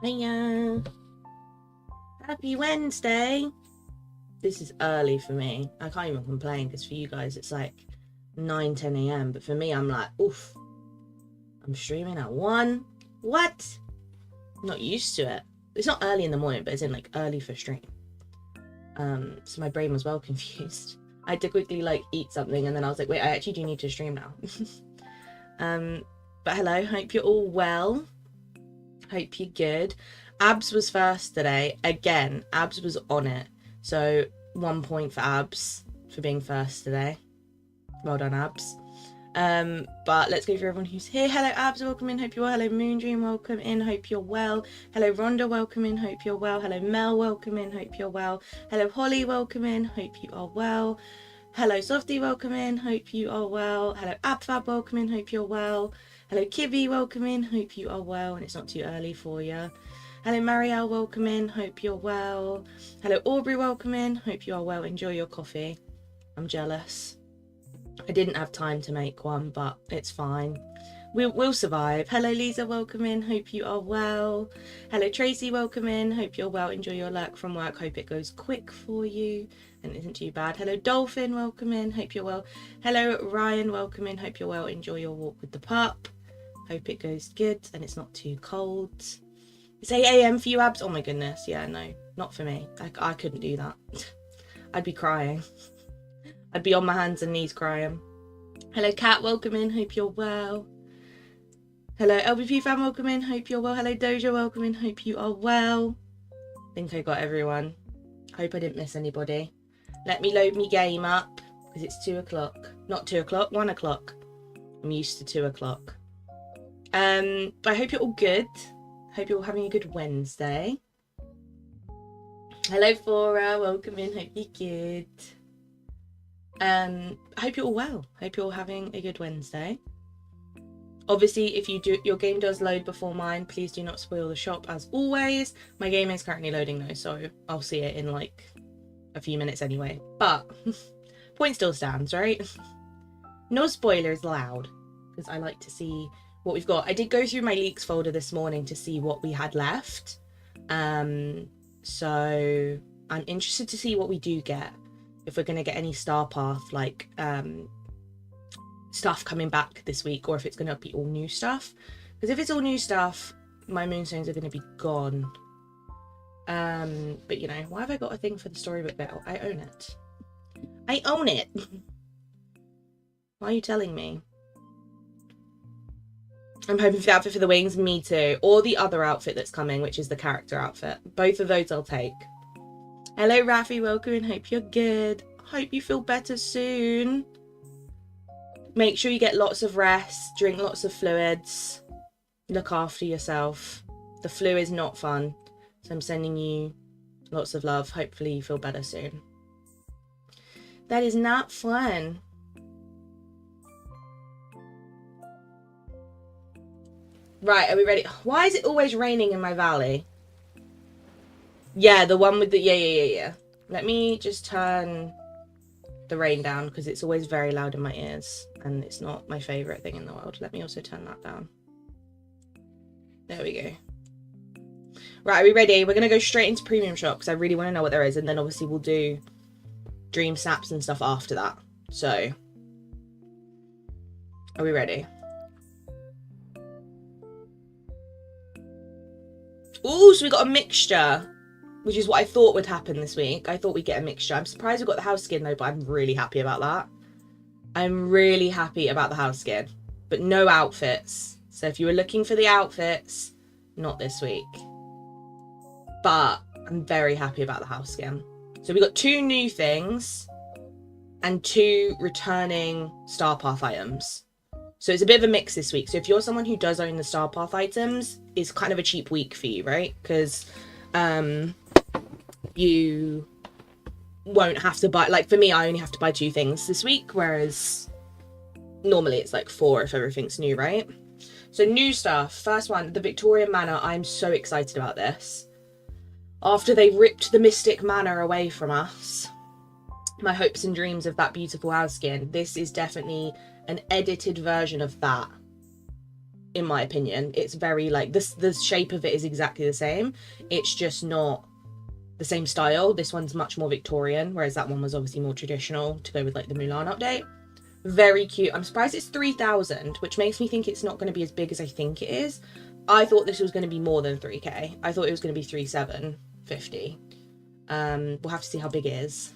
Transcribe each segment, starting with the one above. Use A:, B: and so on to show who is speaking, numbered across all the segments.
A: Hiya. Happy Wednesday. This is early for me. I can't even complain because for you guys it's like 9-10 a.m. But for me, I'm like, oof. I'm streaming at 1. What? I'm not used to it. It's not early in the morning, but it's in like early for stream. So my brain was well confused. I had to quickly like eat something and then I was like, wait, I actually do need to stream now. But hello, hope you're all well. Hope you're good. Abs was first today. Again, Abs was on it. So 1 point for Abs for being first today. Well done, Abs. But let's go through everyone who's here. Hello, Abs, welcome in, hope you're well. Hello, Moondream, welcome in, hope you're well. Hello, Rhonda, welcome in, hope you're well. Hello, Mel, welcome in, hope you're well. Hello, Holly, welcome in, hope you are well. Hello, Softy, welcome in, hope you are well. Hello, Abfab, welcome in, hope you're well. Hello, Kibby, welcome in, hope you are well and it's not too early for you. Hello, Marielle, welcome in, hope you're well. Hello, Aubrey, welcome in, hope you are well. Enjoy your coffee. I'm jealous. I didn't have time to make one, but it's fine. We'll survive. Hello, Lisa, welcome in, hope you are well. Hello, Tracy, welcome in, hope you're well. Enjoy your lurk from work, hope it goes quick for you and isn't too bad. Hello, Dolphin, welcome in, hope you're well. Hello, Ryan, welcome in, hope you're well. Enjoy your walk with the pup. Hope it goes good and it's not too cold. It's 8 a.m. for you, Abs. Oh my goodness. Yeah, no, not for me. I couldn't do that. I'd be crying. I'd be on my hands and knees crying. Hello, Kat, welcome in. Hope you're well. Hello, LBP fan, welcome in. Hope you're well. Hello, Doja, welcome in. Hope you are well. I think I got everyone. Hope I didn't miss anybody. Let me load me game up because it's 2 o'clock. Not 2 o'clock, 1 o'clock. I'm used to 2 o'clock. But I hope you're all good. Hope you're all having a good Wednesday. Hello, Fora. Welcome in. Hope you're good. I hope you're all well. Hope you're all having a good Wednesday. Obviously, if your game does load before mine, please do not spoil the shop as always. My game is currently loading though, so I'll see it in like a few minutes anyway. But point still stands, right? No spoilers allowed, because I like to see what we've got. I did go through my leaks folder this morning to see what we had left. So I'm interested to see what we do get. If we're going to get any Star Path, like, stuff coming back this week, or if it's going to be all new stuff. Because if it's all new stuff, my moonstones are going to be gone. But, you know, why have I got a thing for the storybook battle? I own it. I own it! Why are you telling me? I'm hoping for the outfit for the wings. Me too. Or the other outfit that's coming, which is the character outfit. Both of those I'll take. Hello, Rafi. Welcome and hope you're good. Hope you feel better soon. Make sure you get lots of rest. Drink lots of fluids. Look after yourself. The flu is not fun. So I'm sending you lots of love. Hopefully you feel better soon. That is not fun. Right, are we ready? Why is it always raining in my valley? Yeah, the one with the... Yeah. Let me just turn the rain down because it's always very loud in my ears and it's not my favourite thing in the world. Let me also turn that down. There we go. Right, are we ready? We're going to go straight into Premium Shop because I really want to know what there is, and then obviously we'll do Dream Snaps and stuff after that. So, are we ready? Ooh, so we got a mixture, which is what I thought would happen this week. I thought we'd get a mixture. I'm surprised we got the house skin though, but I'm really happy about that. I'm really happy about the house skin, but no outfits. So if you were looking for the outfits, not this week. But I'm very happy about the house skin. So we got 2 new things and 2 returning Star Path items. So it's a bit of a mix this week. So if you're someone who does own the Star Path items, it's kind of a cheap week for you, right? Because you won't have to buy... Like, for me, I only have to buy 2 things this week, whereas normally it's like 4 if everything's new, right? So new stuff. First one, the Victorian Manor. I'm so excited about this. After they ripped the Mystic Manor away from us, my hopes and dreams of that beautiful house skin, this is definitely an edited version of that. in my opinion. It's very like this, the shape of it is exactly the same. It's just not the same style. This one's much more Victorian, whereas that one was obviously more traditional to go with like the Mulan update. Very cute. I'm surprised it's 3,000, which makes me think it's not going to be as big as I think it is. I thought this was going to be more than 3k. I thought it was going to be 3,750. We'll have to see how big it is.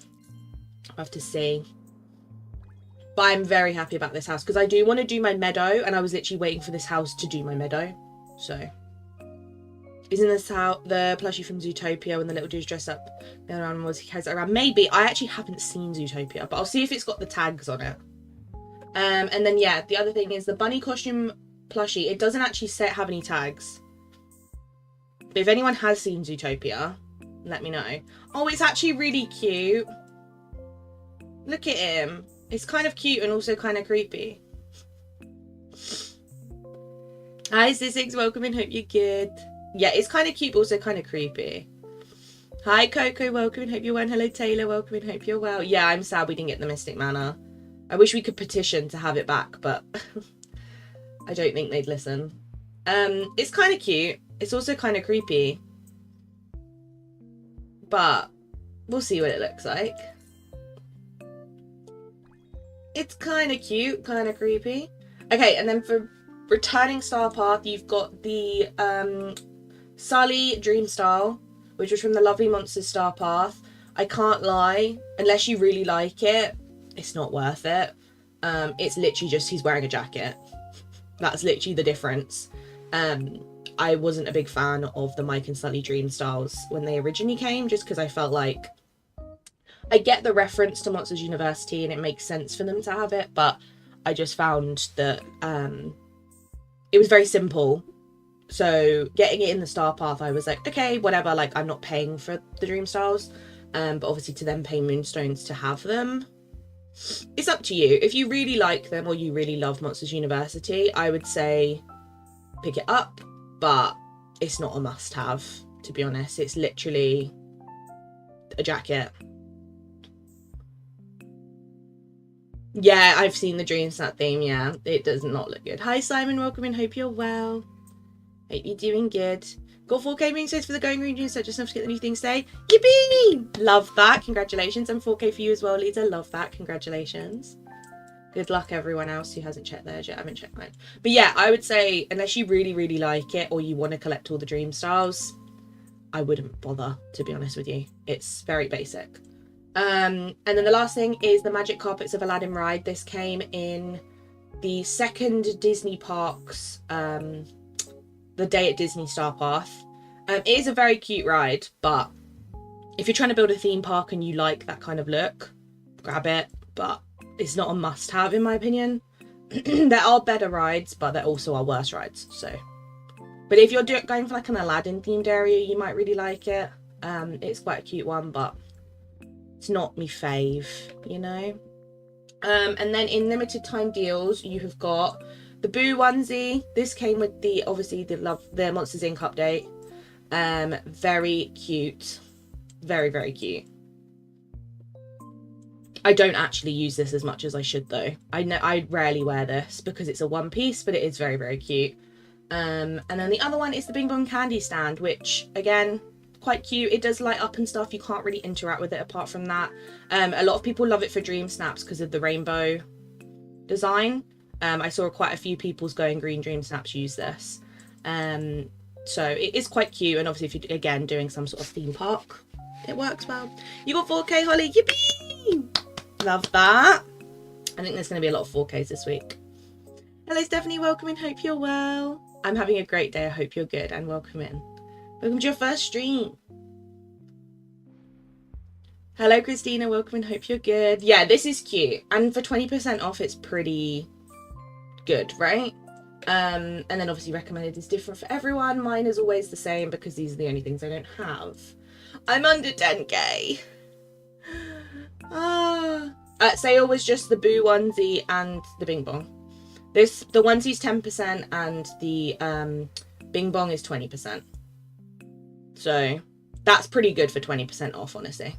A: We'll have to see. But I'm very happy about this house because I do want to do my meadow, and I was literally waiting for this house to do my meadow. So, isn't this how the plushie from Zootopia when the little dude's dressed up the other animals, he carries it around? Maybe. I actually haven't seen Zootopia, but I'll see if it's got the tags on it. And then yeah, the other thing is the bunny costume plushie. It doesn't actually have any tags. But if anyone has seen Zootopia, let me know. Oh, it's actually really cute. Look at him. It's kind of cute and also kind of creepy. Hi, Sissix. Welcome in. Hope you're good. Yeah, it's kind of cute, but also kind of creepy. Hi, Coco. Welcome in. Hope you're well. Hello, Taylor. Welcome in. Hope you're well. Yeah, I'm sad we didn't get the Mystic Manor. I wish we could petition to have it back, but I don't think they'd listen. It's kind of cute. It's also kind of creepy. But we'll see what it looks like. It's kind of cute, kind of creepy. Okay, and then for returning Star Path, you've got the Sully Dream Style, which was from the Lovely Monsters Star Path. I can't lie, unless you really like it, it's not worth it. It's literally just he's wearing a jacket. That's literally the difference. I wasn't a big fan of the Mike and Sully Dream Styles when they originally came, just because I felt like I get the reference to Monsters University and it makes sense for them to have it, but I just found that it was very simple. So getting it in the Star Path, I was like, okay, whatever, like I'm not paying for the Dream Styles, but obviously to then pay Moonstones to have them, it's up to you. If you really like them or you really love Monsters University, I would say pick it up, but it's not a must-have, to be honest. It's literally a jacket. Yeah, I've seen the Dream Snap theme. Yeah, it does not look good. Hi, Simon. Welcome in. Hope you're well. Hope you're doing good. Got 4K Moonstones for the Going Green Dream, so just enough to get the new things today. Yippee! Love that. Congratulations. And 4K for you as well, Lisa. Love that. Congratulations. Good luck, everyone else who hasn't checked theirs yet. I haven't checked mine. But yeah, I would say, unless you really, really like it or you want to collect all the Dream Styles, I wouldn't bother, to be honest with you. It's very basic. And then the last thing is the Magic Carpets of Aladdin ride. This came in the second Disney Parks, the Day at Disney Star Path. It is a very cute ride, but if you're trying to build a theme park and you like that kind of look, grab it, but it's not a must-have in my opinion. There are better rides, but there also are worse rides, so. But if you're going for like an Aladdin themed area, you might really like it. It's quite a cute one, but it's not me fave, you know. And then in limited time deals, you have got the Boo onesie. This came with the obviously the Monsters Inc. update. Very cute, very, very cute. I don't actually use this as much as I should though. I rarely wear this because it's a one piece, but it is very, very cute. And then the other one is the Bing Bong candy stand, which again, quite cute. It does light up and stuff. You can't really interact with it apart from that. A lot of people love it for Dream Snaps because of the rainbow design. I saw quite a few people's Going Green Dream Snaps use this. So it is quite cute, and obviously if you're again doing some sort of theme park, it works well. You got 4K, Holly. Yippee! Love that. I think there's going to be a lot of 4Ks this week. Hello, Stephanie. Welcome in. Hope you're well. I'm having a great day. I hope you're good, and welcome in. Welcome to your first stream. Hello, Christina. Welcome in. Hope you're good. Yeah, this is cute. And for 20% off, it's pretty good, right? And then obviously recommended is different for everyone. Mine is always the same because these are the only things I don't have. I'm under 10K. Sale was just the Boo onesie and the Bing Bong. The onesie's 10% and the Bing Bong is 20%. So that's pretty good for 20% off, honestly.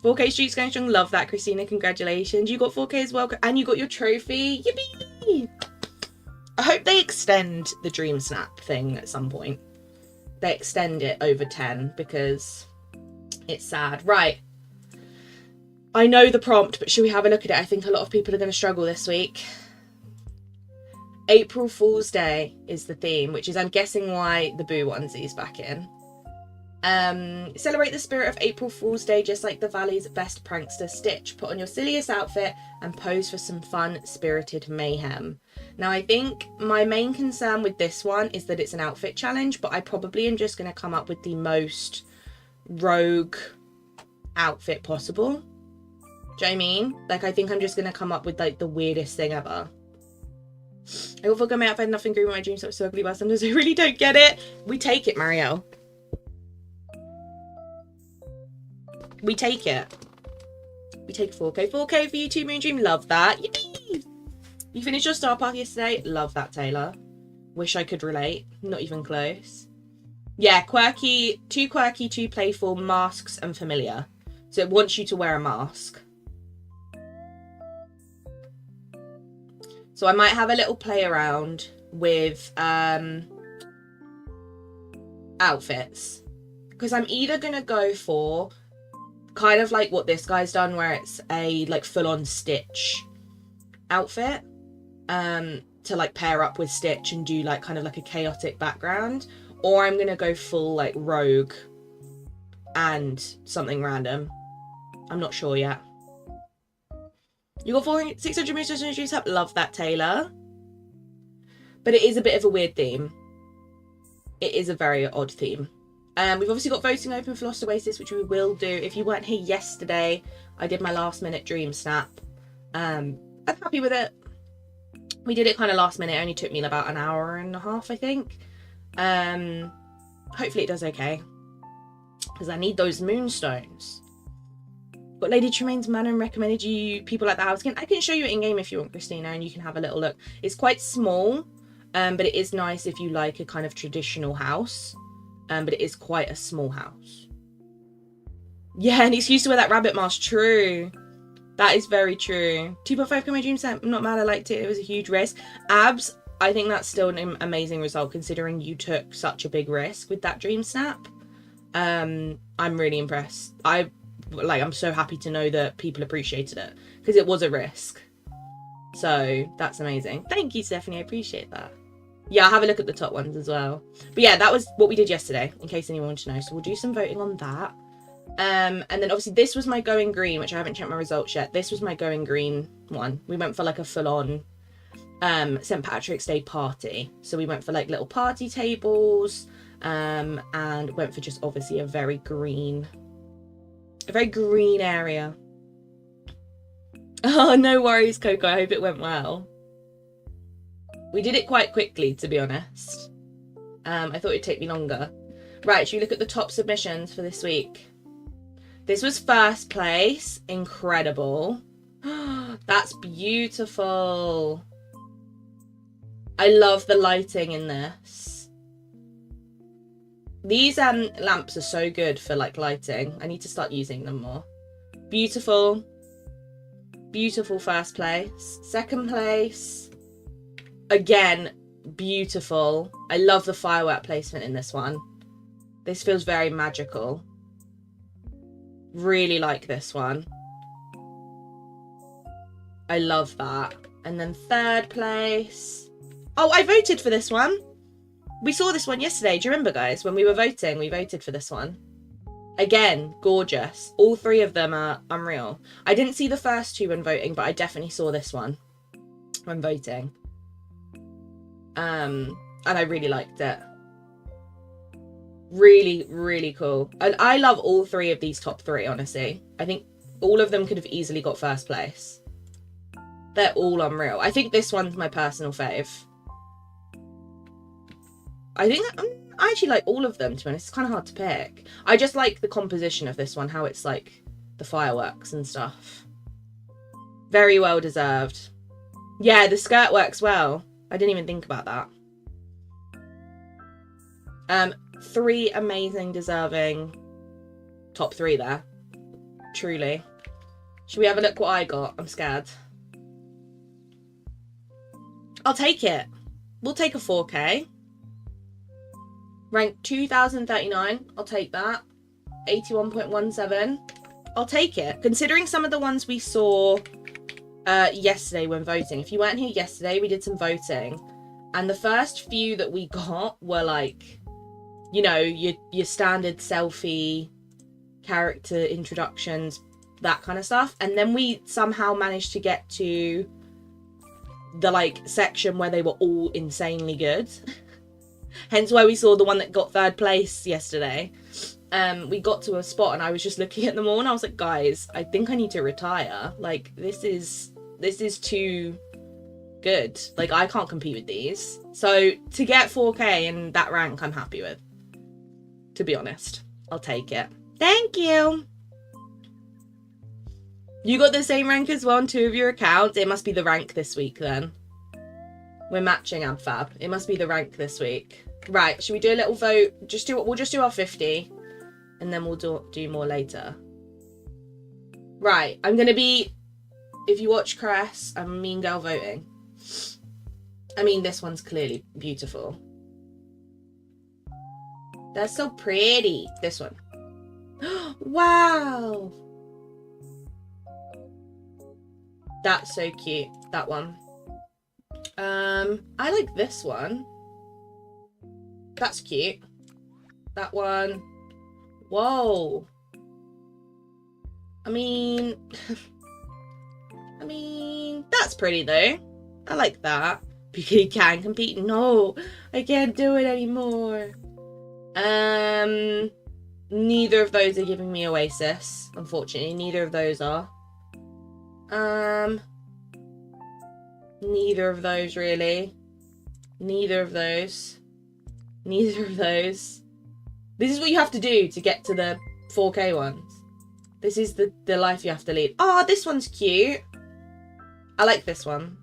A: 4K Streets going strong. Love that, Christina. Congratulations. You got 4K as well. And you got your trophy. Yippee! I hope they extend the Dream Snap thing at some point. They extend it over 10 because it's sad. Right. I know the prompt, but should we have a look at it? I think a lot of people are going to struggle this week. April Fool's Day is the theme, which is, I'm guessing, why the Boo onesie's back in. Celebrate the spirit of April Fool's Day just like the Valley's best prankster, Stitch. Put on your silliest outfit and pose for some fun, spirited mayhem. Now, I think my main concern with this one is that it's an outfit challenge, but I probably am just going to come up with the most rogue outfit possible. Do you know what I mean? Like, I think I'm just going to come up with, like, the weirdest thing ever. I will forget my outfit, nothing green with my dreams, so ugly, but sometimes I really don't get it. We take it, Marielle. We take it. We take 4K. 4K for you too, Moon Dream. Love that. Yippee! You finished your Star Park yesterday? Love that, Taylor. Wish I could relate. Not even close. Yeah, quirky, too playful, masks and familiar. So it wants you to wear a mask. So I might have a little play around with outfits. Because I'm either going to go for kind of like what this guy's done, where it's a like full-on Stitch outfit to like pair up with Stitch and do like kind of like a chaotic background, or I'm gonna go full like rogue and something random. I'm not sure yet. You got 600 moves to introduce up. Love that, Taylor. But it is a bit of a weird theme. It is a very odd theme. We've obviously got voting open for Lost Oasis, which we will do. If you weren't here yesterday, I did my last minute Dream Snap. I'm happy with it. We did it kind of last minute. It only took me about an hour and a half, I think. Hopefully it does okay, because I need those moonstones. But Lady Tremaine's Manor recommended you people like the house. I can show you it in game if you want, Christina, and you can have a little look. It's quite small, but it is nice if you like a kind of traditional house. But it is quite a small house. Yeah, an excuse to wear that rabbit mask. True. That is very true. 2.5 my dream set. I'm not mad. I liked it. It was a huge risk. Abs, I think that's still an amazing result considering you took such a big risk with that Dream Snap. I'm really impressed. I'm so happy to know that people appreciated it because it was a risk. So that's amazing. Thank you, Stephanie. I appreciate that. Yeah, I'll have a look at the top ones as well. But yeah, that was what we did yesterday, in case anyone wanted to know. So we'll do some voting on that. And then obviously this was my going green, which I haven't checked my results yet. This was my going green one. We went for like a full-on St. Patrick's Day party. So we went for like little party tables and went for just obviously a very green area. Oh, no worries, Coco. I hope it went well. We did it quite quickly, to be honest. I thought it'd take me longer. Right, should we look at the top submissions for this week? This was first place. Incredible. That's beautiful. I love the lighting in this. These lamps are so good for like lighting. I need to start using them more. Beautiful. Beautiful first place. Second place. Again, beautiful. I love the firework placement in this one. This feels very magical. Really like this one. I love that. And then third place. Oh, I voted for this one. We saw this one yesterday. Do you remember, guys? When we were voting, we voted for this one. Again, gorgeous. All three of them are unreal. I didn't see the first two when voting, but I definitely saw this one when voting. And I really liked it. Really, really cool. And I love all three of these top three, honestly. I think all of them could have easily got first place. They're all unreal. I think this one's my personal fave. I think I actually like all of them, to be honest. It's kind of hard to pick. I just like the composition of this one, how it's like the fireworks and stuff. Very well deserved. Yeah, the skirt works well. I didn't even think about that. Three amazing, deserving top three there. Truly. Should we have a look what I got? I'm scared. I'll take it. we'll take a 4K. Rank 2039, I'll take that. 81.17, I'll take it. Considering some of the ones we saw yesterday when voting. If you weren't here yesterday, we did some voting. And the first few that we got were like, you know, your standard selfie, character introductions, that kind of stuff. And then we somehow managed to get to the like section where they were all insanely good. Hence why we saw the one that got 3rd place yesterday. We got to a spot and I was just looking at them all and I was like, guys, I think I need to retire. Like, this is too good. Like, I can't compete with these. So to get 4K in that rank, I'm happy with. To be honest, I'll take it. Thank you. You got the same rank as well on 2 of your accounts. It must be the rank this week then. We're matching AbFab. It must be the rank this week. Right, should we do a little vote? We'll just do our 50. And then we'll do more later. Right, I'm going to be... If you watch Cress, I'm a mean girl voting. I mean, this one's clearly beautiful. That's so pretty. This one. Wow. That's so cute. That one. I like this one. That's cute. That one. Whoa. I mean, that's pretty though. I like that. Because you can compete. No, I can't do it anymore. Neither of those are giving me Oasis. Unfortunately, neither of those are. Neither of those really. Neither of those. Neither of those. This is what you have to do to get to the 4K ones. This is the life you have to lead. Oh, this one's cute. I like this one.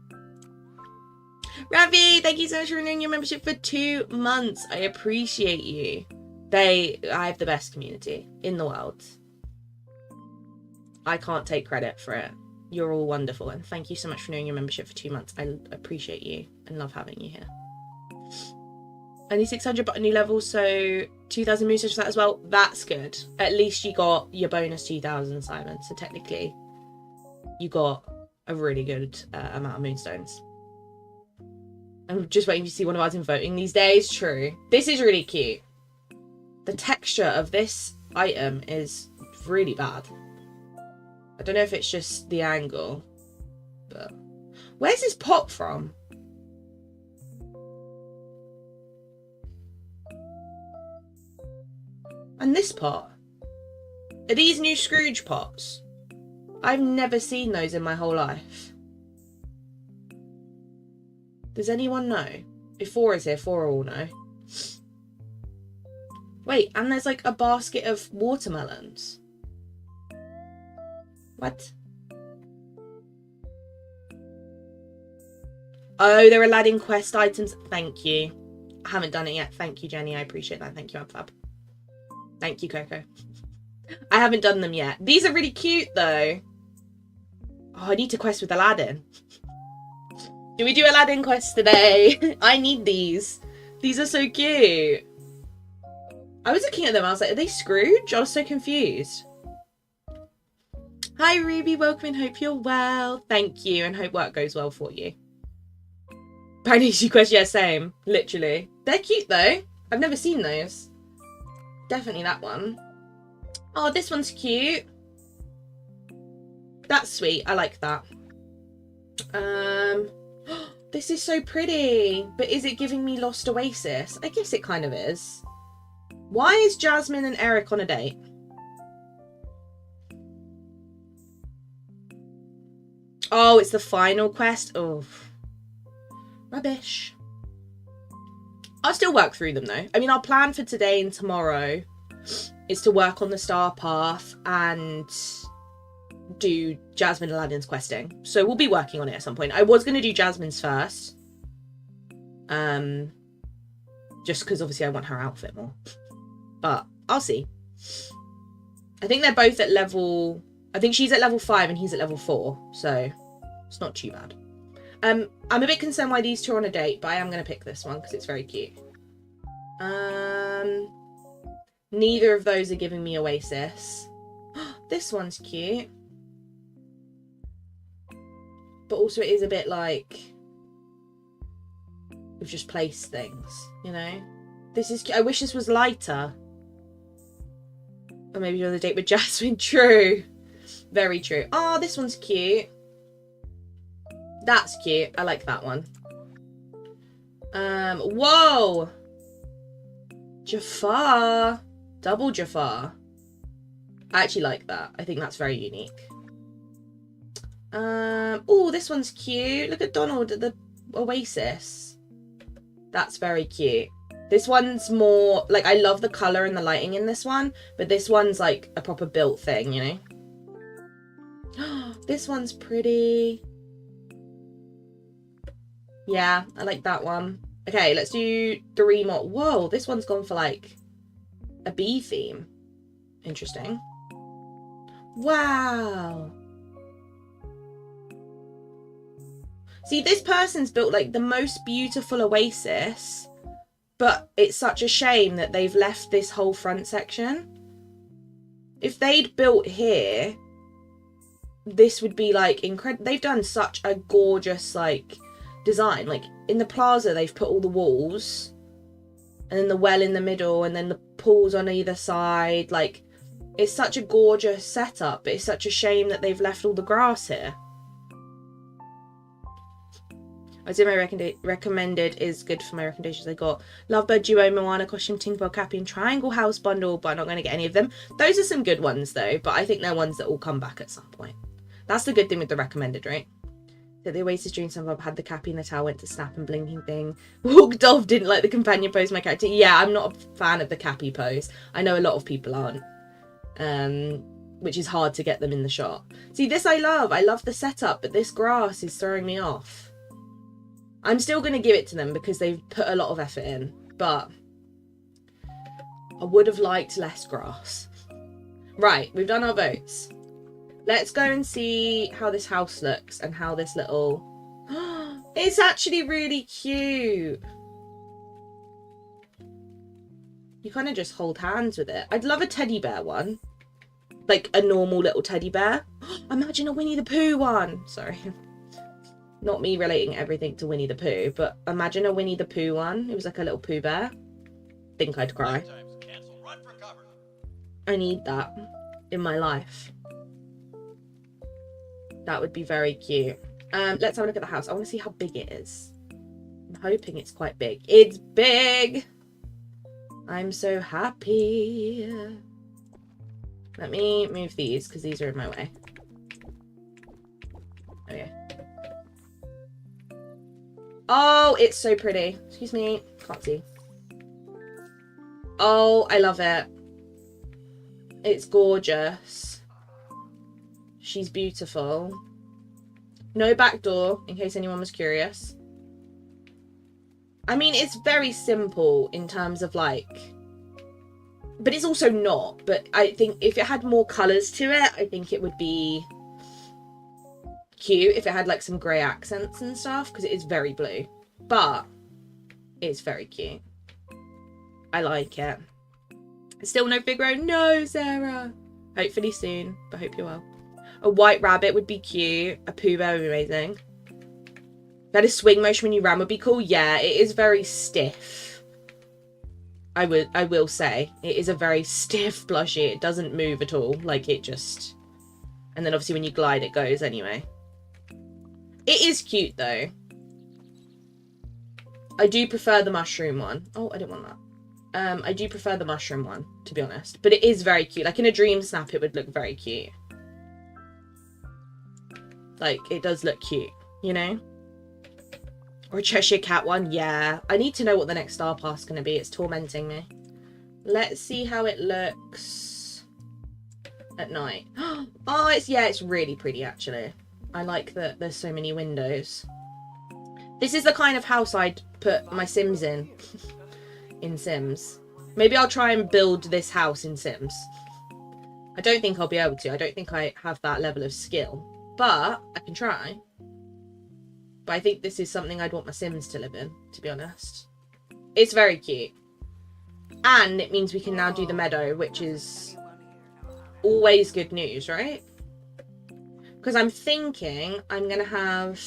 A: Ravi, thank you so much for renewing your membership for 2 months. I appreciate you. I have the best community in the world. I can't take credit for it. You're all wonderful, and thank you so much for renewing your membership for 2 months. I appreciate you and love having you here. Only 600 but a new level, so 2,000 moonstones for that as well. That's good. At least you got your bonus 2,000, Simon. So technically, you got a really good amount of moonstones. I'm just waiting to see one of ours in voting these days. True. This is really cute. The texture of this item is really bad. I don't know if it's just the angle, but where's this pot from? And this pot? Are these new Scrooge pots? I've never seen those in my whole life. Does anyone know? If Fora's here, Fora will know. Wait, and there's like a basket of watermelons. What? Oh, they're Aladdin quest items. Thank you. I haven't done it yet. Thank you, Jenny. I appreciate that. Thank you, AbFab. Thank you, Coco. I haven't done them yet. These are really cute, though. Oh, I need to quest with Aladdin. Do we do Aladdin quests today? I need these. These are so cute. I was looking at them. I was like, are they Scrooge? I was so confused. Hi, Ruby. Welcome and hope you're well. Thank you, and hope work goes well for you. Brand-new quest, yeah, same. Literally. They're cute, though. I've never seen those. Definitely that one. Oh, this one's cute. That's sweet. I like that. This is so pretty. But is it giving me Lost Oasis? I guess it kind of is. Why is Jasmine and Eric on a date? Oh, it's the final quest. Oh, rubbish. I'll still work through them though. I mean, our plan for today and tomorrow is to work on the star path and do Jasmine and Aladdin's questing. So we'll be working on it at some point. I was going to do Jasmine's first. Just because obviously I want her outfit more. But I'll see. I think they're both at level... I think she's at level 5 and he's at level 4. So it's not too bad. I'm a bit concerned why these two are on a date, but I am going to pick this one because it's very cute. Neither of those are giving me Oasis. This one's cute. But also it is a bit like we've just placed things, you know? This is cute. I wish this was lighter. Or maybe you're on a date with Jasmine. True. Very true. Oh, this one's cute. That's cute. I like that one. Whoa! Jafar. Double Jafar. I actually like that. I think that's very unique. Oh, this one's cute. Look at Donald at the Oasis. That's very cute. This one's more, like, I love the colour and the lighting in this one, but this one's like a proper built thing, you know? This one's pretty. Yeah, I like that one. Okay, let's do 3 more. Whoa, this one's gone for like a bee theme. Interesting. Wow. See, this person's built like the most beautiful Oasis, but it's such a shame that they've left this whole front section. If they'd built here, this would be like incredible. They've done such a gorgeous like design. Like in the plaza, they've put all the walls and then the well in the middle and then the pools on either side. Like, it's such a gorgeous setup, but it's such a shame that they've left all the grass here. I did my recommended is good for my recommendations. I got Lovebird Duo, Moana Costume, Tinkerbell Cappy and Triangle House Bundle, but I'm not going to get any of them. Those are some good ones though, but I think they're ones that will come back at some point. That's the good thing with the recommended, right? That the Oasis Dream Suburb had the Cappy in the towel, went to snap and blinking thing. Walked off, didn't like the companion pose my character. Yeah, I'm not a fan of the Cappy pose. I know a lot of people aren't. Which is hard to get them in the shot. See, this I love. I love the setup, but this grass is throwing me off. I'm still going to give it to them because they've put a lot of effort in, but I would have liked less grass. Right, we've done our votes. Let's go and see how this house looks and how this little... It's actually really cute. You kind of just hold hands with it. I'd love a teddy bear one. Like a normal little teddy bear. Imagine a Winnie the Pooh one. Sorry. Not me relating everything to Winnie the Pooh, but imagine a Winnie the Pooh one. It was like a little Pooh bear. Think I'd cry. I need that in my life. That would be very cute. Let's have a look at the house. I want to see how big it is. I'm hoping it's quite big. It's big! I'm so happy. Let me move these because these are in my way. Okay. Oh, it's so pretty. Excuse me. Can't see. Oh, I love it. It's gorgeous. She's beautiful. No back door, in case anyone was curious. I mean, it's very simple in terms of like... But it's also not. But I think if it had more colours to it, I think it would be cute if it had like some grey accents and stuff, because it is very blue. But it's very cute. I like it. Still no Figaro? No, Sarah. Hopefully soon, but hope you're well. A white rabbit would be cute. A Pooh Bear would be amazing. That is swing motion when you ram would be cool. Yeah, it is very stiff. I will say. It is a very stiff plushie. It doesn't move at all. Like, it just... And then obviously when you glide, it goes anyway. It is cute, though. I do prefer the mushroom one. Oh, I didn't want that. I do prefer the mushroom one, to be honest. But it is very cute. Like, in a dream snap, it would look very cute. Like, it does look cute, you know? Or a Cheshire Cat one, yeah. I need to know what the next Star Pass is going to be. It's tormenting me. Let's see how it looks at night. Oh, it's really pretty, actually. I like that there's so many windows. This is the kind of house I'd put my Sims in. In Sims. Maybe I'll try and build this house in Sims. I don't think I'll be able to. I don't think I have that level of skill. But I can try. But I think this is something I'd want my Sims to live in, to be honest. It's very cute. And it means we can now do the meadow, which is always good news, right? Because I'm thinking I'm going to have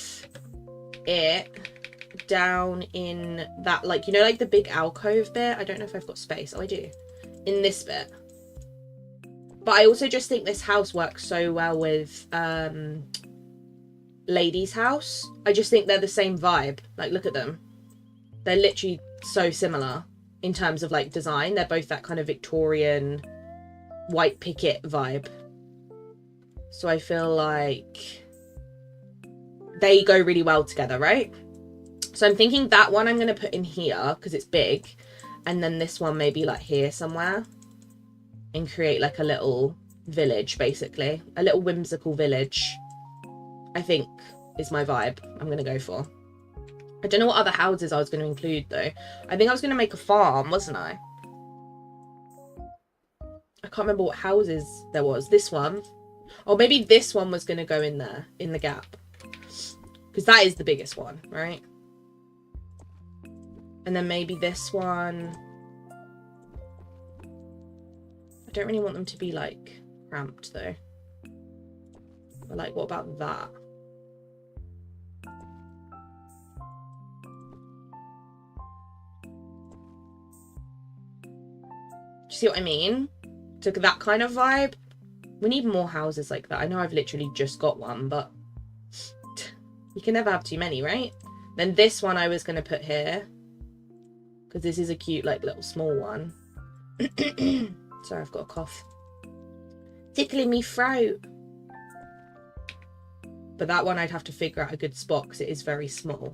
A: it down in that, like, you know, like the big alcove bit? I don't know if I've got space. Oh, I do. In this bit. But I also just think this house works so well with Lady's house. I just think they're the same vibe. Like, look at them. They're literally so similar in terms of, like, design. They're both that kind of Victorian white picket vibe. So I feel like they go really well together, right? So I'm thinking that one I'm going to put in here because it's big. And then this one maybe like here somewhere. And create like a little village, basically. A little whimsical village, I think, is my vibe I'm going to go for. I don't know what other houses I was going to include, though. I think I was going to make a farm, wasn't I? I can't remember what houses there was. This one. Or maybe this one was going to go in there, in the gap. Because that is the biggest one, right? And then maybe this one. I don't really want them to be, like, cramped, though. But, like, what about that? Do you see what I mean? To that kind of vibe. We need more houses like that. I know I've literally just got one, but you can never have too many, right? Then this one I was going to put here. Because this is a cute, like, little small one. Sorry, I've got a cough. Tickling me throat. But that one I'd have to figure out a good spot because it is very small.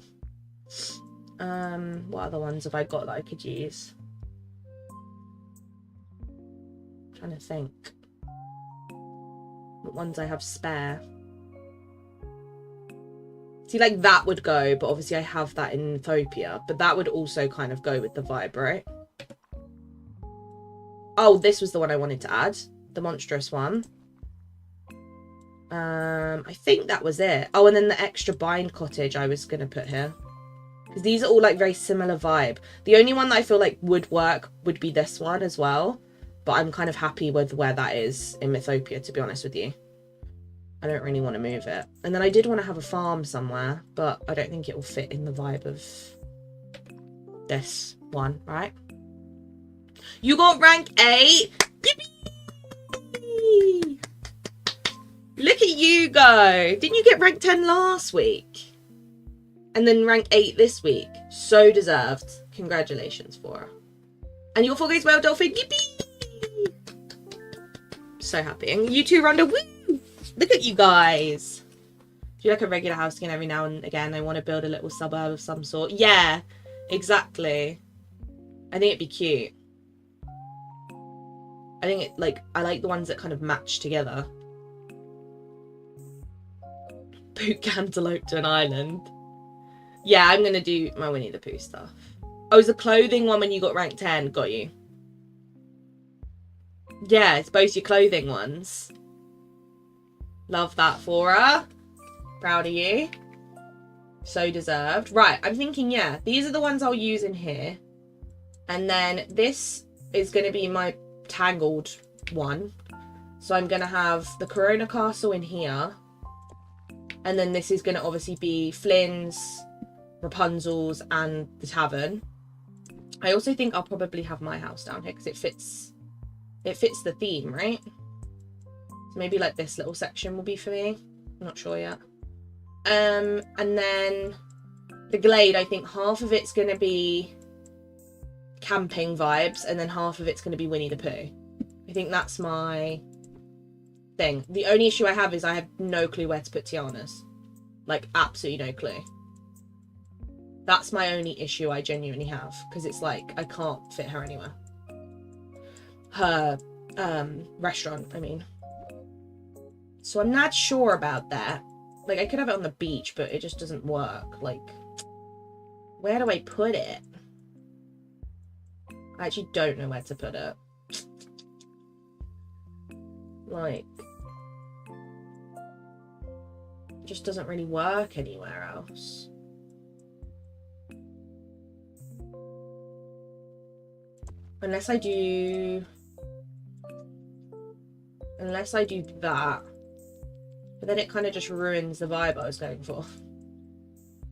A: What other ones have I got that I could use? I'm trying to think. What ones I have spare. See, like that would go, but obviously I have that in Homophobia. But that would also kind of go with the vibe, right? Oh, this was the one I wanted to add. The monstrous one. I think that was it. Oh, and then the extra bind cottage I was going to put here. Because these are all like very similar vibe. The only one that I feel like would work would be this one as well. But I'm kind of happy with where that is in Mythopia, to be honest with you. I don't really want to move it. And then I did want to have a farm somewhere, but I don't think it will fit in the vibe of this one, right? You got rank 8! Yippee! Look at you go! Didn't you get rank 10 last week? And then rank 8 this week? So deserved. Congratulations, Fora. And you got 4 games well, Dolphin. Yippee! So happy. And you two, Rhonda. Woo! Look at you guys. Do you like a regular house again every now and again? I want to build a little suburb of some sort. Yeah, exactly. I think it'd be cute. I think I like the ones that kind of match together. Boot cantaloupe to an island. Yeah, I'm gonna do my Winnie the Pooh stuff. Oh, is the clothing one when you got rank 10? Got you. Yeah, it's both your clothing ones. Love that, Fora. Proud of you. So deserved. Right, I'm thinking, yeah, these are the ones I'll use in here. And then this is going to be my tangled one. So I'm going to have the Corona Castle in here. And then this is going to obviously be Flynn's, Rapunzel's, and the tavern. I also think I'll probably have my house down here because it fits the theme, right? So maybe like this little section will be for me. I'm not sure yet. And then the glade, I think half of it's going to be camping vibes and then half of it's going to be Winnie the Pooh. I think that's my thing. The only issue I have is I have no clue where to put Tiana's. Like, absolutely no clue. That's my only issue I genuinely have. Because it's like, I can't fit her anywhere. Her restaurant, I mean. So I'm not sure about that. Like, I could have it on the beach, but it just doesn't work. Like, where do I put it? I actually don't know where to put it. Like, it just doesn't really work anywhere else. Unless I do that. But then it kind of just ruins the vibe I was going for.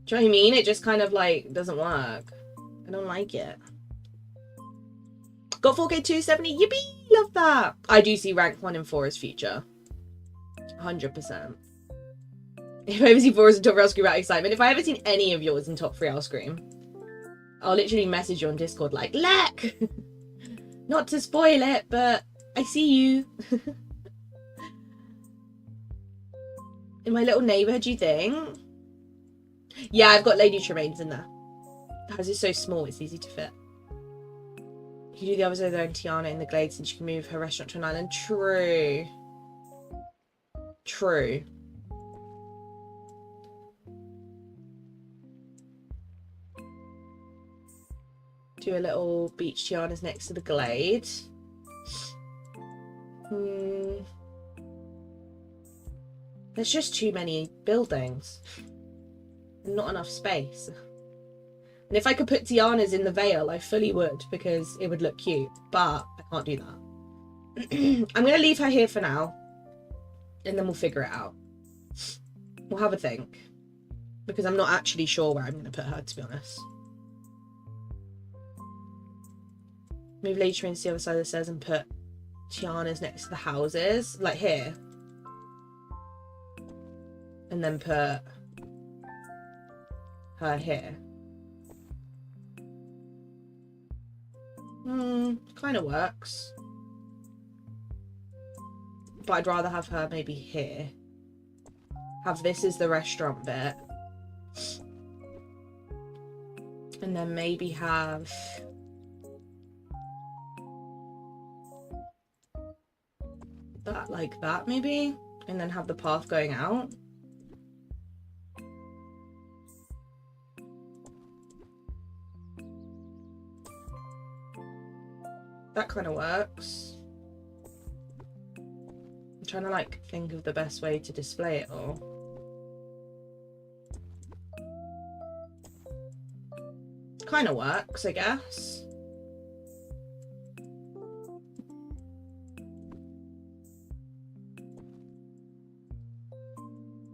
A: Do you know what I mean? It just kind of like doesn't work. I don't like it. Got 4K 270. Yippee! Love that. I do see rank 1 and 4 as future. 100%. If I ever see 4 as a top 3, I'll scream out excitement. If I ever seen any of yours in top 3, I'll scream. I'll literally message you on Discord like, look! Not to spoil it, but I see you. In my little neighbourhood, do you think? Yeah, I've got Lady Tremaines in there. The house is so small, it's easy to fit. You can do the other side there in Tiana in the Glades since you can move her restaurant to an island. True. True. Do a little beach Tiana's next to the Glade. There's just too many buildings. Not enough space. And if I could put Tiana's in the Vale, I fully would, because it would look cute. But I can't do that. I'm going to leave her here for now. And then we'll figure it out. We'll have a think. Because I'm not actually sure where I'm going to put her, to be honest. Move Lady Train to the other side of the stairs and put Tiana's next to the houses. Like here. And then put her here. Kind of works. But I'd rather have her maybe here. Have this as the restaurant bit. And then maybe have that like that maybe. And then have the path going out. That kind of works. I'm trying to like think of the best way to display it all. Kind of works, I guess.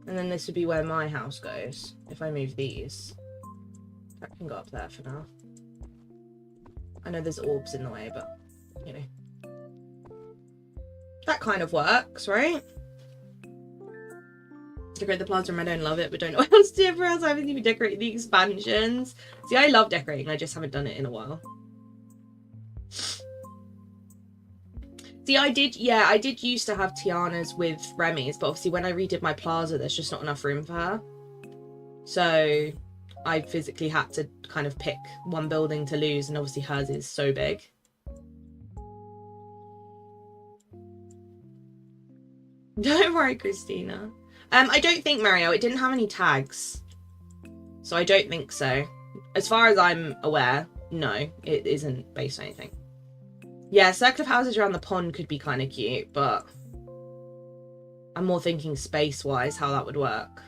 A: And then this would be where my house goes if I move these. That can go up there for now. I know there's orbs in the way, but you know. That kind of works, right? Decorate the plaza room. I don't love it, but don't know what else to do for else. I haven't even decorated the expansions. See, I love decorating. I just haven't done it in a while. See, I did used to have Tiana's with Remy's, but obviously when I redid my plaza, there's just not enough room for her. So I physically had to kind of pick one building to lose, and obviously hers is so big. Don't worry, Christina. I don't think, Mario, it didn't have any tags. So I don't think so. As far as I'm aware, no, it isn't based on anything. Yeah, circle of houses around the pond could be kind of cute, but I'm more thinking space-wise how that would work.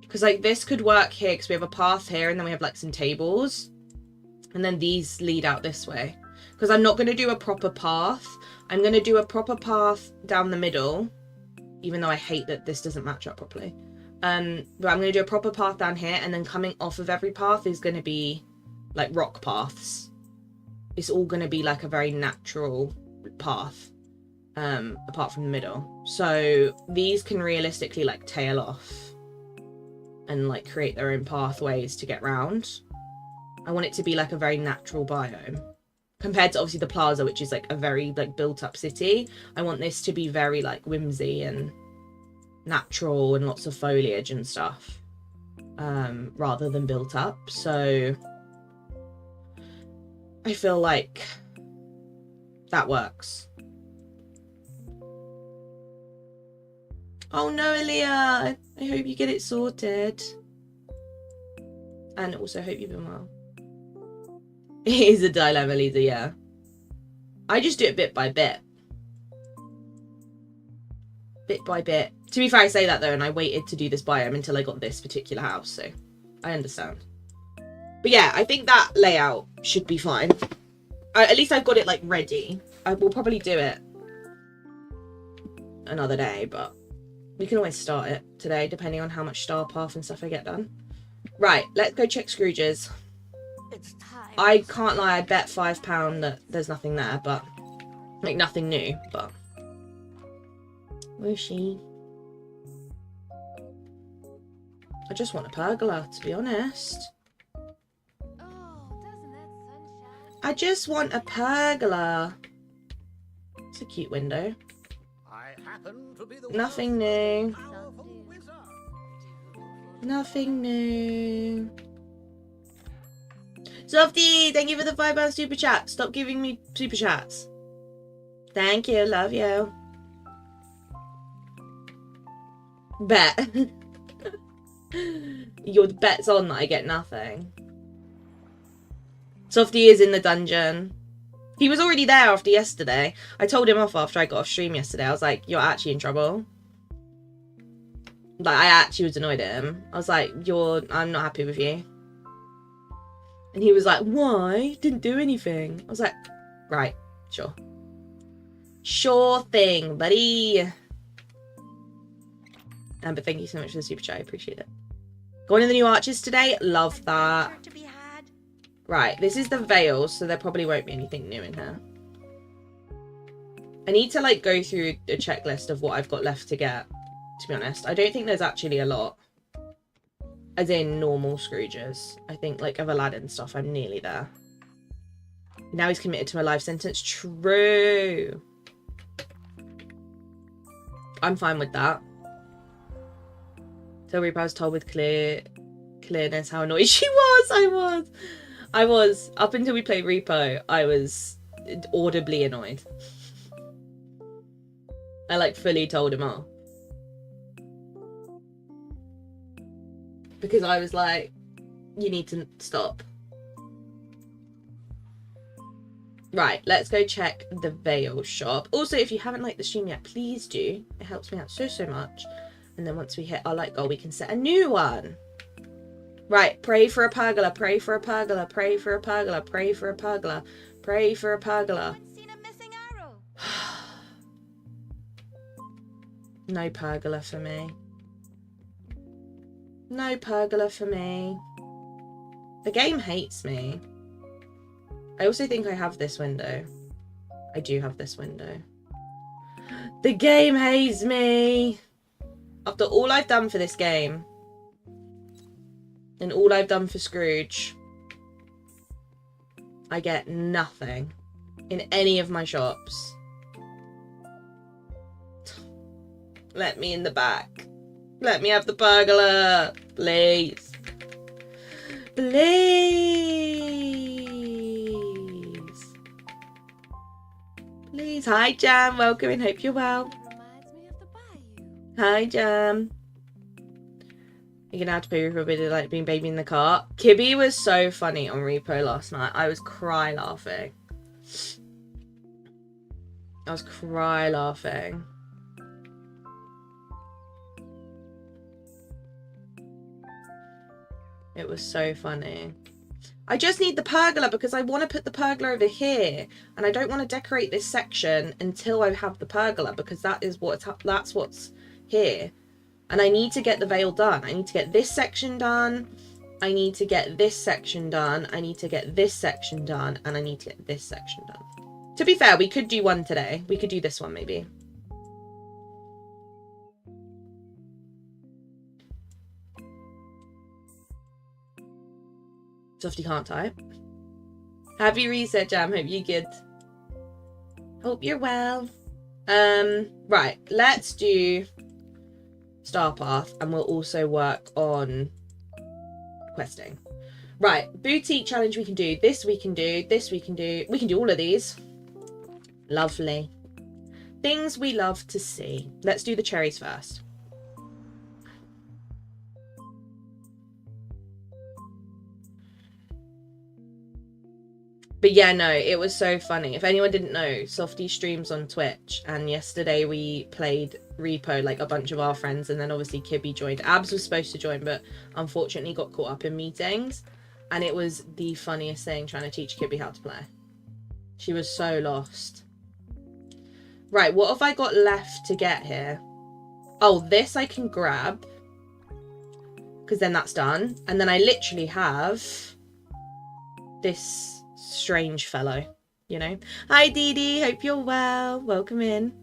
A: Because like this could work here because we have a path here and then we have like some tables. And then these lead out this way. Because I'm not going to do a proper path. I'm going to do a proper path down the middle. Even though I hate that this doesn't match up properly. But I'm going to do a proper path down here. And then coming off of every path is going to be like rock paths. It's all going to be like a very natural path. Apart from the middle. So these can realistically like tail off. And like create their own pathways to get round. I want it to be like a very natural biome. Compared to obviously the plaza, which is like a very like built up city. I want this to be very like whimsy and natural and lots of foliage and stuff. Rather than built up. So I feel like that works. Oh no, Aaliyah! I hope you get it sorted. And also hope you've been well. It is a dilemma, Lisa, yeah. I just do it bit by bit. bit by bit. To be fair, I say that though, and I waited to do this biome until I got this particular house, so I understand. But yeah, I think that layout should be fine. At least I've got it like ready. I will probably do it another day, but we can always start it today depending on how much star path and stuff I get done. Right, let's go check Scrooge's.
B: It's time.
A: I can't lie, I bet £5 that there's nothing there, but like nothing new, but where's she? I just want a pergola, to be honest. I just want a pergola. It's a cute window. Nothing new. Nothing new. Softy, thank you for the £5 super chat. Stop giving me super chats. Thank you, love you. Bet. Your bet's on that I get nothing. Softy is in the dungeon. He was already there after yesterday. I told him off after I got off stream yesterday. I was like, you're actually in trouble. Like, I actually was annoyed at him. I was like, I'm not happy with you. And he was like, why? Didn't do anything. I was like, right, sure. Sure thing, buddy. But thank you so much for the super chat. I appreciate it. Going to the new arches today. Love that. Right, this is the veil, so there probably won't be anything new in here. I need to like go through a checklist of what I've got left to get, to be honest. I don't think there's actually a lot. As in normal Scrooges. I think like of Aladdin stuff, I'm nearly there. Now he's committed to a life sentence. True. I'm fine with that. So Reaper was told with clearness how annoyed she was. I was. Up until we played Repo, I was audibly annoyed. I like fully told him off. Because I was like, you need to stop. Right, let's go check the veil shop. Also, if you haven't liked the stream yet, please do. It helps me out so much. And then once we hit our like goal, we can set a new one. Right, pray for a pergola, pray for a pergola, pray for a pergola, pray for a pergola, pray for a pergola. No pergola for me. No pergola for me. The game hates me. I also think I have this window. I do have this window. The game hates me. After all I've done for this game. And all I've done for Scrooge, I get nothing in any of my shops. Let me in the back. Let me have the pergola, please. Please. Please. Hi, Jam. Welcome and hope you're well. Hi, Jam. You're gonna have to pay for a bit of like being baby in the car. Kibby was so funny on Repo last night. I was cry laughing. It was so funny. I just need the pergola because I want to put the pergola over here, and I don't want to decorate this section until I have the pergola because that's what's here. And I need to get the veil done. I need to get this section done. I need to get this section done. I need to get this section done. And I need to get this section done. To be fair, we could do one today. We could do this one maybe. Softy can't type. Happy reset, Jam. Hope you're good. Hope you're well. Right. Let's do Star Path, and we'll also work on questing. Right, boutique challenge we can do. This we can do. This we can do. We can do all of these. Lovely. Things we love to see. Let's do the cherries first. But yeah, no, it was so funny. If anyone didn't know, Softy streams on Twitch, and yesterday we played Repo, like a bunch of our friends, and then obviously Kibby joined. Abs was supposed to join, but unfortunately got caught up in meetings, and it was the funniest thing trying to teach Kibby how to play. She was so lost. Right, what have I got left to get here? Oh, this I can grab, because then that's done. And then I literally have this strange fellow, you know. Hi Dee Dee, hope you're well. Welcome in.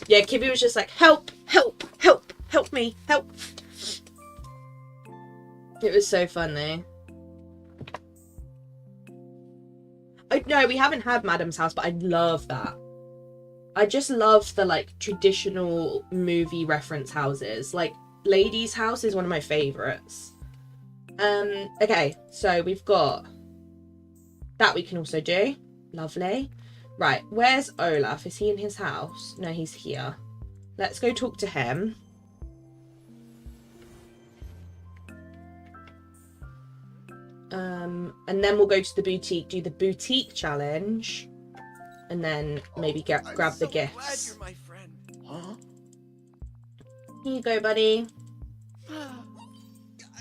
A: Yeah, Kibby was just like, help, help, help, help me, help. It was so funny. No, we haven't had Madam's house, but I love that. I just love the like traditional movie reference houses. Like Lady's House is one of my favorites. Okay, so we've got that we can also do. Lovely. Right, where's Olaf? Is he in his house? No, he's here. Let's go talk to him. And then we'll go to the boutique, do the boutique challenge, and then maybe grab the gifts.
C: Glad you're my friend. Huh?
A: Here you go, buddy.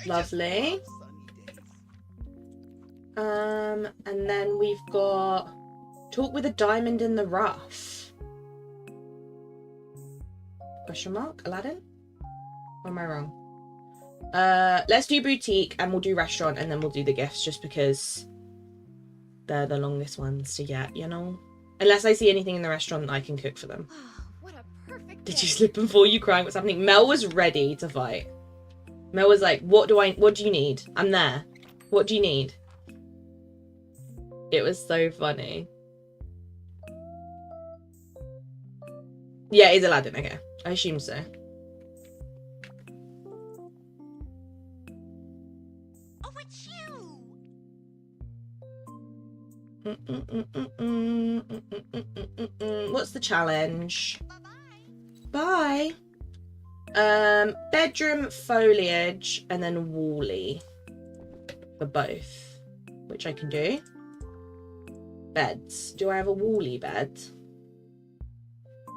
A: Lovely. And then we've got talk with a diamond in the rough. Question mark? Aladdin? Or am I wrong? Let's do boutique and we'll do restaurant and then we'll do the gifts just because they're the longest ones to get, you know? Unless I see anything in the restaurant that I can cook for them.
B: What a perfect
A: Did
B: day.
A: you slip and fall? You crying? What's happening? Mel was ready to fight. Mel was like, what do you need? I'm there. What do you need? It was so funny. Yeah, it's Aladdin. Okay. I assume so.
B: Oh, it's you.
A: What's the challenge?
B: Bye-bye.
A: Bye. Bedroom, foliage, and then Wally for both, which I can do. Beds. Do I have a Wally bed?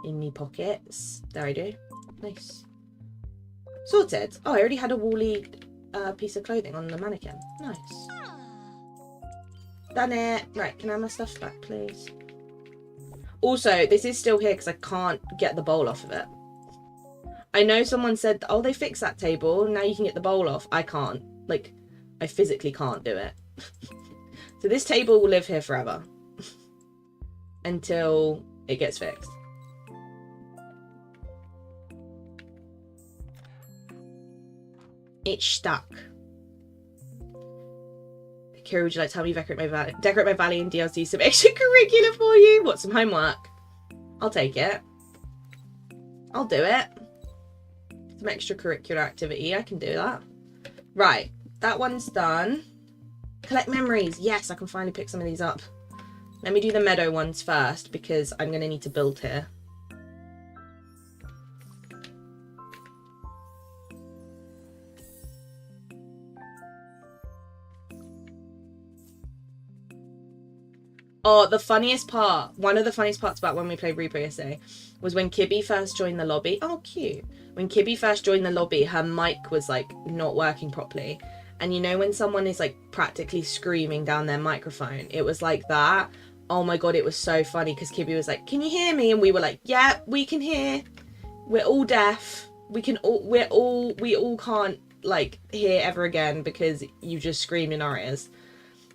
A: In me pockets. There I do. Nice. Sorted. Oh, I already had a Wally piece of clothing on the mannequin. Nice. Done it. Right, can I have my stuff back, please? Also, this is still here because I can't get the bowl off of it. I know someone said, oh, they fixed that table. Now you can get the bowl off. I can't. Like, I physically can't do it. So this table will live here forever. Until it gets fixed. It's stuck. Kira, would you like to help me decorate my valley and DLC some extracurricular for you? What, some homework? I'll take it. I'll do it. Some extracurricular activity, I can do that. Right, that one's done. Collect memories. Yes, I can finally pick some of these up. Let me do the meadow ones first because I'm going to need to build here. Oh, the funniest part, one of the funniest parts about when we played Reaper yesterday was when Kibby first joined the lobby. Oh, cute. When Kibby first joined the lobby, her mic was like not working properly. And you know when someone is like practically screaming down their microphone, it was like that. Oh my God, it was so funny because Kibby was like, can you hear me? And we were like, yeah, we can hear. We're all deaf. We all can't like hear ever again because you just screamed in our ears.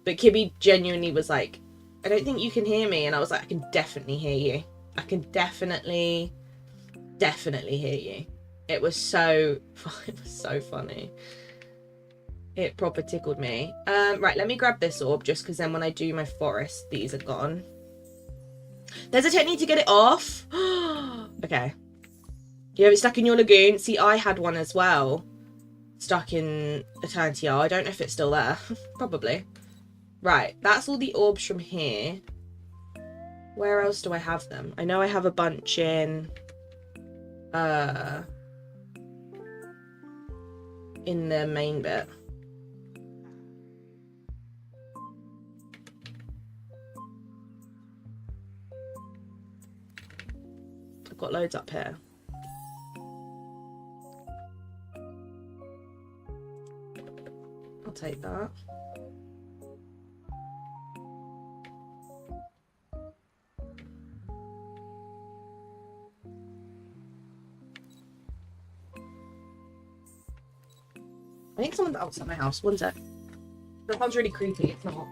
A: But Kibby genuinely was like, I don't think you can hear me. And I was like, I can definitely hear you. I can definitely hear you. It was so funny. It proper tickled me. Right, let me grab this orb just because then when I do my forest, these are gone. There's a technique to get it off. Okay. You have it stuck in your lagoon. See, I had one as well. Stuck in Eternity Isle. I don't know if it's still there. Probably. Right, that's all the orbs from here. Where else do I have them? I know I have a bunch in the main bit. got loads up here. I'll take that. I think someone's outside my house. One sec. That sounds really creepy. It's not.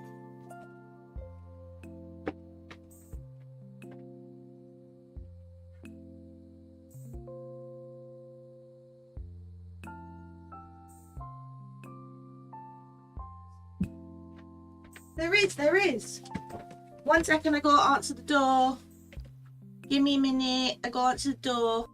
A: There is. 1 second, I gotta answer the door. Give me a minute, I gotta answer the door.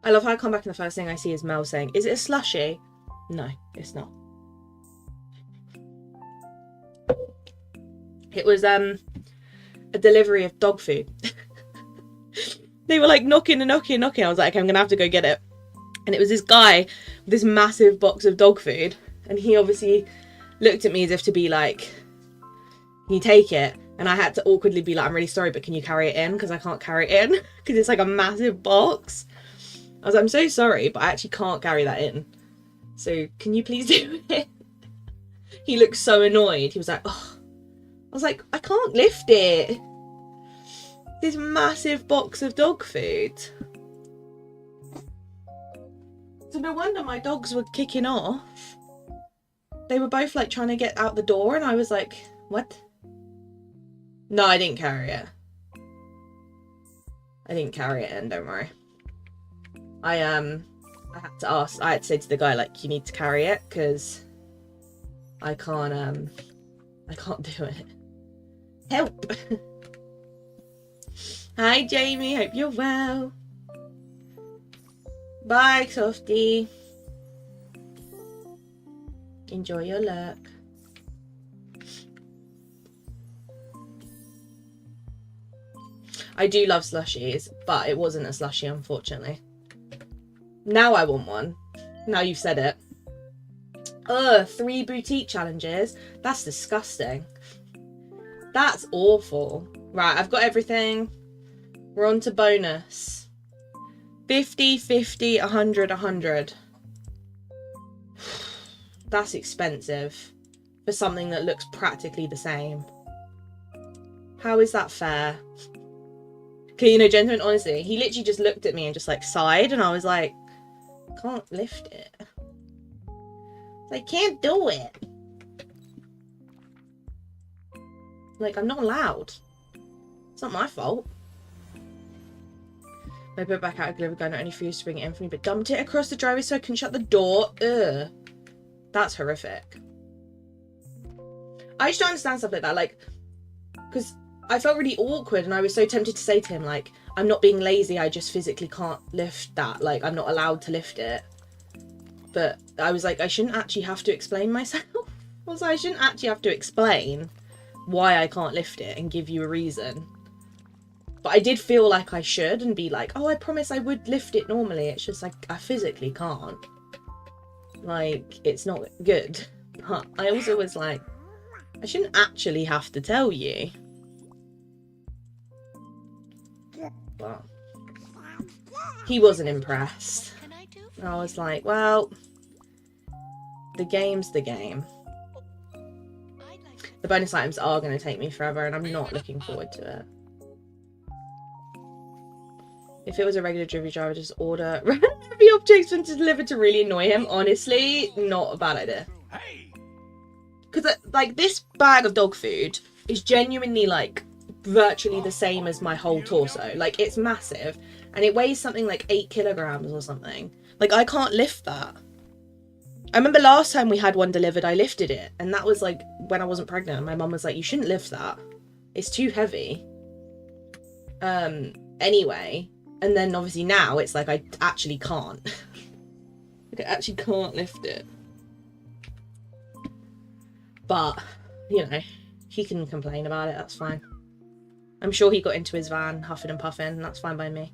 A: I love how I come back and the first thing I see is Mel saying, "Is it a slushie?" No, it's not. It was a delivery of dog food. They were like knocking. I was like, okay, I'm gonna have to go get it. And it was this guy with this massive box of dog food, and he obviously looked at me as if to be like, "Can you take it?" And I had to awkwardly be like, "I'm really sorry, but can you carry it in? Because I can't carry it in because it's like a massive box." I was like, "I'm so sorry, but I actually can't carry that in. So can you please do it?" He looked so annoyed. He was like, "Oh." I was like, "I can't lift it. This massive box of dog food." So no wonder my dogs were kicking off. They were both like trying to get out the door, and I was like, "What?" No, I didn't carry it. I didn't carry it in, don't worry. I had to say to the guy, like, "You need to carry it because I can't do it. Help." Hi Jamie, hope you're well. Bye Softie. Enjoy your lurk. I do love slushies, but it wasn't a slushie, unfortunately. Now I want one. Now you've said it. Ugh, 3 boutique challenges. That's disgusting. That's awful. Right, I've got everything. We're on to bonus. 50, 50, 100, 100. That's expensive for something that looks practically the same. How is that fair? Okay, you know, gentlemen, honestly, he literally just looked at me and just like sighed, and I was like, can't lift it. I can't do it. Like, I'm not allowed. It's not my fault. I put it back out a glove gun, not only for you to bring it in for me, but dumped it across the driveway so I couldn't shut the door. Ugh. That's horrific. I just don't understand stuff like that, like, because I felt really awkward and I was so tempted to say to him, like, I'm not being lazy, I just physically can't lift that, like, I'm not allowed to lift it. But I was like, I shouldn't actually have to explain myself. Also, I shouldn't actually have to explain why I can't lift it and give you a reason. But I did feel like I should and be like, oh, I promise I would lift it normally. It's just like, I physically can't. Like, it's not good. But I also was like, I shouldn't actually have to tell you. But he wasn't impressed. I was like, well, the game's the game. The bonus items are going to take me forever and I'm not looking forward to it. If it was a regular delivery driver, just order heavy objects for him to deliver to really annoy him. Honestly, not a bad idea. Because, like, this bag of dog food is genuinely, like, virtually the same as my whole torso. Like, it's massive. And it weighs something like 8 kilograms or something. Like, I can't lift that. I remember last time we had one delivered, I lifted it. And that was, like, when I wasn't pregnant. My mum was like, you shouldn't lift that. It's too heavy. Anyway. And then, obviously, now it's like I actually can't. Like, I actually can't lift it. But, you know, he can complain about it, that's fine. I'm sure he got into his van huffing and puffing, and that's fine by me.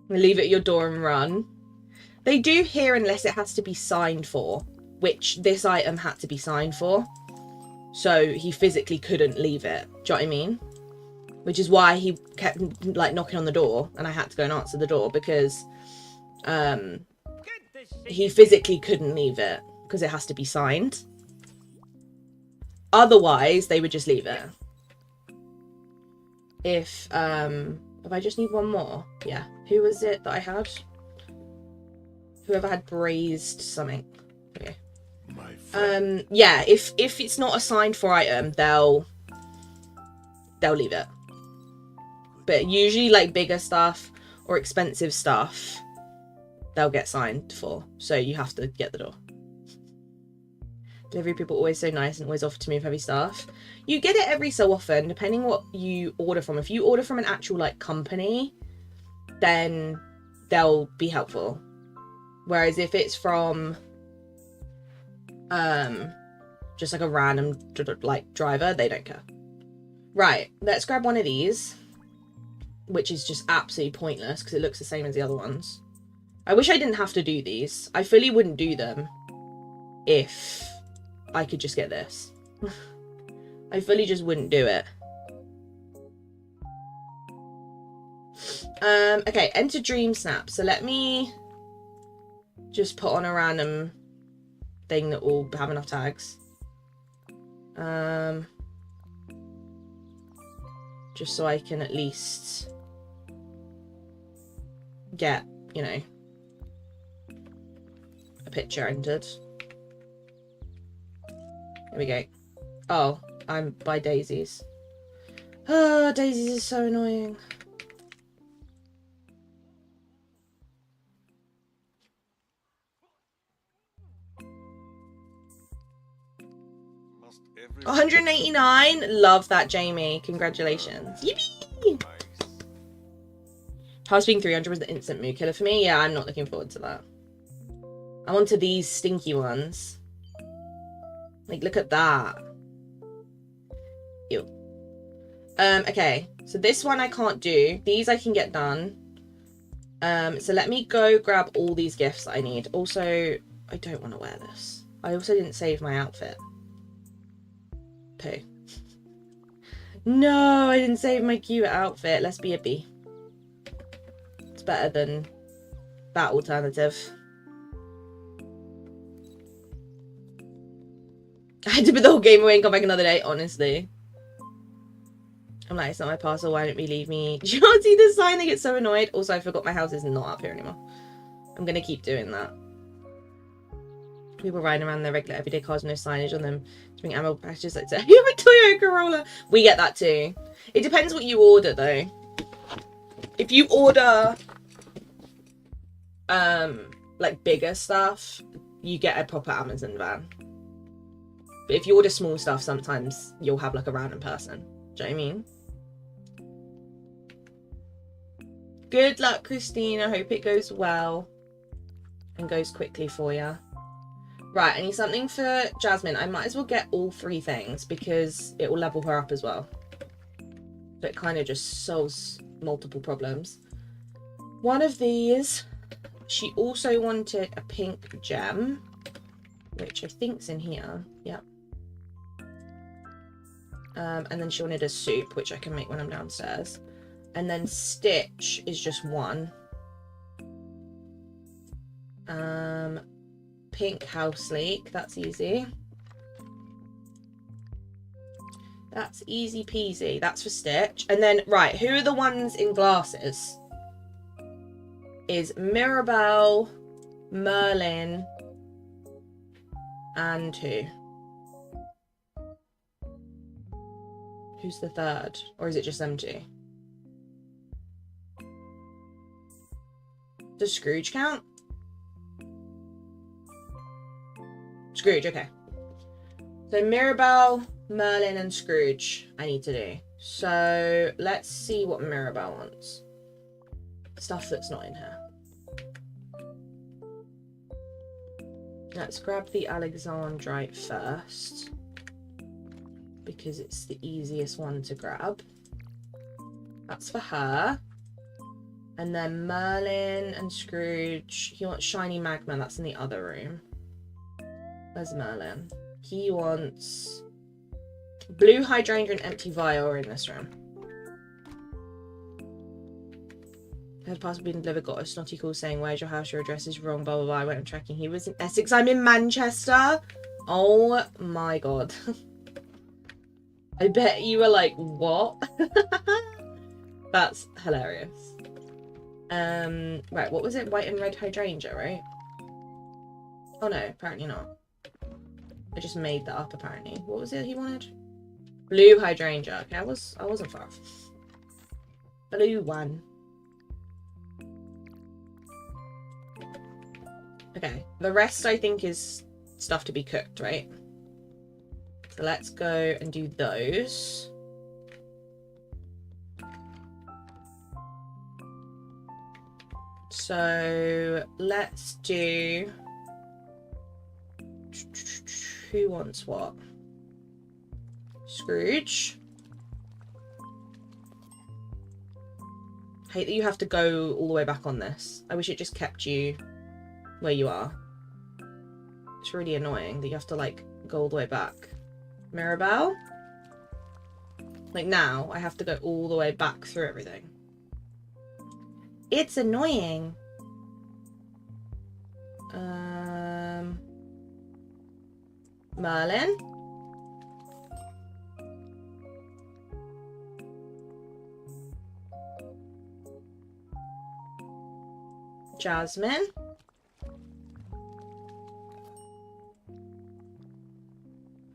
A: Leave it at your door and run. They do here unless it has to be signed for, which this item had to be signed for. So he physically couldn't leave it. Do you know what I mean? Which is why he kept, like, knocking on the door and I had to go and answer the door because he physically couldn't leave it because it has to be signed. Otherwise, they would just leave it. If I just need one more. Yeah. Who was it that I had? Whoever had braised something. Okay. Yeah, if it's not a signed for item, they'll leave it. But usually, like, bigger stuff or expensive stuff, they'll get signed for. So you have to get the door. Delivery people are always so nice and always offer to move heavy stuff. You get it every so often, depending what you order from. If you order from an actual, like, company, then they'll be helpful. Whereas if it's from just like a random, like, driver, they don't care. Right, let's grab one of these, which is just absolutely pointless because it looks the same as the other ones. I wish I didn't have to do these. I fully wouldn't do them if I could just get this. I fully just wouldn't do it. Okay, enter Dream Snap. So let me just put on a random thing that will have enough tags. Just so I can at least get, you know, a picture entered. Here we go. Oh, I'm by daisies. Oh, daisies is so annoying. $189. Love that, Jamie. Congratulations. Yippee! House being 300 was the instant mood killer for me. Yeah, I'm not looking forward to that. I'm onto these stinky ones. Like, look at that. Ew. Okay. So this one I can't do. These I can get done. So let me go grab all these gifts that I need. Also, I don't want to wear this. I also didn't save my outfit. Poo. No, I didn't save my cute outfit. Let's be a bee. It's better than that alternative. I had to put the whole game away and come back another day, honestly. I'm like, it's not my parcel, why don't we leave me? Do you not see the sign? They get so annoyed. Also, I forgot my house is not up here anymore. I'm gonna keep doing that. People riding around their regular everyday cars with no signage on them to bring ammo packages like that. You have a Toyota Corolla. We get that too. It depends what you order though. If you order like bigger stuff, you get a proper Amazon van. But if you order small stuff, sometimes you'll have like a random person. Do you know what I mean? Good luck, Christine. I hope it goes well and goes quickly for you. Right, I need something for Jasmine. I might as well get all 3 things because it will level her up as well. So it kind of just solves multiple problems. One of these, she also wanted a pink gem, which I think's in here. Yep. And then she wanted a soup, which I can make when I'm downstairs. And then Stitch is just 1. Pink house leak, that's easy. That's easy peasy. That's for Stitch. And then, right, who are the ones in glasses? Is Mirabelle, Merlin, and who? Who's the third? Or is it just them 2? Does Scrooge count? Scrooge, okay. So Mirabelle, Merlin, and Scrooge I need to do. So let's see what Mirabelle wants. Stuff that's not in here. Let's grab the Alexandrite first, because it's the easiest one to grab. That's for her. And then Merlin and Scrooge. He wants shiny magma. That's in the other room. Where's Merlin? He wants blue hydrangea and empty vial in this room. Had parcel been delivered, got a snotty call saying, where's your house? Your address is wrong, blah, blah, blah. I went and tracking. He was in Essex. I'm in Manchester. Oh my god. I bet you were like, what? That's hilarious. Right, what was it? White and red hydrangea, right? Oh no, apparently not. I just made that up apparently. What was it he wanted? Blue hydrangea. Okay, I wasn't far off. Blue one. Okay, the rest I think is stuff to be cooked, right? So let's go and do those. So let's do... Who wants what? Scrooge. Hate that you have to go all the way back on this. I wish it just kept you where you are. It's really annoying that you have to like go all the way back. Mirabelle? Like now, I have to go all the way back through everything. It's annoying. Merlin? Jasmine?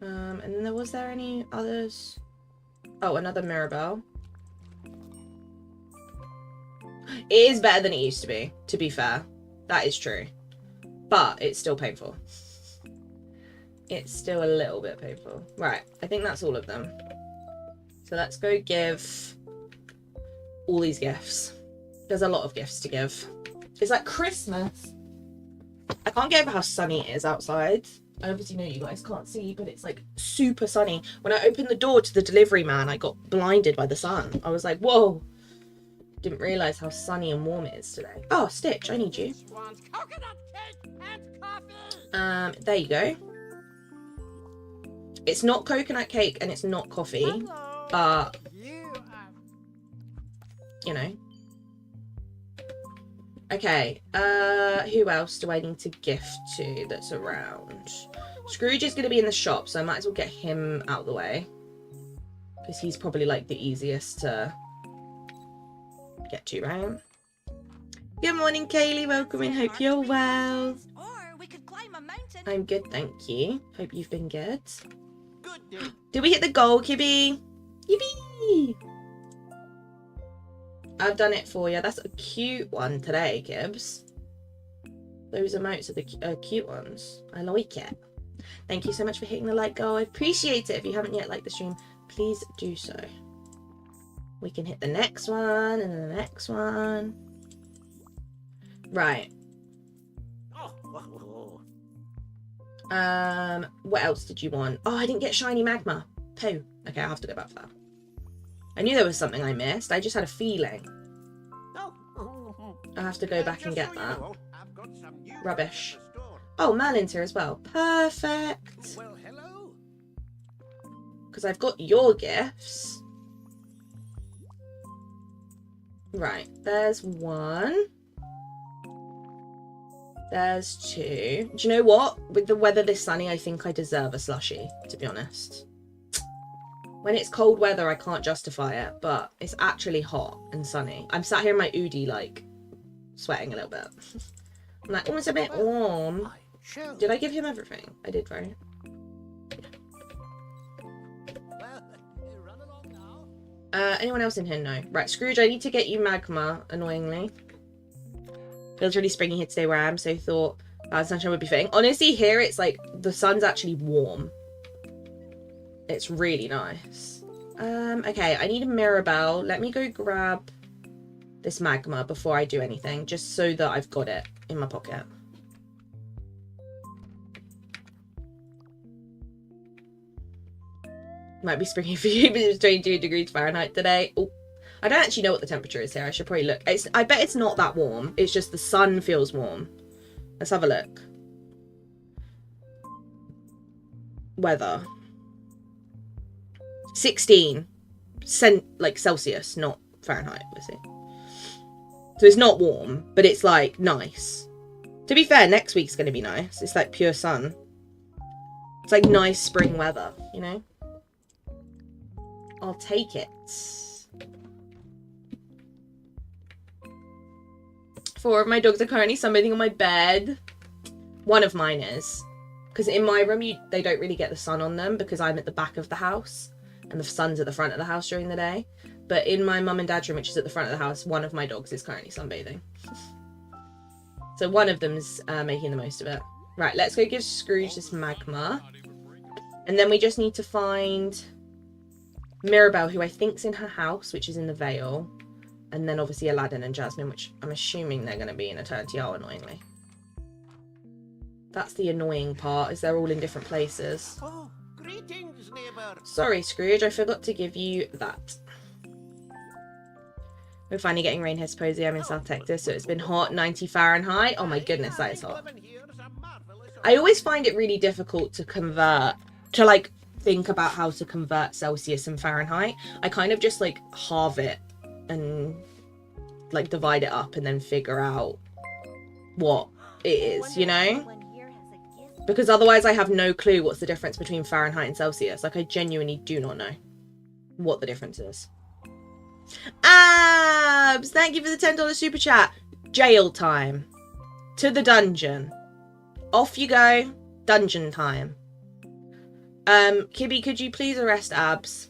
A: And then was there any others? Oh, another Mirabelle. It is better than it used to be fair. That is true. But it's still painful. It's still a little bit painful. Right, I think that's all of them. So let's go give all these gifts. There's a lot of gifts to give. It's like Christmas. I can't get over how sunny it is outside. I obviously know you guys can't see, but it's like super sunny. When I opened the door to the delivery man, I got blinded by the sun. I was like, whoa. Didn't realise how sunny and warm it is today. Oh, Stitch, I need you.
B: Coconut cake and coffee.
A: There you go. It's not coconut cake and it's not coffee.
B: Hello.
A: But, you know. Okay, who else do I need to gift to that's around? Scrooge is going to be in the shop, so I might as well get him out of the way. Because he's probably, like, the easiest to get to, right? Good morning, Kaylee. Welcome in. Hope you're well.
B: Or we could climb a mountain.
A: I'm good, thank you. Hope you've been good.
B: Good.
A: Did we hit the goal, Kibby? Yippee! I've done it for you. That's a cute one today, Gibbs. Those emotes are the cute ones. I like it. Thank you so much for hitting the like goal. I appreciate it. If you haven't yet liked the stream, please do so. We can hit the next one and then the next one. Right. What else did you want? Oh, I didn't get shiny magma. Pooh. Okay, I'll have to go back for that. I knew there was something I missed. I just had a feeling. I'll have to go back and get that. Rubbish. Oh, Merlin's here as well. Perfect.
B: Well, hello.
A: Because I've got your gifts. Right, there's one. There's two. Do you know what? With the weather this sunny, I think I deserve a slushie, to be honest. When it's cold weather, I can't justify it, but it's actually hot and sunny. I'm sat here in my Oodie, like, sweating a little bit. I'm like, oh, it's a bit warm. Did I give him everything? I did, right? Anyone else in here? No. Right, Scrooge, I need to get you magma, annoyingly. Feels really springy here today where I am, so thought sunshine would be fitting. Honestly, here it's like, the sun's actually warm. It's really nice. Okay, I need a Mirabelle. Let me go grab this magma before I do anything, just so that I've got it in my pocket. Might be springy for you, but it's 22 degrees Fahrenheit today. Oh, I don't actually know what the temperature is here. I should probably look. I bet it's not that warm. It's just the sun feels warm. Let's have a look. Weather. 16. Like Celsius, not Fahrenheit, obviously. So it's not warm, but it's like nice. To be fair, next week's going to be nice. It's like pure sun. It's like nice spring weather, you know? I'll take it. 4 of my dogs are currently sunbathing on my bed. One of mine is. Because in my room, they don't really get the sun on them because I'm at the back of the house. And the sun's at the front of the house during the day. But in my mum and dad's room, which is at the front of the house, one of my dogs is currently sunbathing. So one of them's making the most of it. Right, let's go give Scrooge this magma. And then we just need to find Mirabelle, who I think's in her house, which is in the Vale. And then obviously Aladdin and Jasmine, which I'm assuming they're going to be in Eternity Isle, annoyingly. That's the annoying part, is they're all in different places.
B: Oh, greetings, neighbor.
A: Sorry, Scrooge, I forgot to give you that. We're finally getting rain here, supposedly. I'm in South Texas, so it's been hot, 90 Fahrenheit. Oh my goodness, that is hot. I always find it really difficult to convert, to like think about how to convert Celsius and Fahrenheit. I kind of just like halve it and like divide it up and then figure out what it is, you know? Because otherwise I have no clue what's the difference between Fahrenheit and Celsius. Like I genuinely do not know what the difference is. Abs! Thank you for the $10 super chat. Jail time. To the dungeon. Off you go. Dungeon time. Kibby, could you please arrest Abs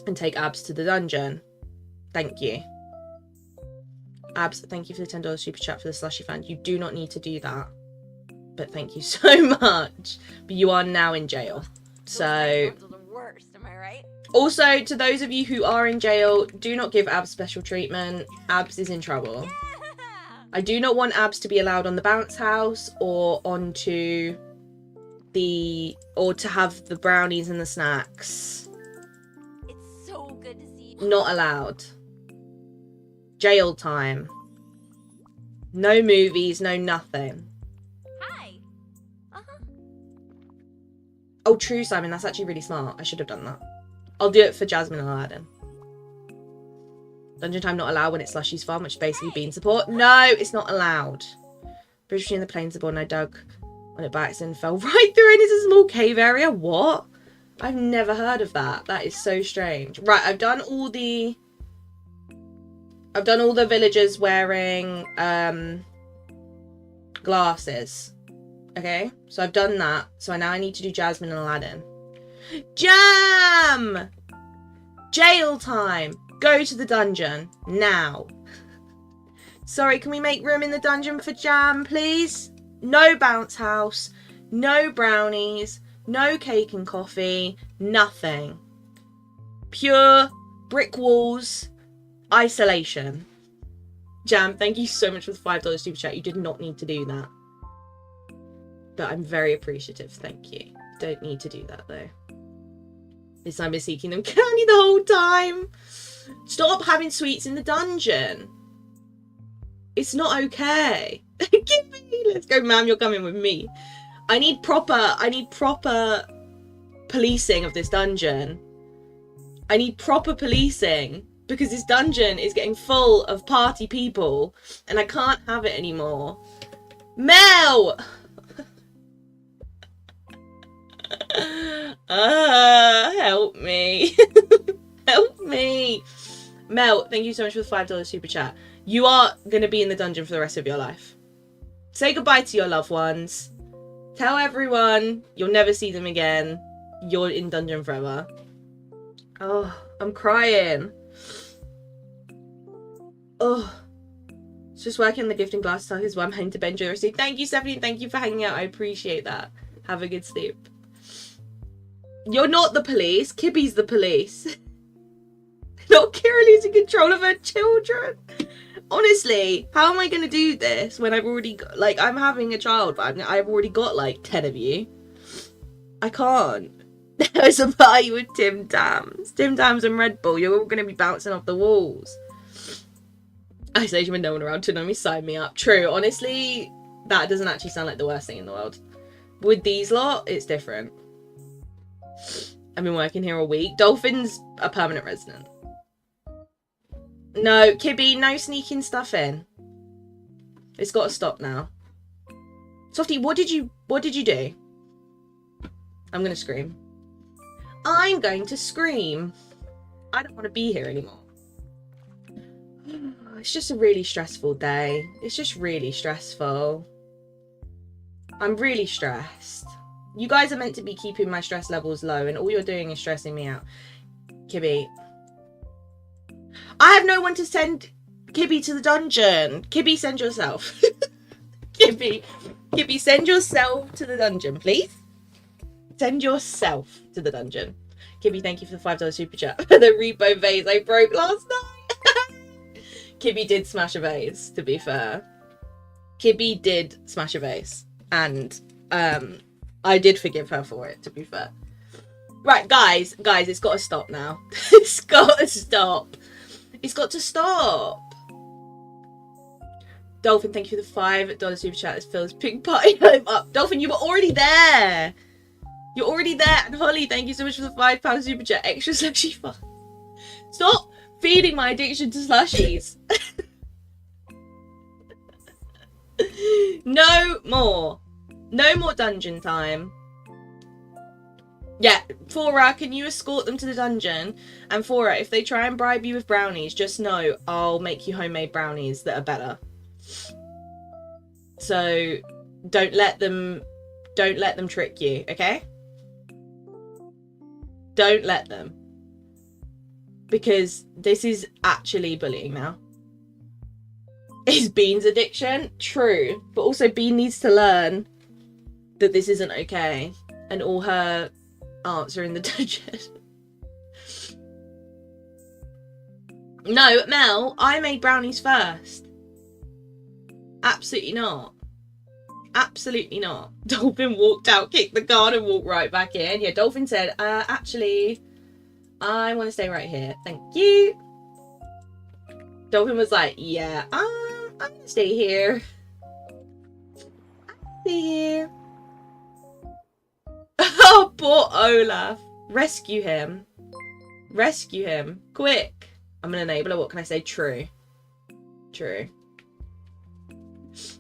A: and take Abs to the dungeon? Thank you. Abs, thank you for the $10 super chat for the slushy fan. You do not need to do that. But thank you so much. But you are now in jail. So... Also, to those of you who are in jail, do not give Abs special treatment. Abs is in trouble. I do not want Abs to be allowed on the bounce house or onto the... or to have the brownies and the snacks.
C: It's so good to see you.
A: Not allowed. Jail time. No movies, no nothing.
C: Hi. Uh-huh.
A: Oh, true, Simon. That's actually really smart. I should have done that. I'll do it for Jasmine and Aladdin. Dungeon time not allowed when it's Slushy's farm, which basically bean support. No, it's not allowed. Bridge between the plains aboard, and I dug When it by accident fell right through and it's a small cave area. What? I've never heard of that. That is so strange. Right, I've done all the villagers wearing glasses. Okay, so I've done that. So now I need to do Jasmine and Aladdin. Jam! Jail time! Go to the dungeon now. Sorry, can we make room in the dungeon for Jam, please? No bounce house, no brownies, no cake and coffee, nothing. Pure brick walls, isolation. Jam, thank you so much for the $5 super chat. You did not need to do that. But I'm very appreciative, thank you. Don't need to do that though. This time I've been seeking them candy the whole time. Stop having sweets in the dungeon. It's not okay. Give me. Let's go, ma'am. You're coming with me. I need proper policing of this dungeon. I need proper policing because this dungeon is getting full of party people and I can't have it anymore. Mel! Help me. Help me. Mel, thank you so much for the $5 super chat. You are going to be in the dungeon for the rest of your life. Say goodbye to your loved ones. Tell everyone you'll never see them again. You're in dungeon forever. Oh, I'm crying. Oh. It's just working on the gifting glass tag is why I'm heading to bed during. Thank you, Stephanie. Thank you for hanging out. I appreciate that. Have a good sleep. You're not the police. Kibby's the police. Not Kira losing control of her children. Honestly, how am I going to do this when I've already got, like, I'm having a child, but I've already got, like, 10 of you. I can't. There's a party with Tim Tams. Tim Tams and Red Bull. You're all going to be bouncing off the walls. Isolation with no one around to know me, sign me up. True. Honestly, that doesn't actually sound like the worst thing in the world. With these lot, it's different. I've been working here a week. Dolphin's a permanent resident. No, Kibby, no sneaking stuff in. It's got to stop now. Softie, what did you do? I'm going to scream. I'm going to scream. I don't want to be here anymore. It's just a really stressful day. It's just really stressful. I'm really stressed. You guys are meant to be keeping my stress levels low and all you're doing is stressing me out. Kibby. I have no one to send Kibby to the dungeon. Kibby, send yourself. Kibby, send yourself to the dungeon, please. Send yourself to the dungeon. Kibby, thank you for the $5 super chat. The repo vase I broke last night. Kibby did smash a vase, to be fair. Kibby did smash a vase. And I did forgive her for it, to be fair. Right, guys, it's got to stop now. It's got to stop. It's got to stop. Dolphin, thank you for the $5 super chat. This fills pig party home up. Dolphin, you were already there. You're already there. And Holly, thank you so much for the £5 super chat. Extra slushy fun. Stop feeding my addiction to slushies. No more. No more dungeon time. Yeah, Fora, can you escort them to the dungeon? And Fora, if they try and bribe you with brownies, just know I'll make you homemade brownies that are better. So don't let them trick you, okay? Don't let them. Because this is actually bullying now. Is Bean's addiction? True. But also Bean needs to learn that this isn't okay. And all her aunts are in the dungeon. No, Mel, I made brownies first. Absolutely not. Absolutely not. Dolphin walked out, kicked the guard and walked right back in. Yeah, Dolphin said, actually, I want to stay right here. Thank you. Dolphin was like, yeah, I'm going to stay here. I'll stay here. Oh, poor Olaf. Rescue him. Rescue him. Quick. I'm an enabler. What can I say? True. True.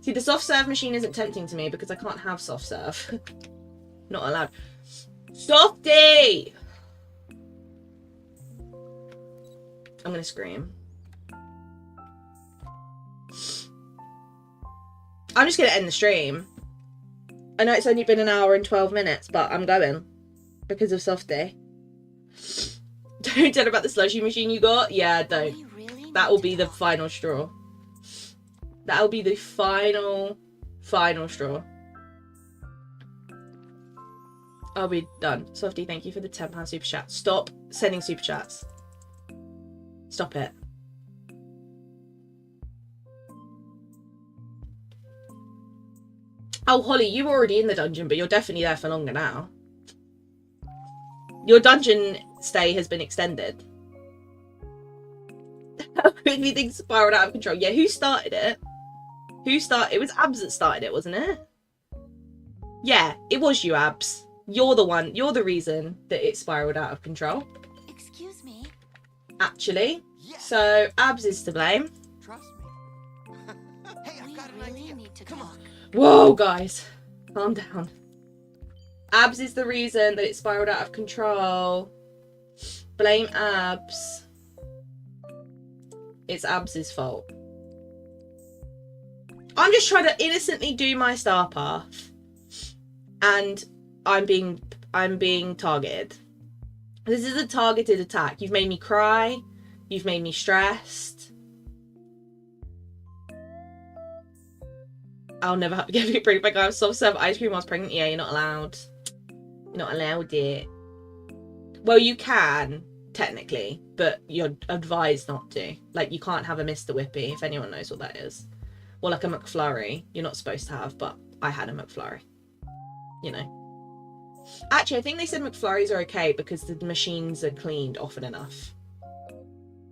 A: See, the soft serve machine isn't tempting to me because I can't have soft serve. Not allowed. Softie! I'm gonna scream. I'm just gonna end the stream. I know it's only been an hour and 12 minutes, but I'm going. Because of Softie. Don't tell about the slushy machine you got. Yeah, don't. That will be the final straw. That will be the final straw. I'll be done. Softie, thank you for the £10 super chat. Stop sending super chats. Stop it. Oh, Holly, you were already in the dungeon, but you're definitely there for longer now. Your dungeon stay has been extended. Everything spiraled out of control. Yeah, who started it? It was Abs that started it, wasn't it? Yeah, it was you, Abs. You're the one. You're the reason that it spiraled out of control.
C: Excuse me.
A: Actually.
B: Yes.
A: So, Abs is to blame.
B: Trust me. Hey, I've got an idea. Come on.
A: Whoa, guys. Calm down. Abs is the reason that it spiraled out of control. Blame Abs. It's Abs's fault. I'm just trying to innocently do my star path. And I'm being targeted. This is a targeted attack. You've made me cry. You've made me stressed. I'll never have to get pregnant. I have soft serve ice cream while I was pregnant. Yeah, you're not allowed. You're not allowed it. Well, you can, technically, but you're advised not to. Like, you can't have a Mr. Whippy, if anyone knows what that is. Or like a McFlurry. You're not supposed to have, but I had a McFlurry. You know. Actually, I think they said McFlurries are okay because the machines are cleaned often enough.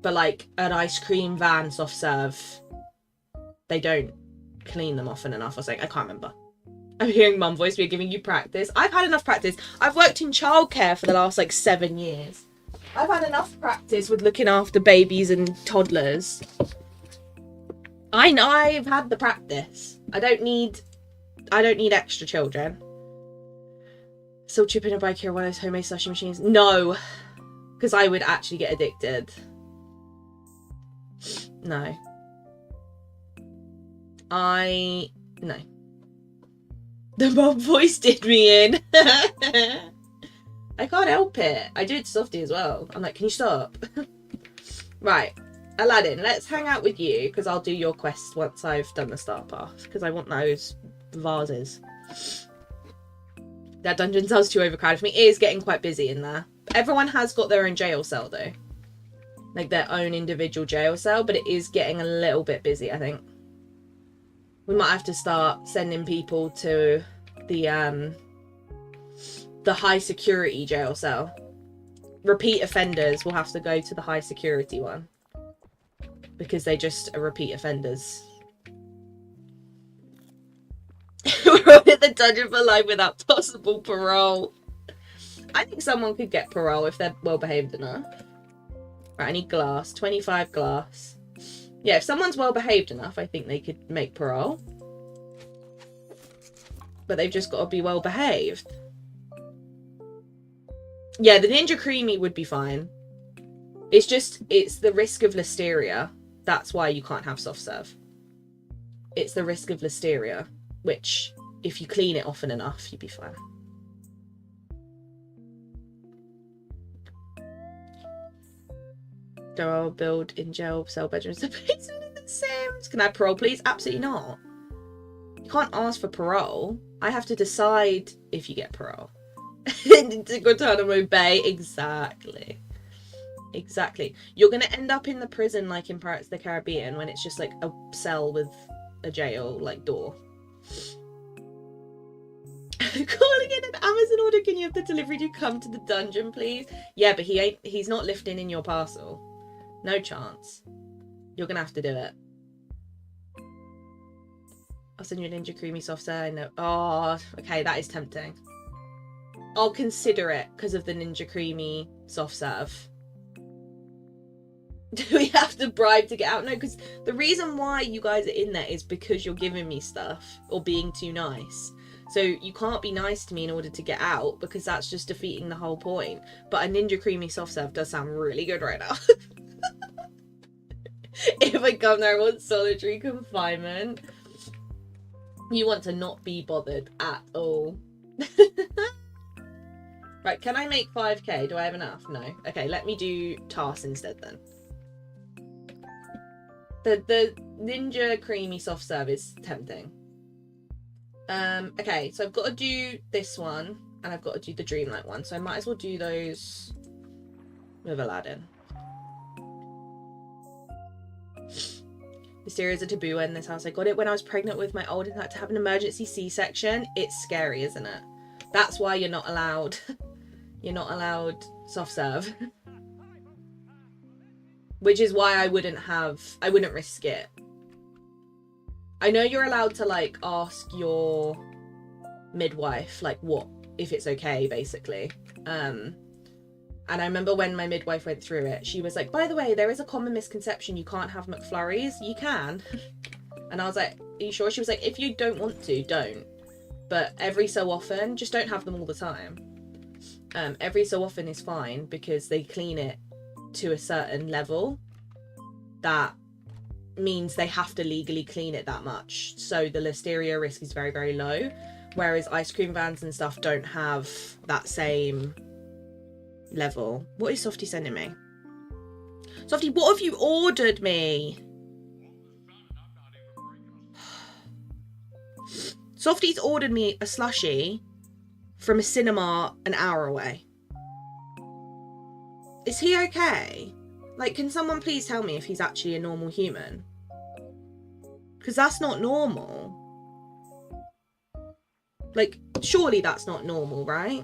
A: But like an ice cream van soft serve, they don't clean them often enough. I was like, I can't remember. I'm hearing mum voice. We're giving you practice. I've had enough practice. I've worked in childcare for the last like 7 years. I've had enough practice with looking after babies and toddlers. I know I've had the practice. I don't need extra children. Still chipping a bike here, one of those homemade slushy machines? No, because I would actually get addicted. No. No. The mum voice did me in. I can't help it. I do it to Softie as well. I'm like, can you stop? Right. Aladdin, let's hang out with you because I'll do your quest once I've done the star path because I want those vases. That dungeon sounds too overcrowded for me. It is getting quite busy in there. Everyone has got their own jail cell though. Like their own individual jail cell, but it is getting a little bit busy, I think. We might have to start sending people to the high security jail cell. Repeat offenders will have to go to the high security one. Because they just are repeat offenders. We're all in the dungeon for life without possible parole. I think someone could get parole if they're well behaved enough. Right, I need glass. 25 glass. Yeah, if someone's well behaved enough, I think they could make parole. But they've just got to be well behaved. Yeah, the Ninja Creamy would be fine. It's the risk of listeria. That's why you can't have soft serve. It's the risk of listeria, which if you clean it often enough, you'd be fine. They're all built in jail cell bedrooms. The basement in the Sims. Can I have parole, please? Absolutely not. You can't ask for parole. I have to decide if you get parole. To Guantanamo Bay. Exactly. Exactly. You're going to end up in the prison like in Pirates of the Caribbean when it's just like a cell with a jail like door. Calling in an Amazon order. Can you have the delivery to come to the dungeon, please? Yeah, but he's not lifting in your parcel. No chance. You're going to have to do it. I'll send you a Ninja Creamy soft serve. I know. Oh, okay. That is tempting. I'll consider it because of the Ninja Creamy soft serve. Do we have to bribe to get out? No, because the reason why you guys are in there is because you're giving me stuff or being too nice. So you can't be nice to me in order to get out, because that's just defeating the whole point. But a Ninja Creamy soft serve does sound really good right now. If I come there, I want solitary confinement. You want to not be bothered at all. Right, can I make 5k? Do I have enough? No. Okay, let me do tasks instead then. The Ninja Creamy soft serve is tempting. Okay, so I've got to do this one, and I've got to do the Dreamlight one, so I might as well do those with Aladdin. Mysteria is a taboo in this house. I got it when I was pregnant with my oldest and had to have an emergency C-section. It's scary, isn't it? That's why you're not allowed. You're not allowed soft serve. Which is why I wouldn't risk it. I know you're allowed to, like, ask your midwife, like, what, if it's okay, basically. And I remember when my midwife went through it, she was like, by the way, there is a common misconception you can't have McFlurries. You can. And I was like, are you sure? She was like, if you don't want to, don't. But every so often, just don't have them all the time. Every so often is fine, because they clean it to a certain level that means they have to legally clean it that much, so the listeria risk is very, very low, whereas ice cream vans and stuff don't have that same level. What is Softy sending me? Softy, what have you ordered me? Softy's ordered me a slushie from a cinema an hour away. Is he okay? Like, can someone please tell me if he's actually a normal human? Because that's not normal. Like, surely that's not normal, right?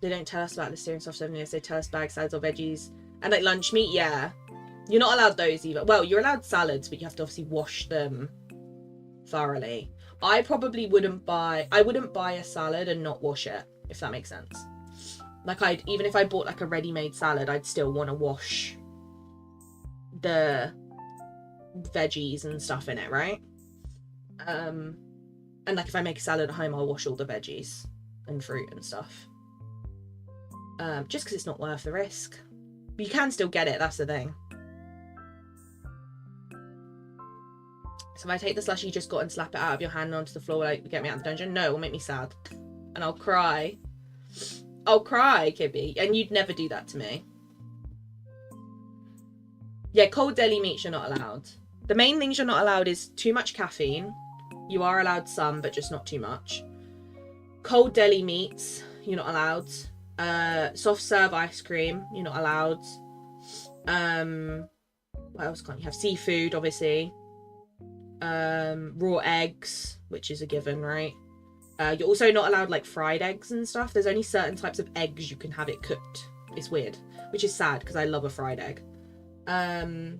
A: They don't tell us about the steering soft serving. They tell us bag sides or veggies. And like lunch meat, yeah. You're not allowed those either. Well, you're allowed salads, but you have to obviously wash them thoroughly. I probably wouldn't buy a salad and not wash it, if that makes sense. Like, even if I bought like a ready-made salad, I'd still want to wash the veggies and stuff in it, right? And like if I make a salad at home, I'll wash all the veggies and fruit and stuff. Just because it's not worth the risk. But you can still get it, that's the thing. So if I take the slushie you just got and slap it out of your hand onto the floor, like, get me out of the dungeon, no, it will make me sad. And I'll cry. I'll cry, Kibby. And you'd never do that to me. Yeah, cold deli meats you're not allowed. The main things you're not allowed is too much caffeine. You are allowed some, but just not too much. Cold deli meats, you're not allowed. Soft serve ice cream, you're not allowed. What else can't you have? Seafood, obviously. Raw eggs, which is a given, right? You're also not allowed like fried eggs and stuff. There's only certain types of eggs you can have it cooked. It's weird, which is sad because I love a fried egg. And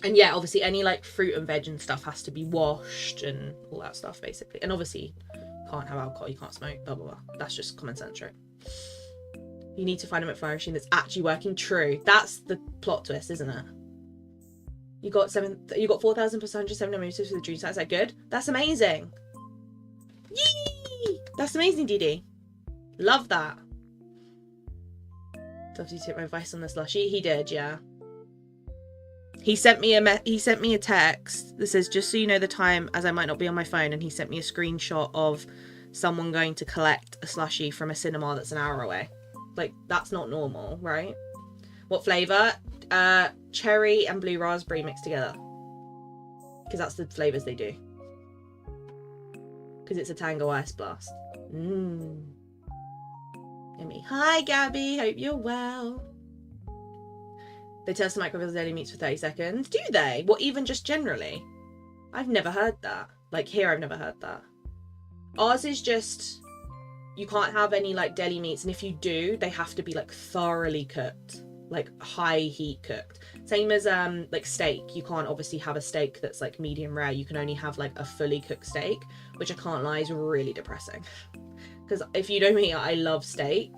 A: yeah, obviously any like fruit and veg and stuff has to be washed and all that stuff basically. And obviously you can't have alcohol, you can't smoke, blah blah blah. That's just common sense, right? You need to find a McFlurry machine that's actually working. True. That's the plot twist, isn't it? You got 4,170 moves for the dream site. Is that good? That's amazing. Yee! That's amazing, Dee. Love that. Did you take my advice on the slushie? He did, yeah. He sent me a text that says, just so you know the time, as I might not be on my phone, and he sent me a screenshot of someone going to collect a slushie from a cinema that's an hour away. Like, that's not normal, right? What flavour? Cherry and blue raspberry mixed together. Because that's the flavours they do. Because it's a Tango Ice Blast. Mmm. Yummy. Hi, Gabby. Hope you're well. They test the microwave daily meats for 30 seconds. Do they? What, even just generally? I've never heard that. Like, here I've never heard that. Ours is just... You can't have any, like, deli meats. And if you do, they have to be, like, thoroughly cooked. Like, high heat cooked. Same as, like, steak. You can't obviously have a steak that's, like, medium rare. You can only have, like, a fully cooked steak. Which I can't lie is really depressing. Because if you know me, I love steak.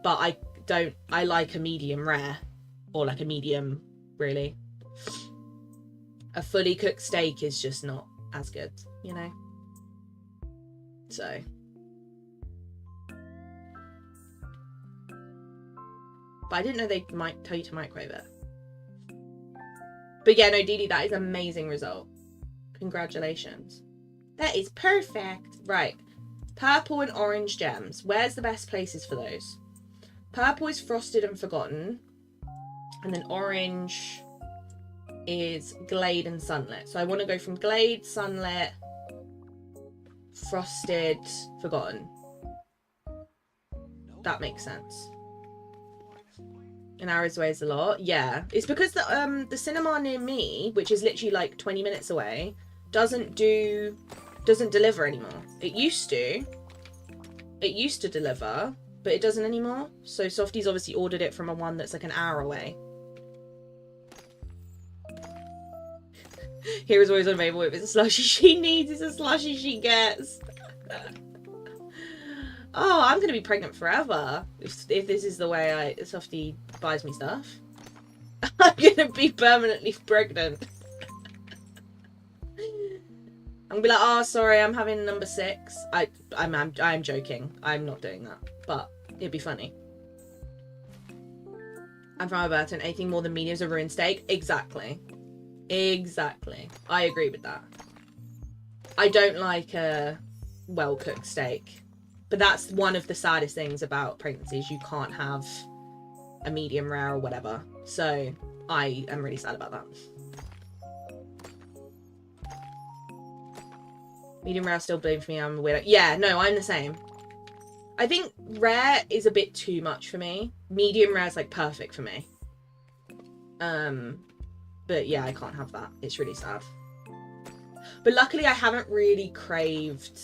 A: But I like a medium rare, or like a medium, really. A fully cooked steak is just not as good, you know? So. But I didn't know they might tell you to microwave it. But yeah, no, Dee Dee, that is an amazing result. Congratulations. That is perfect. Right. Purple and orange gems. Where's the best places for those? Purple is frosted and forgotten. And then orange is glade and sunlit. So I want to go from glade, sunlit, frosted, forgotten. That makes sense. An hour's away is a lot. Yeah. It's because the cinema near me, which is literally like 20 minutes away, doesn't deliver anymore. It used to deliver, but it doesn't anymore. So Softy's obviously ordered it from a one that's like an hour away. Here is always unavailable. If it's a slushie she needs, it's a slushie she gets. Oh, I'm gonna be pregnant forever if this is the way Softy buys me stuff. I'm gonna be permanently pregnant. I'm gonna be like, oh, sorry, I'm having number 6. I'm joking. I'm not doing that, but it'd be funny. I'm from Alberta, and anything more than medium is a ruined steak. Exactly. I agree with that. I don't like a well-cooked steak. But that's one of the saddest things about pregnancy is you can't have a medium rare or whatever. So I am really sad about that. Medium rare still blame for me. I'm a weirdo. Yeah, no, I'm the same. I think rare is a bit too much for me. Medium rare is like perfect for me. But yeah, I can't have that. It's really sad. But luckily I haven't really craved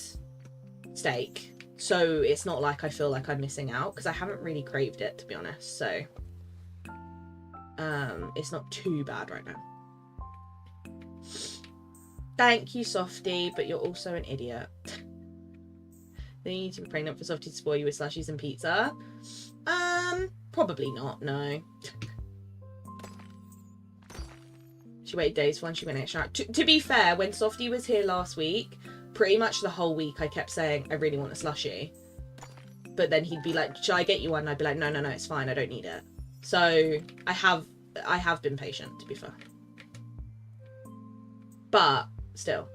A: steak. So it's not like I feel like I'm missing out because I haven't really craved it, to be honest. So it's not too bad right now. Thank you, Softy, but you're also an idiot. They need to be pregnant for Softy to spoil you with slushies and pizza. Probably not, no. She waited days for one, she went extra. To be fair, when Softy was here last week, pretty much the whole week I kept saying, I really want a slushie. But then he'd be like, should I get you one? And I'd be like, no, it's fine, I don't need it. So I have been patient, to be fair. But still.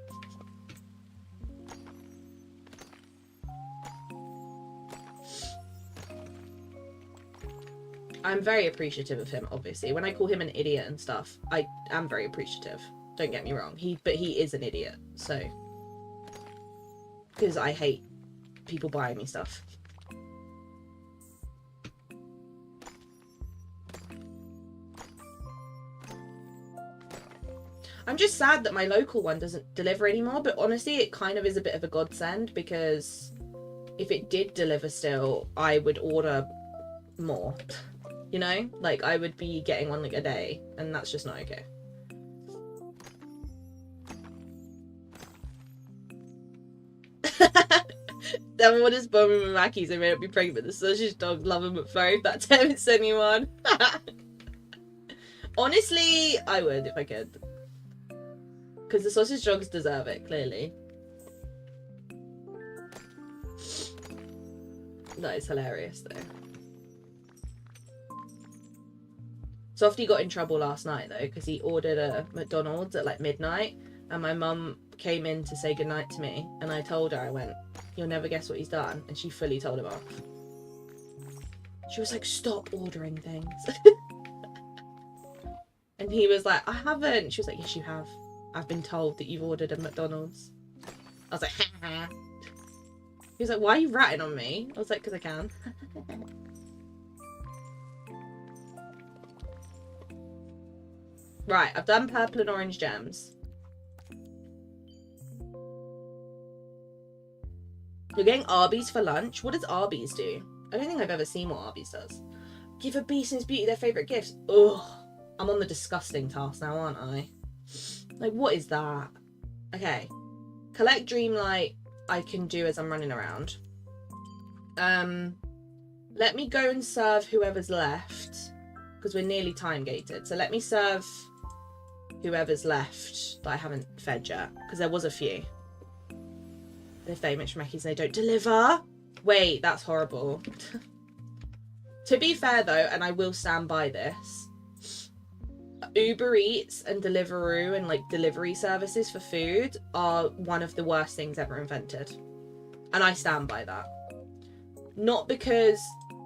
A: I'm very appreciative of him, obviously. When I call him an idiot and stuff, I am very appreciative. Don't get me wrong. But he is an idiot, so. Because I hate people buying me stuff. I'm just sad that my local one doesn't deliver anymore, but honestly, it kind of is a bit of a godsend because if it did deliver still, I would order more. You know? Like, I would be getting one like a day, and that's just not okay. Then what is bombing with Mackies? I may not be pregnant, but the sausage dog love him at both. That tempts anyone. Honestly, I would if I could. Because the sausage dogs deserve it, clearly. That is hilarious, though. Softy got in trouble last night, though, because he ordered a McDonald's at, like, midnight. And my mum came in to say goodnight to me. And I told her, I went, you'll never guess what he's done. And she fully told him off. She was like, stop ordering things. And he was like, I haven't. She was like, yes, you have. I've been told that you've ordered a McDonald's. I was like, ha. He was like, why are you ratting on me? I was like, because I can. Right, I've done purple and orange gems. You're getting Arby's for lunch? What does Arby's do? I don't think I've ever seen what Arby's does. Give a beast and his beauty their favourite gifts. Ugh. I'm on the disgusting task now, aren't I? Like, what is that? Okay. Collect Dreamlight I can do as I'm running around. Let me go and serve whoever's left, because we're nearly time gated. So let me serve whoever's left that I haven't fed yet, because there was a few. If they Mitch Meckies, they don't deliver. Wait, that's horrible. To be fair though, and I will stand by this, Uber Eats and Deliveroo and like delivery services for food are one of the worst things ever invented. And I stand by that. Not because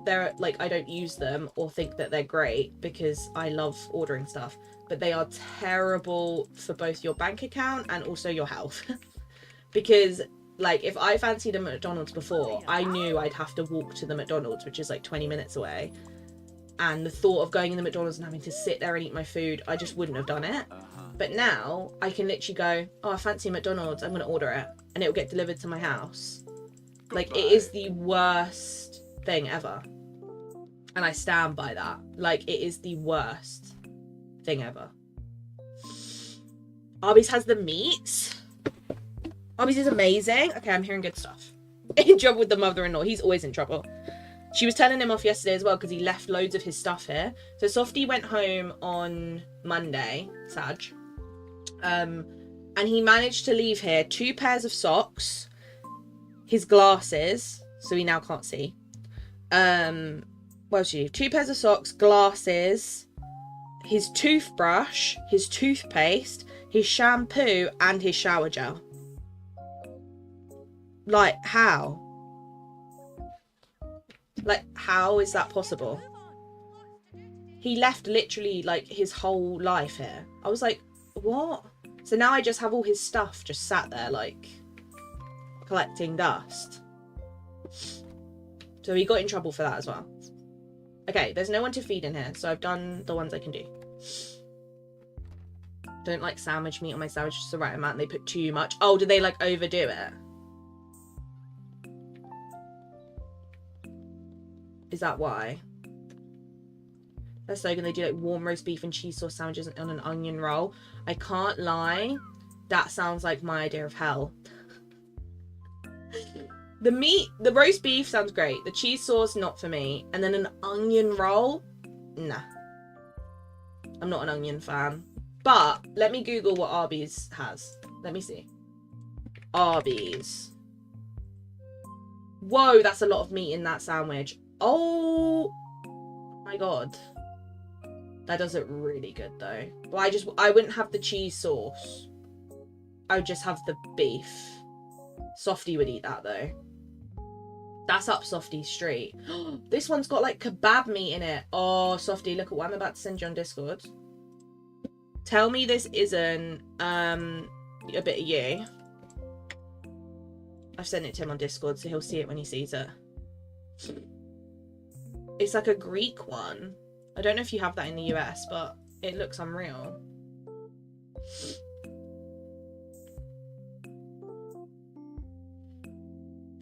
A: they're like, I don't use them or think that they're great, because I love ordering stuff, but they are terrible for both your bank account and also your health. Because like if I fancied a McDonald's before, I knew I'd have to walk to the McDonald's, which is like 20 minutes away. And the thought of going in the McDonald's and having to sit there and eat my food, I just wouldn't have done it. But now I can literally go, oh, I fancy McDonald's, I'm going to order it. And it'll get delivered to my house. Like, it is the worst thing ever. And I stand by that. Like, it is the worst thing ever. Arby's has the meats. Arby's is amazing. Okay, I'm hearing good stuff. In trouble with the mother-in-law. He's always in trouble. She was telling him off yesterday as well because he left loads of his stuff here. So Softy went home on Monday, Sag. And he managed to leave here 2 pairs of socks, his glasses, so he now can't see. What else did he leave? 2 pairs of socks, glasses, his toothbrush, his toothpaste, his shampoo, and his shower gel. Like, how? Like, how is that possible? He left literally, like, his whole life here. I was like, what? So now I just have all his stuff just sat there, like, collecting dust. So he got in trouble for that as well. Okay, there's no one to feed in here, so I've done the ones I can do. Don't like sandwich meat on my sandwich, just the right amount, and they put too much. Oh, do they, like, overdo it? Is that why? That's so good. They do like warm roast beef and cheese sauce sandwiches on an onion roll. I can't lie. That sounds like my idea of hell. The roast beef sounds great. The cheese sauce, not for me. And then an onion roll? Nah. I'm not an onion fan. But let me Google what Arby's has. Let me see. Arby's. Whoa, that's a lot of meat in that sandwich. Oh my god, that does it really good though. Well, I wouldn't have the cheese sauce. I would just have the beef. Softy would eat that though. That's up Softy's street. This one's got like kebab meat in it. Oh, Softy, look at what I'm about to send you on Discord. Tell me this isn't a bit of you. I've sent it to him on Discord, so he'll see it when he sees it. It's like a Greek one. I don't know if you have that in the US, but it looks unreal.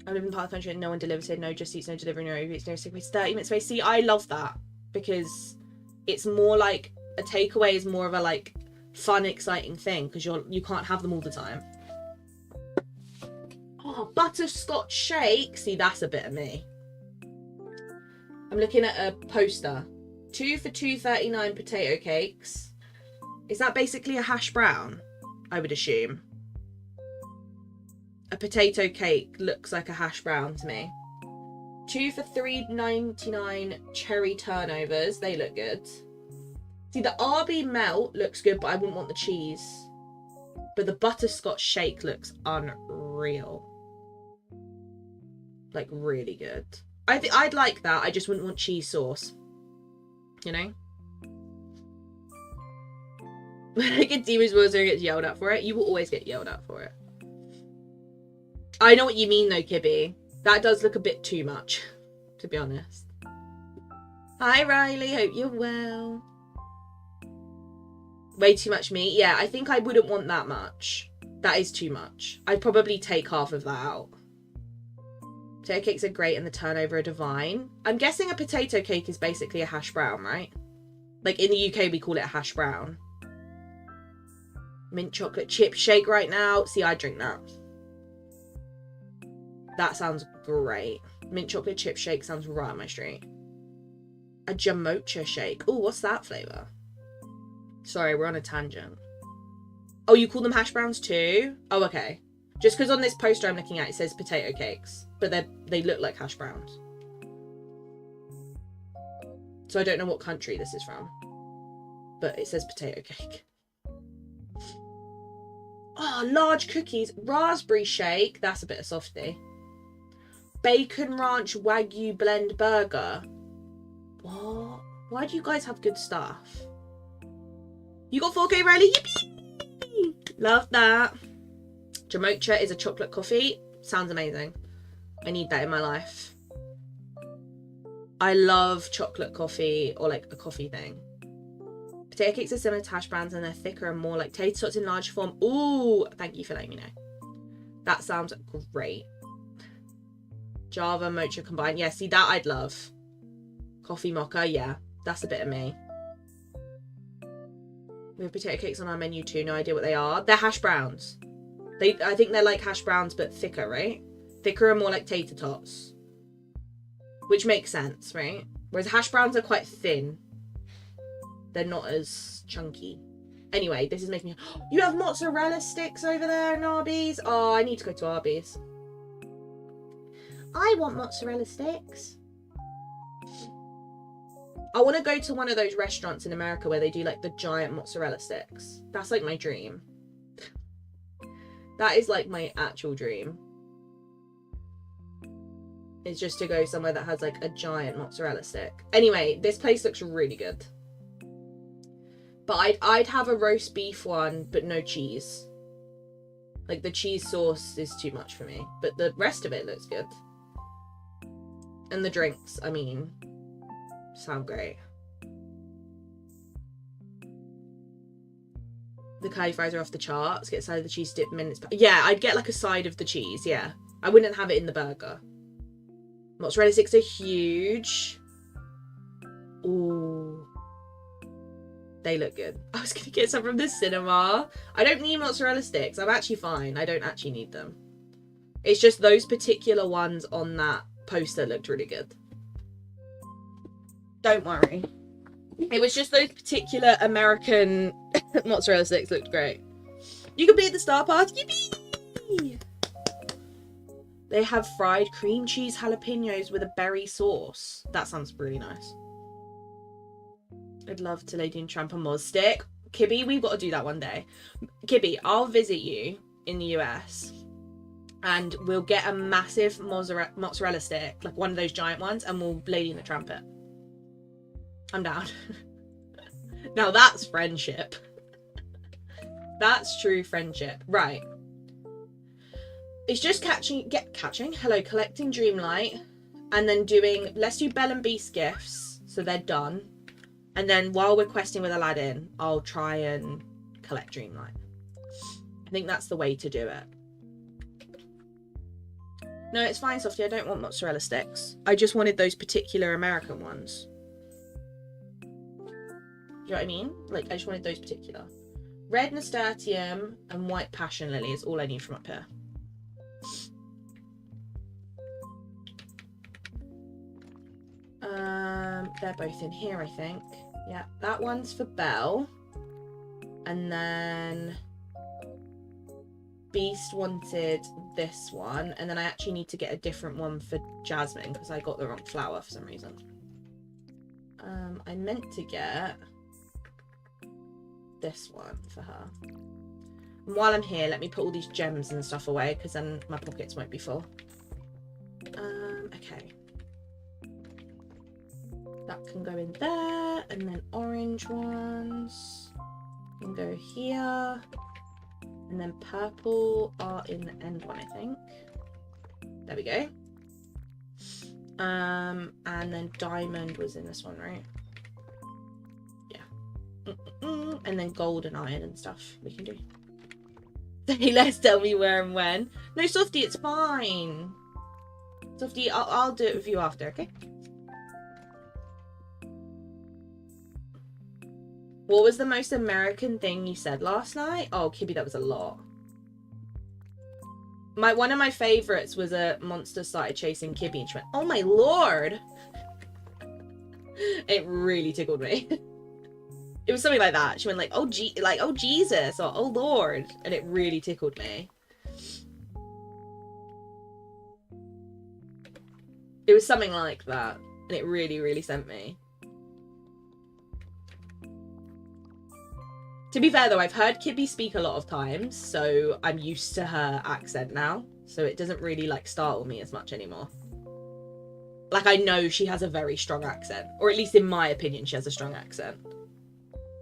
A: I live in part of the country and no one delivers here. No Just Eats, no delivery, no Uber Eats, no sick. 30 minutes away. See, I love that because it's more like a takeaway is more of a like fun, exciting thing because you can't have them all the time. Oh, butterscotch shake. See, that's a bit of me. I'm looking at a poster. 2 for $2.39 potato cakes. Is that basically a hash brown? I would assume. A potato cake looks like a hash brown to me. 2 for $3.99 cherry turnovers. They look good. See, the Arby melt looks good, but I wouldn't want the cheese. But the butterscotch shake looks unreal. Like, really good. I think I'd like that. I just wouldn't want cheese sauce. You know? When I get Demon's World Zero gets yelled at for it, you will always get yelled at for it. I know what you mean though, Kibby. That does look a bit too much, to be honest. Hi Riley, hope you're well. Way too much meat? Yeah, I think I wouldn't want that much. That is too much. I'd probably take half of that out. Potato cakes are great and the turnover are divine. I'm guessing a potato cake is basically a hash brown, right? Like in the UK we call it a hash brown. Mint chocolate chip shake right now. See, I drink that. That sounds great. Mint chocolate chip shake sounds right on my street. A jamocha shake. Oh, what's that flavour? Sorry, we're on a tangent. Oh, you call them hash browns too? Oh, okay. Just because on this poster I'm looking at, it says potato cakes. But they look like hash browns. So I don't know what country this is from. But it says potato cake. Oh, large cookies. Raspberry shake. That's a bit of softy. Bacon ranch wagyu blend burger. What? Why do you guys have good stuff? You got 4K Riley. Yippee! Love that. Jamocha is a chocolate coffee. Sounds amazing. I need that in my life. I love chocolate coffee, or like a coffee thing. Potato cakes are similar to hash browns and they're thicker and more like tater tots in large form. Ooh, thank you for letting me know. That sounds great. Java, mocha combined. Yeah, see, that I'd love. Coffee mocha, yeah. That's a bit of me. We have potato cakes on our menu too. No idea what they are. They're hash browns. I think they're like hash browns, but thicker, right? Thicker and more like tater tots. Which makes sense, right? Whereas hash browns are quite thin. They're not as chunky. Anyway, this is making me... You have mozzarella sticks over there in Arby's? Oh, I need to go to Arby's. I want mozzarella sticks. I want to go to one of those restaurants in America where they do like the giant mozzarella sticks. That's like my dream. That is like my actual dream. Is just to go somewhere that has like a giant mozzarella stick. Anyway, this place looks really good. But I'd have a roast beef one, but no cheese. Like the cheese sauce is too much for me. But the rest of it looks good. And the drinks, I mean, sound great. The curly fries are off the charts. Get a side of the cheese dip minutes. Yeah, I'd get like a side of the cheese, yeah. I wouldn't have it in the burger. Mozzarella sticks are huge. Ooh. They look good. I was going to get some from the cinema. I don't need mozzarella sticks. I'm actually fine. I don't actually need them. It's just those particular ones on that poster looked really good. Don't worry. It was just those particular American mozzarella sticks looked great. You can be at the star party. Yippee! They have fried cream cheese jalapenos with a berry sauce. That sounds really nice. I'd love to Lady and Tramp a Moz stick. Kibby, we've got to do that one day. Kibby, I'll visit you in the US and we'll get a massive mozzarella stick, like one of those giant ones, and we'll Lady and the Tramp it. I'm down. Now that's friendship. That's true friendship. Right. It's just collecting Dreamlight, and then doing, let's do Belle and Beast gifts, so they're done. And then while we're questing with Aladdin, I'll try and collect Dreamlight. I think that's the way to do it. No, it's fine, Softy. I don't want mozzarella sticks. I just wanted those particular American ones. Do you know what I mean? Like, I just wanted those particular. Red nasturtium and white passion lily is all I need from up here. They're both in here, I think. Yeah, that one's for Belle. And then Beast wanted this one. And then I actually need to get a different one for Jasmine because I got the wrong flower for some reason. I meant to get this one for her. And while I'm here, let me put all these gems and stuff away because then my pockets won't be full. Okay. That can go in there, and then orange ones can go here, and then purple are in the end one, I think. There we go. And then diamond was in this one, right? Yeah. And then gold and iron and stuff we can do. Say less, tell me where and when. No, Softy, it's fine. Softy, I'll do it with you after, okay? What was the most American thing you said last night? Oh, Kibby, that was a lot. One of my favorites was a monster started chasing Kibby and she went, "Oh my lord!" It really tickled me. It was something like that. She went like, "Oh oh Jesus," or "Oh lord," and it really tickled me. It was something like that, and it really, really sent me. To be fair though, I've heard Kibby speak a lot of times, so I'm used to her accent now, so it doesn't really like startle me as much anymore. Like, I know she has a very strong accent, or at least in my opinion she has a strong accent.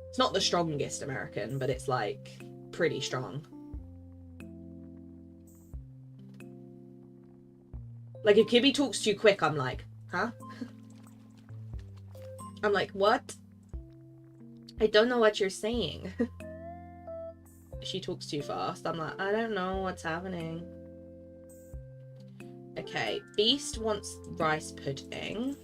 A: It's not the strongest American, but it's like pretty strong. Like, if Kibby talks too quick, I'm like, huh? I'm like, what? I don't know what you're saying. She talks too fast. I'm like, I don't know what's happening. Okay, Beast wants rice pudding.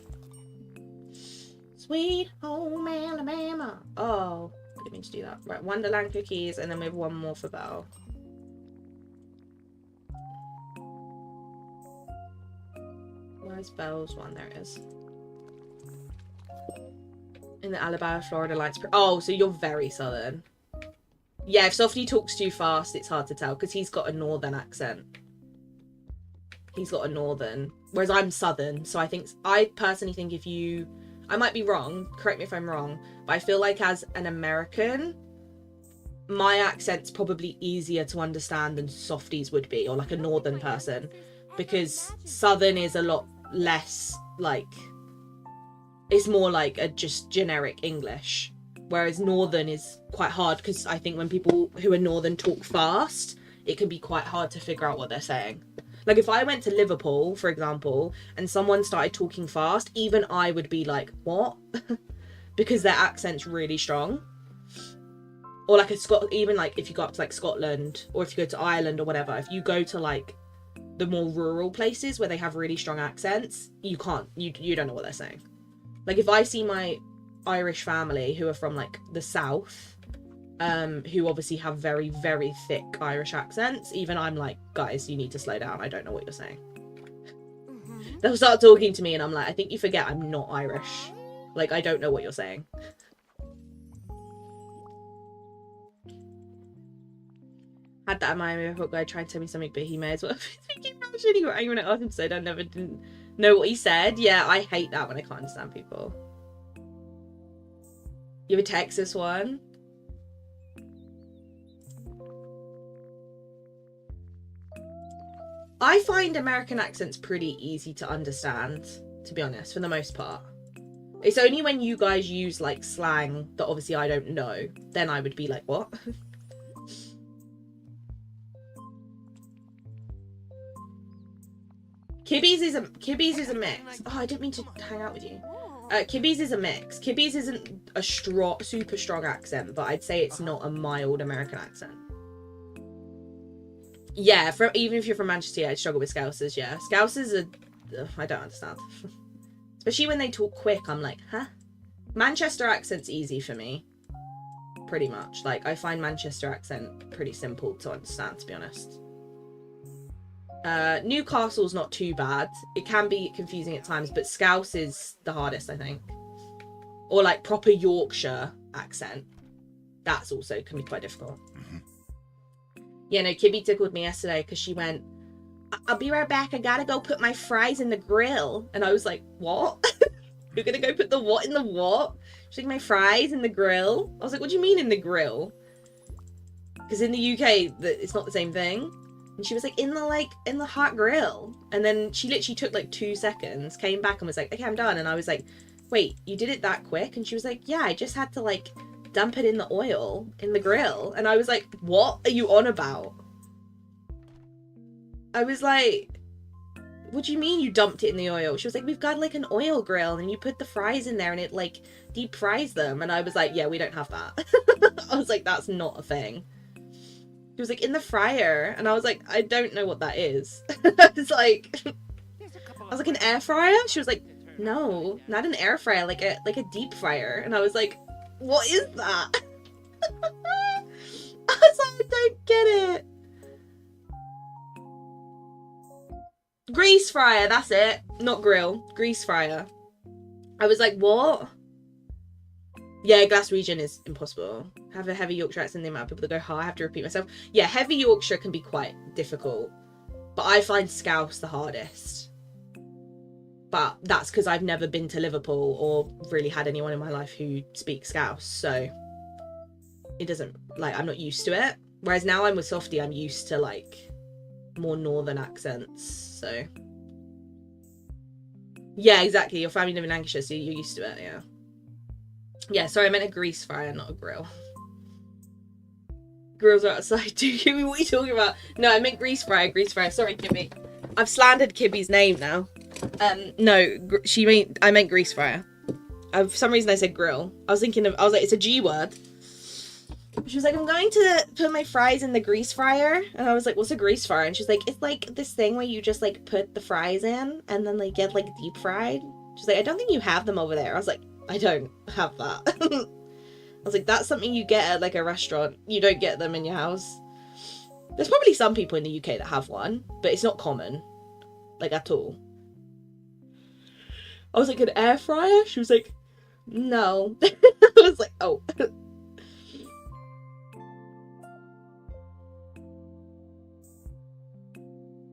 A: Sweet home Alabama. Oh, I didn't mean to do that. Right, Wonderland cookies, and then we have one more for Belle. Where's Belle's one? There it is. In the Alabama, Florida lights. Oh, so you're very southern. Yeah, if Softy talks too fast, it's hard to tell because he's got a northern accent. He's got a northern, whereas I'm southern. So I personally think if you, I might be wrong, correct me if I'm wrong, but I feel like as an American, my accent's probably easier to understand than Softy's would be, or like a northern person, because southern is a lot less like, it's more like a just generic English, whereas northern is quite hard because I think when people who are northern talk fast, it can be quite hard to figure out what they're saying. Like if I went to Liverpool, for example, and someone started talking fast, even I would be like, what? Because their accent's really strong. Or like even like if you go up to like Scotland, or if you go to Ireland or whatever, if you go to like the more rural places where they have really strong accents, you don't know what they're saying. Like if I see my Irish family who are from like the south, who obviously have very, very thick Irish accents, even I'm like, guys, you need to slow down. I don't know what you're saying. They'll start talking to me and I'm like, I think you forget I'm not Irish. Like, I don't know what you're saying. Had that in mind, I thought guy tried to tell me something, but he may as well speak Russian. He got angry when I asked him, so I didn't know what he said. Yeah, I hate that when I can't understand people. You have a Texas one? I find American accents pretty easy to understand, to be honest, for the most part. It's only when you guys use like slang that obviously I don't know, then I would be like, what? Kibby's is a mix. Oh, I didn't mean to hang out with you. Kibby's is a mix. Kibby's isn't a super strong accent, but I'd say it's not a mild American accent. Yeah, even if you're from Manchester, yeah, I'd struggle with Scousers, yeah. Scousers are... I don't understand. Especially when they talk quick, I'm like, huh? Manchester accent's easy for me. Pretty much. Like, I find Manchester accent pretty simple to understand, to be honest. Newcastle's not too bad. It can be confusing at times, but Scouse is the hardest, I think. Or like proper Yorkshire accent. That's also can be quite difficult. Yeah, no, Kibby tickled me yesterday because she went, I'll be right back. I gotta go put my fries in the grill. And I was like, what? You're gonna go put the what in the what? She's like, my fries in the grill. I was like, what do you mean in the grill? Because in the UK, it's not the same thing. And she was like, in the hot grill. And then she literally took like 2 seconds, came back and was like, okay, I'm done. And I was like, wait, you did it that quick? And she was like, yeah, I just had to like dump it in the oil in the grill. And I was like, what are you on about? I was like, what do you mean you dumped it in the oil? She was like, we've got like an oil grill and you put the fries in there and it like deep fries them. And I was like, yeah, we don't have that. I was like, that's not a thing. She was like, in the fryer. And I was like, I don't know what that is. It's like, I was like, an air fryer? She was like, no, not an air fryer, like a deep fryer. And I was like, what is that? I was like, I don't get it. Grease fryer, that's it. Not grill. Grease fryer. I was like, what? Yeah, Glaswegian is impossible. Have a heavy Yorkshire accent, the amount of people that go, ha, I have to repeat myself. Yeah, heavy Yorkshire can be quite difficult. But I find Scouse the hardest. But that's because I've never been to Liverpool or really had anyone in my life who speaks Scouse. So it doesn't, like, I'm not used to it. Whereas now I'm with Softie, I'm used to, like, more northern accents. So yeah, exactly. Your family live in Lancashire, so you're used to it, yeah. Yeah, sorry, I meant a grease fryer, not a grill. Grills are outside too, Kibby, what are you talking about? No, I meant grease fryer. Sorry, Kibby. I've slandered Kibby's name now. No, I meant grease fryer. For some reason I said grill. I was like, it's a G word. She was like, I'm going to put my fries in the grease fryer. And I was like, what's a grease fryer? And she's like, it's like this thing where you just like put the fries in and then they get like deep fried. She's like, I don't think you have them over there. I was like, I don't have that. I was like, that's something you get at like a restaurant. You don't get them in your house. There's probably some people in the UK that have one, but it's not common, like at all. I was like, an air fryer? She was like, no. I was like, oh.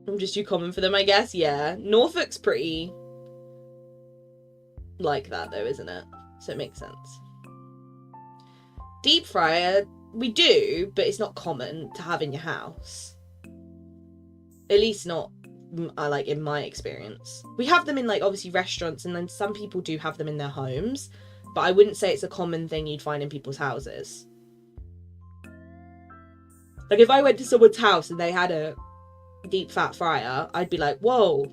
A: I'm just too common for them, I guess. Yeah. Norfolk's pretty like that though, isn't it? So it makes sense. Deep fryer, we do, but it's not common to have in your house. At least not, like, in my experience. We have them in, like, obviously restaurants, and then some people do have them in their homes, but I wouldn't say it's a common thing you'd find in people's houses. Like, if I went to someone's house and they had a deep fat fryer, I'd be like, whoa.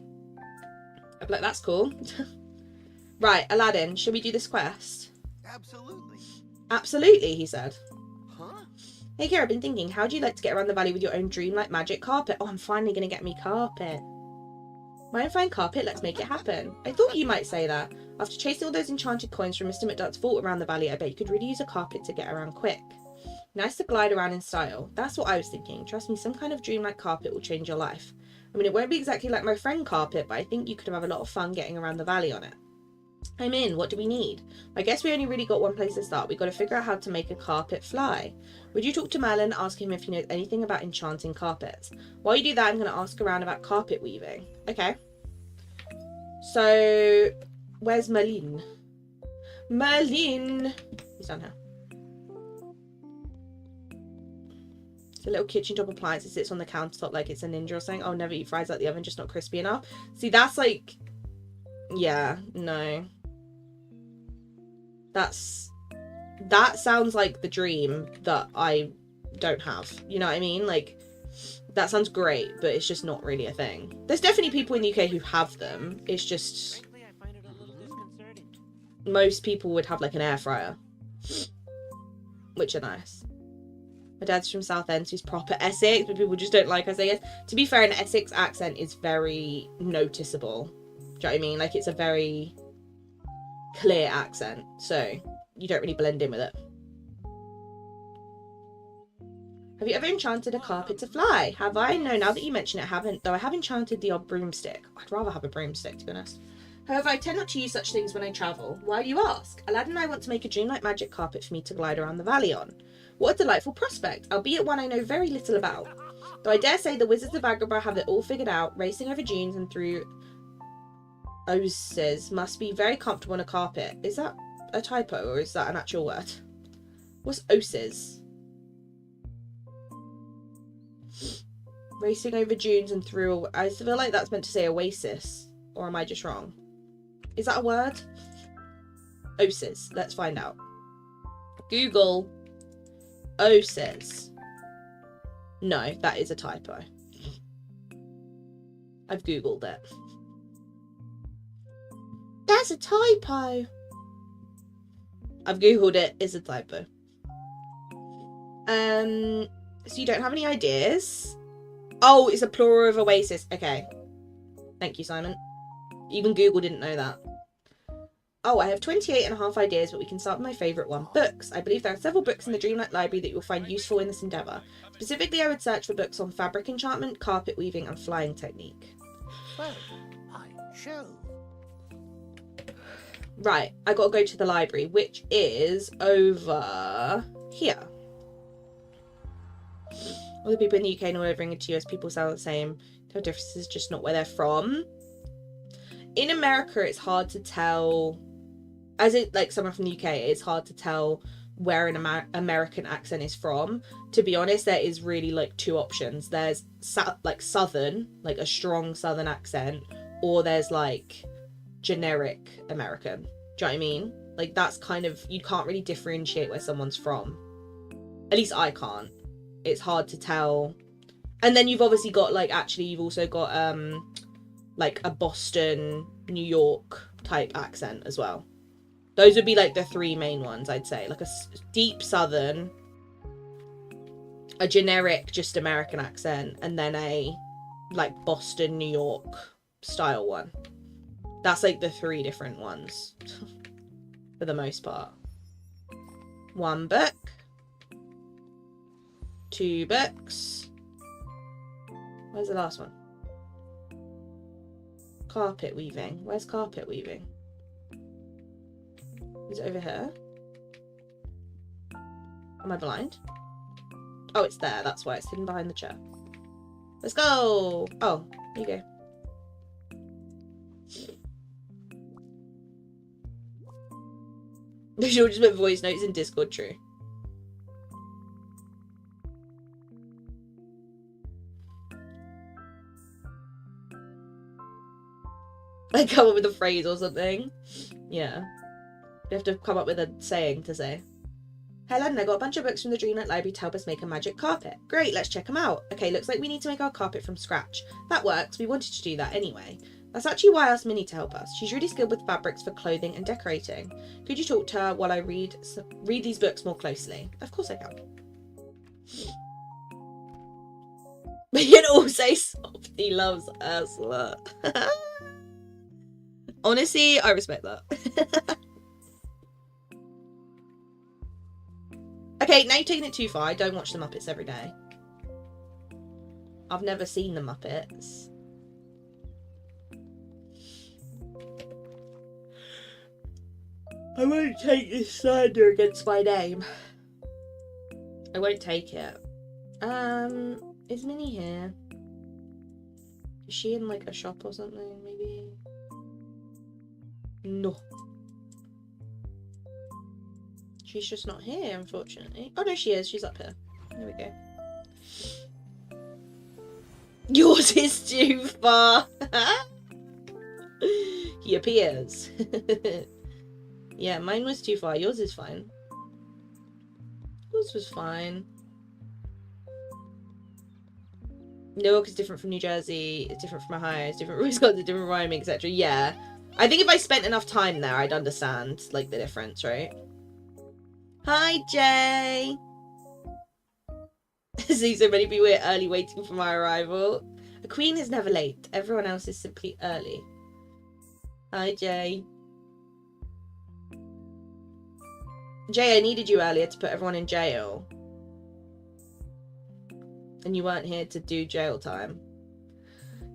A: I'd be like, that's cool. Right, Aladdin, should we do this quest?
B: Absolutely.
A: Absolutely, he said.
B: Huh?
A: Hey, Kira, I've been thinking, how do you like to get around the valley with your own Dreamlight magic carpet? Oh, I'm finally going to get me carpet. My own fine carpet, let's make it happen. I thought you might say that. After chasing all those enchanted coins from Mr. McDuck's vault around the valley, I bet you could really use a carpet to get around quick. Nice to glide around in style. That's what I was thinking. Trust me, some kind of Dreamlight carpet will change your life. I mean, it won't be exactly like my friend carpet, but I think you could have a lot of fun getting around the valley on it. I'm in. What do we need? I guess we only really got one place to start. We got to figure out how to make a carpet fly. Would you talk to Merlin, ask him if he knows anything about enchanting carpets? While you do that, I'm going to ask around about carpet weaving. Okay. So, where's Merlin? Merlin! He's down here. It's a little kitchen top appliance. It sits on the countertop like it's a ninja or something. Oh, never eat fries out the oven, just not crispy enough. See, that's like... Yeah, no. That sounds like the dream that I don't have. You know what I mean? Like, that sounds great, but it's just not really a thing. There's definitely people in the UK who have them. It's just...
B: Frankly, I find it a little disconcerting.
A: Most people would have, like, an air fryer. Which are nice. My dad's from Southend, so he's proper Essex, but people just don't like us, I guess. To be fair, an Essex accent is very noticeable. Do you know what I mean? Like, it's a very clear accent, so you don't really blend in with it. Have you ever enchanted a carpet to fly? Have I? No, now that you mention it, I haven't. Though I have enchanted the odd broomstick. I'd rather have a broomstick, to be honest. However, I tend not to use such things when I travel. Why do you ask? Aladdin and I want to make a Dreamlight magic carpet for me to glide around the valley on. What a delightful prospect, albeit one I know very little about. Though I dare say the wizards of Agrabah have it all figured out, racing over dunes and through oses must be very comfortable on a carpet. Is that a typo or is that an actual word? What's oses? Racing over dunes and through... I feel like that's meant to say oasis. Or am I just wrong? Is that a word? Oses. Let's find out. Google oses. No, that is a typo. I've Googled it. That's a typo. I've Googled it. It's a typo. So you don't have any ideas? Oh, it's a plural of oasis. Okay. Thank you, Simon. Even Google didn't know that. Oh, I have 28.5 ideas, but we can start with my favourite one. Books. I believe there are several books in the Dreamlight Library that you will find useful in this endeavour. Specifically, I would search for books on fabric enchantment, carpet weaving, and flying technique.
B: phone. I shall.
A: Right, I gotta go to the library, which is over here. All the people in the UK and all over England to US people sound the same. No differences, just not where they're from. In America, it's hard to tell, as it like someone from the UK, it's hard to tell where an American accent is from. To be honest, there is really like two options. There's like Southern, like a strong Southern accent, or there's like generic American. Do you know what I mean? Like that's kind of, you can't really differentiate where someone's from. At least I can't. It's hard to tell. And then you've obviously got like, actually you've also got like a Boston, New York type accent as well. Those would be like the three main ones, I'd say. Like a deep Southern, a generic just American accent, and then a like Boston, New York style one. That's like the three different ones for the most part. 1 book. 2 books. Where's the last one? Carpet weaving. Where's carpet weaving? Is it over here? Am I blind? Oh, it's there. That's why it's hidden behind the chair. Let's go! Oh, there you go. She'll just put voice notes in Discord, true. Like come up with a phrase or something. Yeah. You have to come up with a saying to say. Hey London, I got a bunch of books from the Dreamlight library to help us make a magic carpet. Great, let's check them out. Okay, looks like we need to make our carpet from scratch. That works, we wanted to do that anyway. That's actually why I asked Minnie to help us. She's really skilled with fabrics for clothing and decorating. Could you talk to her while I read these books more closely? Of course I can. But you can all say Softy loves Ursula. Honestly, I respect that. Okay, now you're taking it too far. I don't watch the Muppets every day. I've never seen the Muppets. I won't take this slander against my name. I won't take it. Is Minnie here? Is she in like a shop or something, maybe? No. She's just not here, unfortunately. Oh no, she is. She's up here. There we go. Yours is too far. He appears. Yeah, mine was too far. Yours is fine. Yours was fine. Newark is different from New Jersey. It's different from Ohio. It's different from Wisconsin. Different rhyming, etc. Yeah. I think if I spent enough time there, I'd understand, like, the difference, right? Hi, Jay! See so many people here early waiting for my arrival. A queen is never late. Everyone else is simply early. Hi, Jay. Jay, I needed you earlier to put everyone in jail. And you weren't here to do jail time.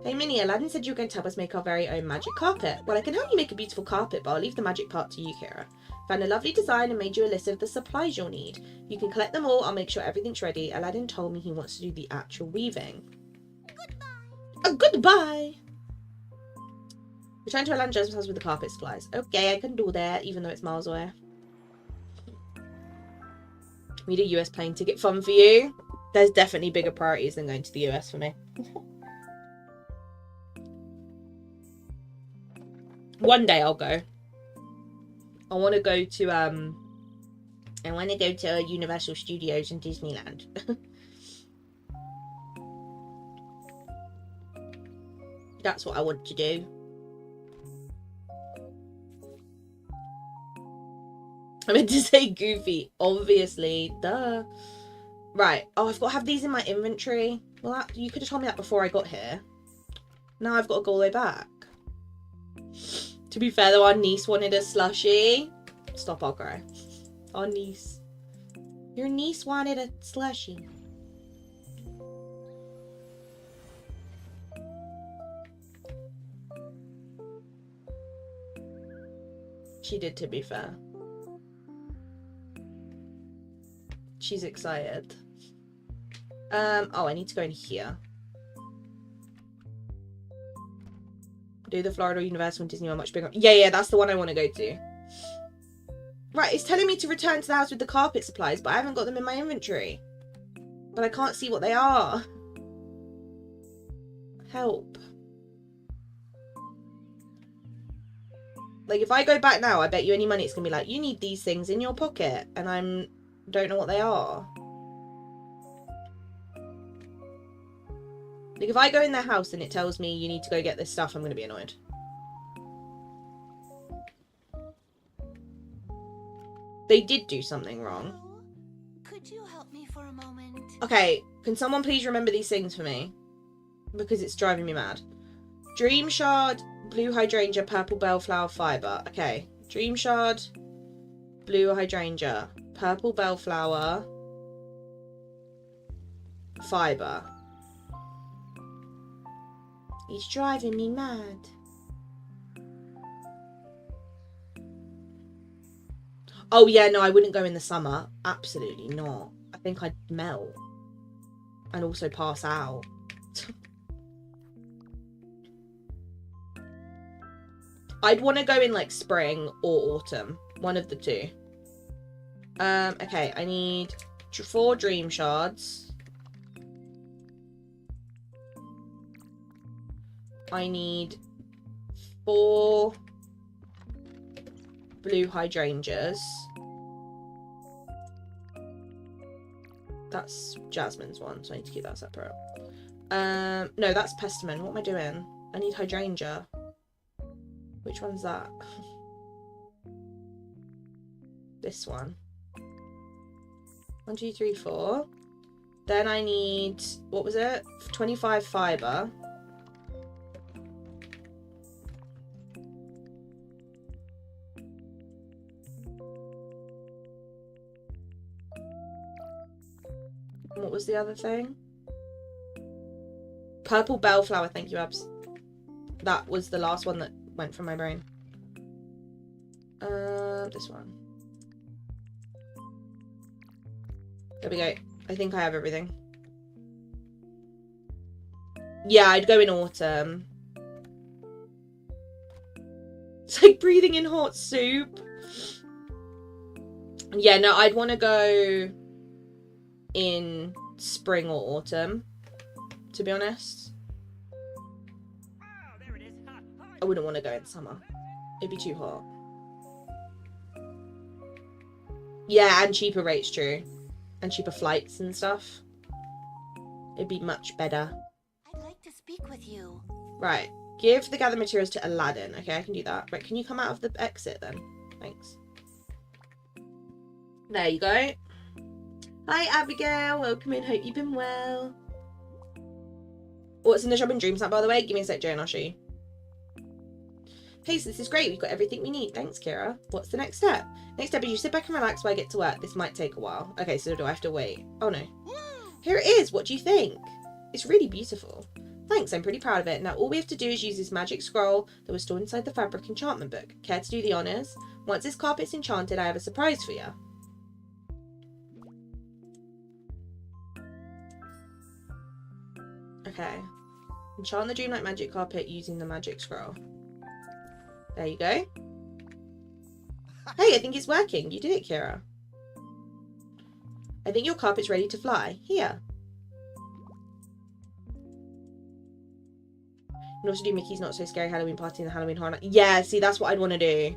A: Hey Minnie, Aladdin said you were going to help us make our very own magic carpet. Well, I can help you make a beautiful carpet, but I'll leave the magic part to you, Kira. Found a lovely design and made you a list of the supplies you'll need. You can collect them all, I'll make sure everything's ready. Aladdin told me he wants to do the actual weaving. Goodbye! Goodbye! Return to Aladdin Jasmine's house with the carpet supplies. Okay, I can do that, even though it's miles away. We need a US plane ticket fund for you. There's definitely bigger priorities than going to the US for me. One day I'll go. I want to go to Universal Studios and Disneyland. That's what I want to do. I meant to say Goofy, obviously, duh. Right, oh, I've got to have these in my inventory. Well, you could have told me that before I got here. Now I've got to go all the way back. To be fair though, our niece wanted a slushie. Stop, I'll cry. Our niece. Your niece wanted a slushie. She did, to be fair. She's excited. Oh, I need to go in here. Do the Florida Universal and Disney World much bigger? Yeah, that's the one I want to go to. Right, it's telling me to return to the house with the carpet supplies, but I haven't got them in my inventory. But I can't see what they are. Help. Like, if I go back now, I bet you any money it's going to be like, you need these things in your pocket. And don't know what they are. Like, if I go in their house and it tells me you need to go get this stuff, I'm going to be annoyed. They did do something wrong.
B: Could you help me for a moment?
A: Okay, can someone please remember these things for me? Because it's driving me mad. Dream Shard, Blue Hydrangea, Purple Bellflower Fibre. Okay, Dream Shard, Blue Hydrangea, Purple Bellflower Fibre. He's driving me mad. Oh yeah, no, I wouldn't go in the summer. Absolutely not. I think I'd melt. And also pass out. I'd want to go in like spring or autumn. One of the two. Okay, I need 4 Dream Shards. I need 4 Blue Hydrangeas. That's Jasmine's one, so I need to keep that separate. No, that's Pestamen. What am I doing? I need Hydrangea. Which one's that? This one. 1, 2, 3, 4. Then I need, what was it? 25 fibre. What was the other thing? Purple Bellflower, thank you, Abs. That was the last one that went from my brain. This one. There we go. I think I have everything. Yeah, I'd go in autumn. It's like breathing in hot soup. Yeah, no, I'd want to go in spring or autumn, to be honest. I wouldn't want to go in summer. It'd be too hot. Yeah, and cheaper rates, true. And cheaper flights and stuff. It'd be much better.
B: I'd like to speak with you.
A: Right. Give the gather materials to Aladdin. Okay, I can do that. Right, can you come out of the exit then? Thanks. There you go. Hi, Abigail. Welcome in. Hope you've been well. What's in the shopping dream snack, by the way? Give me a sec, Joe, and I'll show you. Hey, so this is great. We've got everything we need. Thanks, Kira. What's the next step? Next step is you sit back and relax while I get to work. This might take a while. Okay, so do I have to wait? Oh, no. Here it is. What do you think? It's really beautiful. Thanks, I'm pretty proud of it. Now all we have to do is use this magic scroll that was stored inside the fabric enchantment book. Care to do the honours? Once this carpet's enchanted, I have a surprise for you. Okay. Enchant the Dreamlight magic carpet using the magic scroll. There you go. Hey, I think it's working. You did it, Kira. I think your carpet's ready to fly. Here. And also do Mickey's Not So Scary Halloween Party and the Halloween Horror Night. Yeah, see, that's what I'd want to do.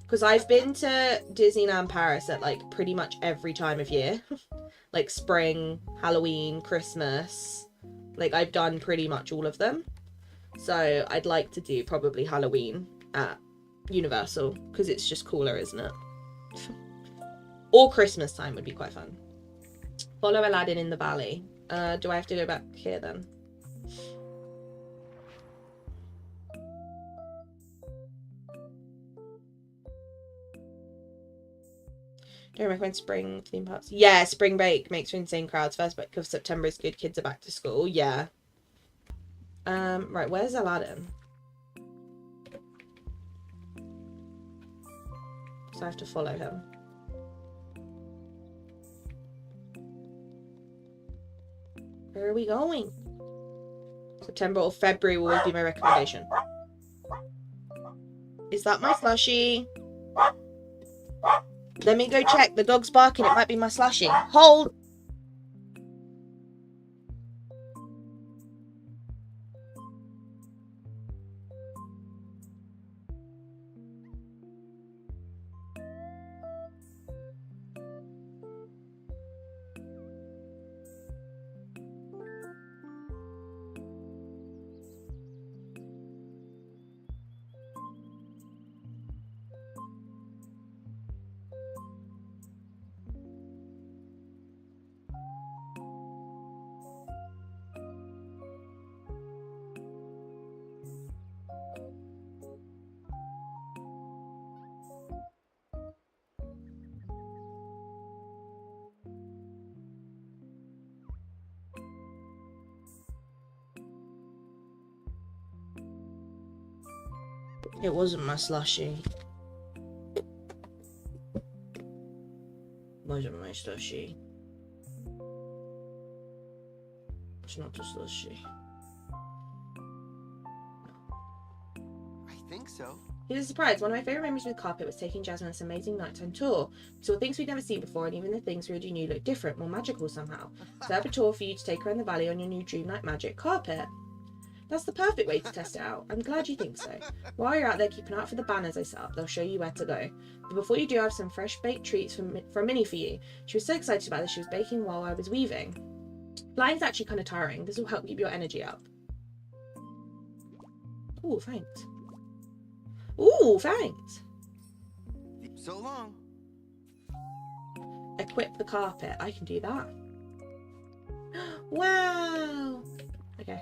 A: Because I've been to Disneyland Paris at, like, pretty much every time of year. Like, spring, Halloween, Christmas. Like, I've done pretty much all of them. So, I'd like to do probably Halloween at Universal. Because it's just cooler, isn't it? Or Christmas time would be quite fun. Follow Aladdin in the valley. Do I have to go back here then? Don't recommend spring theme parks. Yeah, spring break makes for insane crowds. First week of September is good. Kids are back to school. Yeah. Right, where's Aladdin? So I have to follow him. Where are we going? September or February will always be my recommendation. Is that my slushie? Let me go check. The dog's barking. It might be my slushie. Hold! It wasn't my slushie. Wasn't my slushie. It's not a slushie.
B: I think so.
A: Here's a surprise. One of my favourite memories with carpet was taking Jasmine on this amazing nighttime tour. We saw things we'd never seen before, and even the things we already knew looked different, more magical somehow. Set up a tour for you to take around the valley on your new Dreamlight magic carpet. That's the perfect way to test it out. I'm glad you think so. While you're out there, keep an eye out for the banners I set up. They'll show you where to go. But before you do, I have some fresh baked treats from Minnie for you. She was so excited about this, she was baking while I was weaving. Flying's actually kind of tiring. This will help keep your energy up. Ooh, thanks. Ooh, thanks.
B: So long.
A: Equip the carpet. I can do that. Wow. Okay.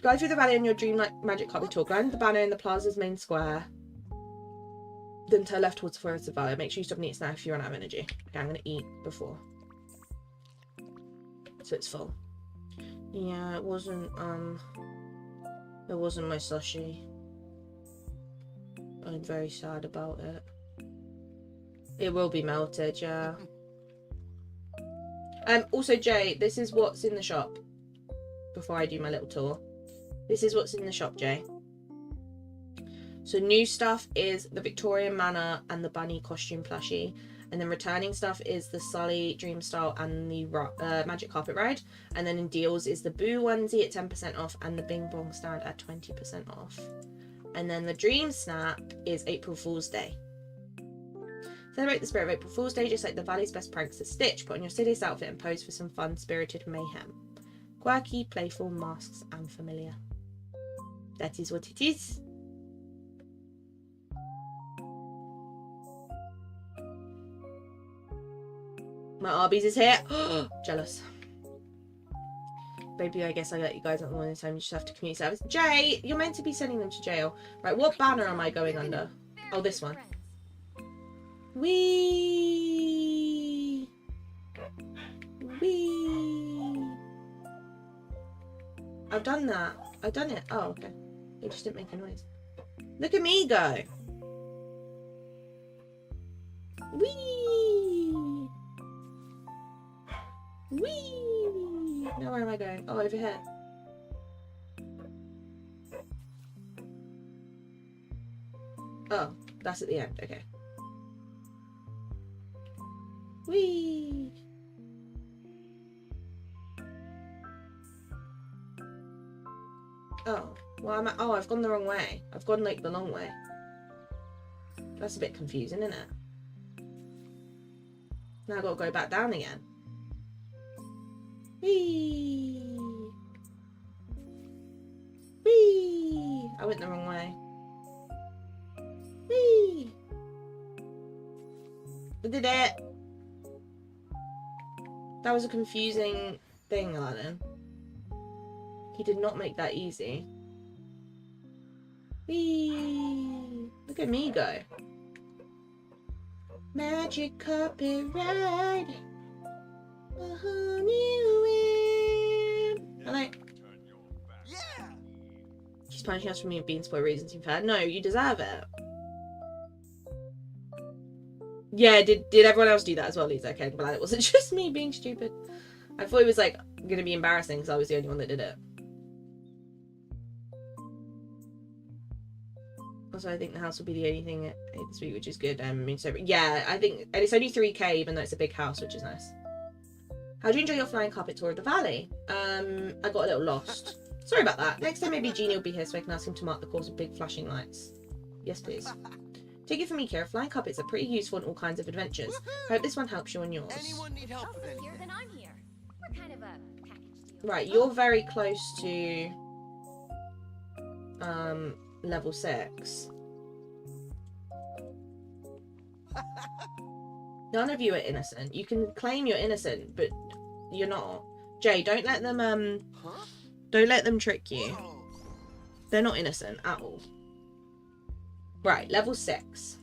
A: Go through the valley on your Dreamlight magic carpet tour. Grind the banner in the plaza's main square. Then turn left towards the forest of valley. Make sure you stop and eat a snack if you run out of energy. Okay, I'm going to eat before. So it's full. Yeah, it wasn't my slushie. I'm very sad about it. It will be melted, yeah. Also, Jay, this is what's in the shop. Before I do my little tour. This is what's in the shop, Jay. So new stuff is the Victorian Manor and the Bunny costume plushie. And then returning stuff is the Sully Dreamstyle and the Magic Carpet Ride. And then in deals is the Boo onesie at 10% off and the Bing Bong stand at 20% off. And then the Dream Snap is April Fool's Day. Celebrate the spirit of April Fool's Day just like the Valley's best pranks at Stitch. Put on your silliest outfit and pose for some fun, spirited mayhem. Quirky, playful, masks, and familiar. That is what it is. My Arby's is here. Jealous. Baby, I guess I let you guys on one time. You just have to commute service. Jay, you're meant to be sending them to jail. Right, what banner am I going under? Oh, this one. Wee. Wee. I've done that. I've done it. Oh, okay. It just didn't make a noise. Look at me go. Wee. Wee. Now where am I going? Oh, over here. Oh, that's at the end. Okay. Wee. Oh, well, oh, I've gone the wrong way. I've gone like the long way. That's a bit confusing, isn't it? Now I've got to go back down again. Whee! Whee! I went the wrong way. Whee! I did it! That was a confusing thing, Aladdin. He did not make that easy. Whee! Look at me go. Magic carpet ride. A whole new way. I like.
B: Yeah.
A: She's punishing us for me being spoiled reasons you've had. No, you deserve it. Yeah, did everyone else do that as well, Lisa? Okay, I'm glad it wasn't just me being stupid. I thought it was like gonna be embarrassing because I was the only one that did it. Also, I think the house will be the only thing at this week, which is good. I mean, so yeah, I think, and it's only 3K, even though it's a big house, which is nice. How do you enjoy your flying carpet tour of the valley? I got a little lost. Sorry about that. Next time maybe Genie will be here so I can ask him to mark the course with big flashing lights. Yes, please. Take it from me, Kira. Flying carpets are pretty useful in all kinds of adventures. Hope this one helps you on yours.
B: Anyone need help with
C: Here,
B: anything?
C: then I'm here. We're kind of a package deal.
A: Right, you're very close to level 6. None of you are innocent. You can claim you're innocent, but you're not. Jay, don't let them trick you. They're not innocent at all. Right, level 6.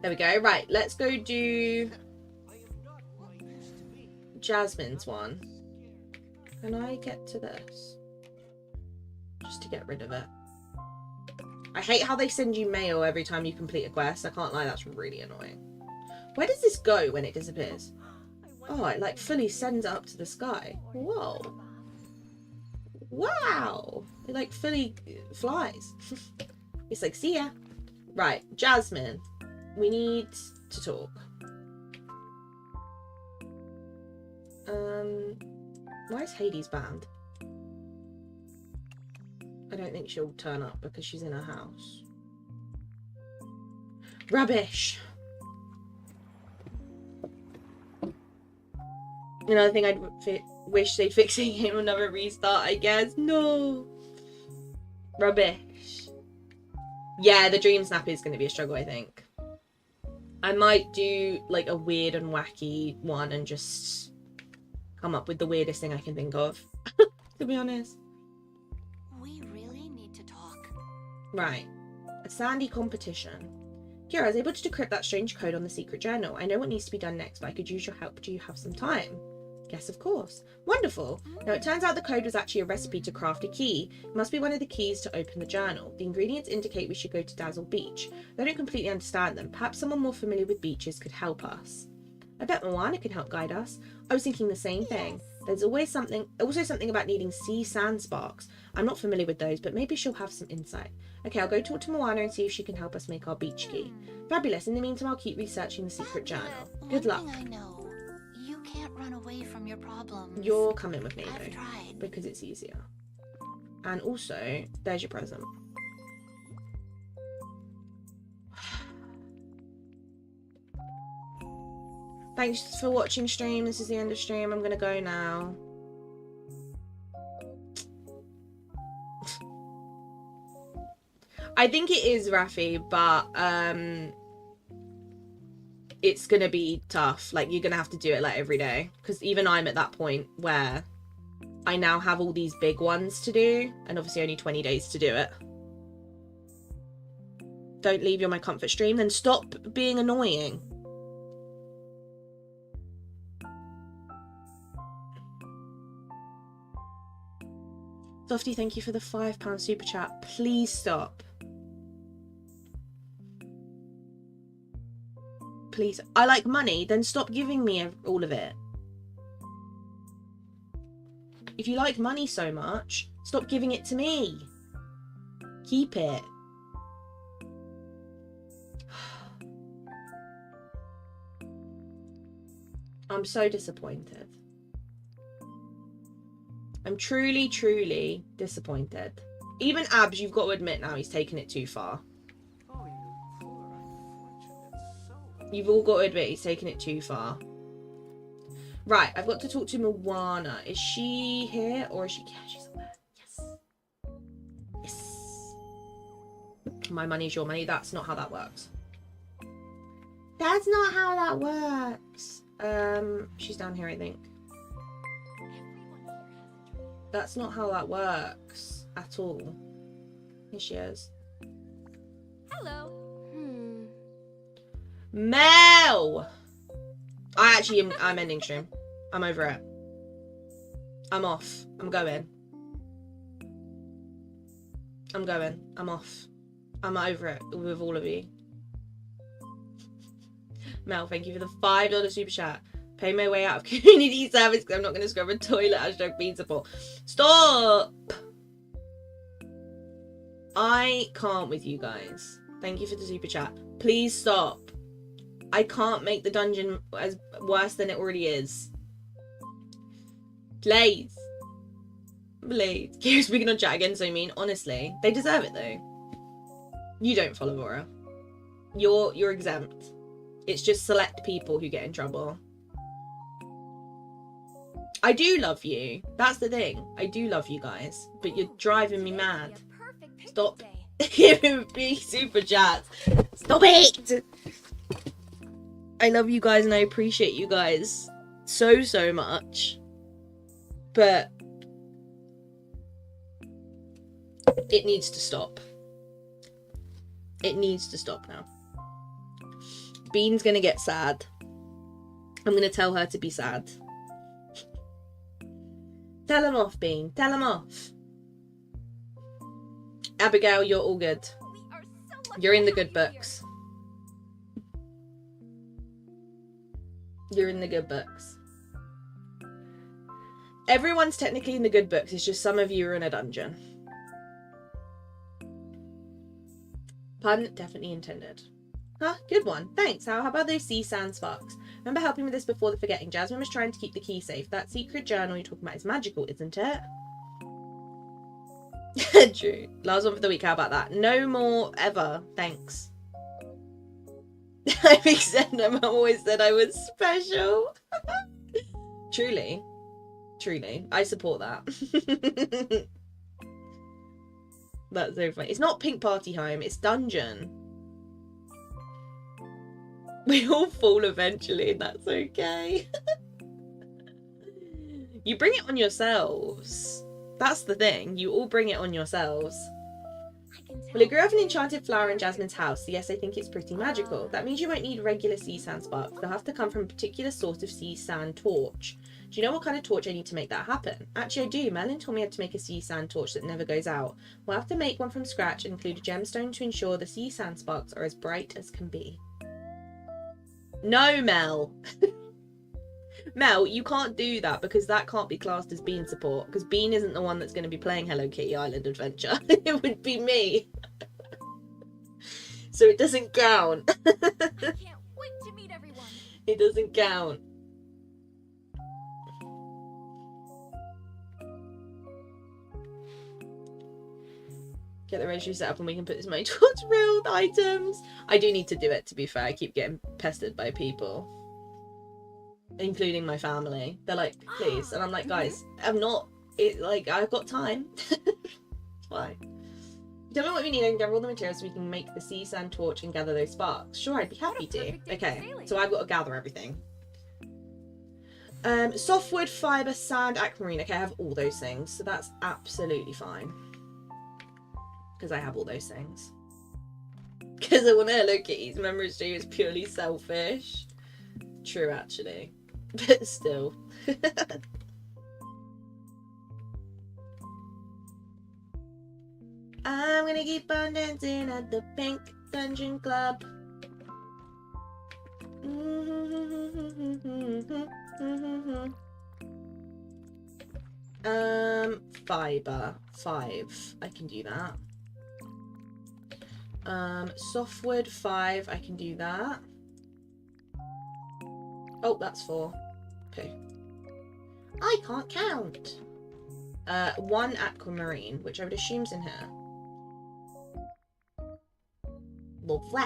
A: There we go. Right, let's go do Jasmine's one. Can I get to this? Just to get rid of it. I hate how they send you mail every time you complete a quest. I can't lie, that's really annoying. Where does this go when it disappears? Oh, it like fully sends it up to the sky. Whoa. Wow. It like fully flies. It's like, see ya. Right, Jasmine. We need to talk. Why is Hades banned? I don't think she'll turn up because she's in her house. Rubbish. Another thing I'd wish they'd fix the game, another restart, I guess. No. Rubbish. Yeah, the dream snap is going to be a struggle, I think. I might do like a weird and wacky one and just come up with the weirdest thing I can think of, to be honest.
C: We really need to talk.
A: Right. A sandy competition. Kira, I was able to decrypt that strange code on the secret journal. I know what needs to be done next, but I could use your help. Do you have some time? Yes, of course. Wonderful. Now, it turns out the code was actually a recipe to craft a key. It must be one of the keys to open the journal. The ingredients indicate we should go to Dazzle Beach. I don't completely understand them. Perhaps someone more familiar with beaches could help us. I bet Moana can help guide us. I was thinking the same thing. There's also something about needing sea sand sparks. I'm not familiar with those, but maybe she'll have some insight. Okay, I'll go talk to Moana and see if she can help us make our beach key. Fabulous. In the meantime, I'll keep researching the secret journal. Good luck.
D: One thing I know, you can't run away from your problems.
A: You're coming with me,
D: I've
A: though,
D: tried.
A: because it's easier. And also, there's your present. Thanks for watching stream. This is the end of stream. I'm gonna go now. I think it is Rafi, but it's gonna be tough. Like, you're gonna have to do it like every day, because even I'm at that point where I now have all these big ones to do, and obviously only 20 days to do it. Don't leave your my comfort stream, then stop being annoying. Softy, thank you for the £5 super chat. Please stop. Please. I like money, then stop giving me all of it. If you like money so much, stop giving it to me. Keep it. I'm so disappointed. I'm truly, truly disappointed. Even Abs, you've got to admit now, he's taken it too far.
B: Oh, you poor unfortunate soul.
A: You've all got to admit he's taken it too far. Right, I've got to talk to Moana. Is she here or is she... Yeah, she's there. Yes. Yes. My money's your money. That's not how that works. That's not how that works. She's down here, I think. That's not how that works at all. Here she is.
C: Hello.
A: Mel! I'm ending stream. I'm over it. I'm off. I'm going. I'm off. I'm over it with all of you. Mel, thank you for the $5 super chat. Pay my way out of community service because I'm not going to scrub a toilet. Hashtag bean support. Stop! I can't with you guys. Thank you for the super chat. Please stop. I can't make the dungeon as worse than it already is. Please. Please. Keep speaking on chat again so mean. Honestly, they deserve it though. You don't follow Vora. You're exempt. It's just select people who get in trouble. I do love you. That's the thing. I do love you guys. But you're driving me mad. Stop giving me super chats. Stop it! I love you guys and I appreciate you guys so much. But it needs to stop. It needs to stop now. Bean's gonna get sad. I'm gonna tell her to be sad. Tell him off, Bean. Tell him off. Abigail, you're all good. You're in the good books. You're in the good books. Everyone's technically in the good books. It's just some of you are in a dungeon. Pun definitely intended. Huh? Good one. Thanks. How about those sea sand sparks? Remember helping with this before the forgetting? Jasmine was trying to keep the key safe. That secret journal you're talking about is magical, isn't it? True. Last one for the week. How about that? No more ever. Thanks. I think Mum always said I was special. Truly. Truly. I support that. That's so funny. It's not Pink Party Home. It's Dungeon. We all fall eventually, and that's okay. You bring it on yourselves. That's the thing. You all bring it on yourselves. Well, it grew up an enchanted flower in Jasmine's house, so yes, I think it's pretty magical. That means you won't need regular sea sand sparks. They'll have to come from a particular sort of sea sand torch. Do you know what kind of torch I need to make that happen? Actually, I do. Merlin told me I had to make a sea sand torch that never goes out. We'll have to make one from scratch and include a gemstone to ensure the sea sand sparks are as bright as can be. No, Mel. Mel, you can't do that because that can't be classed as Bean support because Bean isn't the one that's going to be playing Hello Kitty Island Adventure. It would be me. So it doesn't count.
C: I can't wait to meet everyone.
A: It doesn't count. Get the registry set up and we can put this money towards real items. I do need to do it, to be fair. I keep getting pestered by people, including my family. They're like, please. And I'm like, guys, I'm not, I've got time. Why? Tell me what we need and gather all the materials so we can make the sea sand torch and gather those sparks. Sure, I'd be happy to. Okay, so I've got to gather everything. Softwood, fibre, sand, aquamarine. Okay, I have all those things. So that's absolutely fine. Because I have all those things. Because I want to Hello Kitty's memory stream is purely selfish. True, actually. But still. I'm gonna keep on dancing at the Pink Dungeon Club. Fibre. 5. I can do that. Softwood 5. I can do that. Oh, that's 4. Okay. I can't count. 1 aquamarine, which I would assume's in here. Lovely.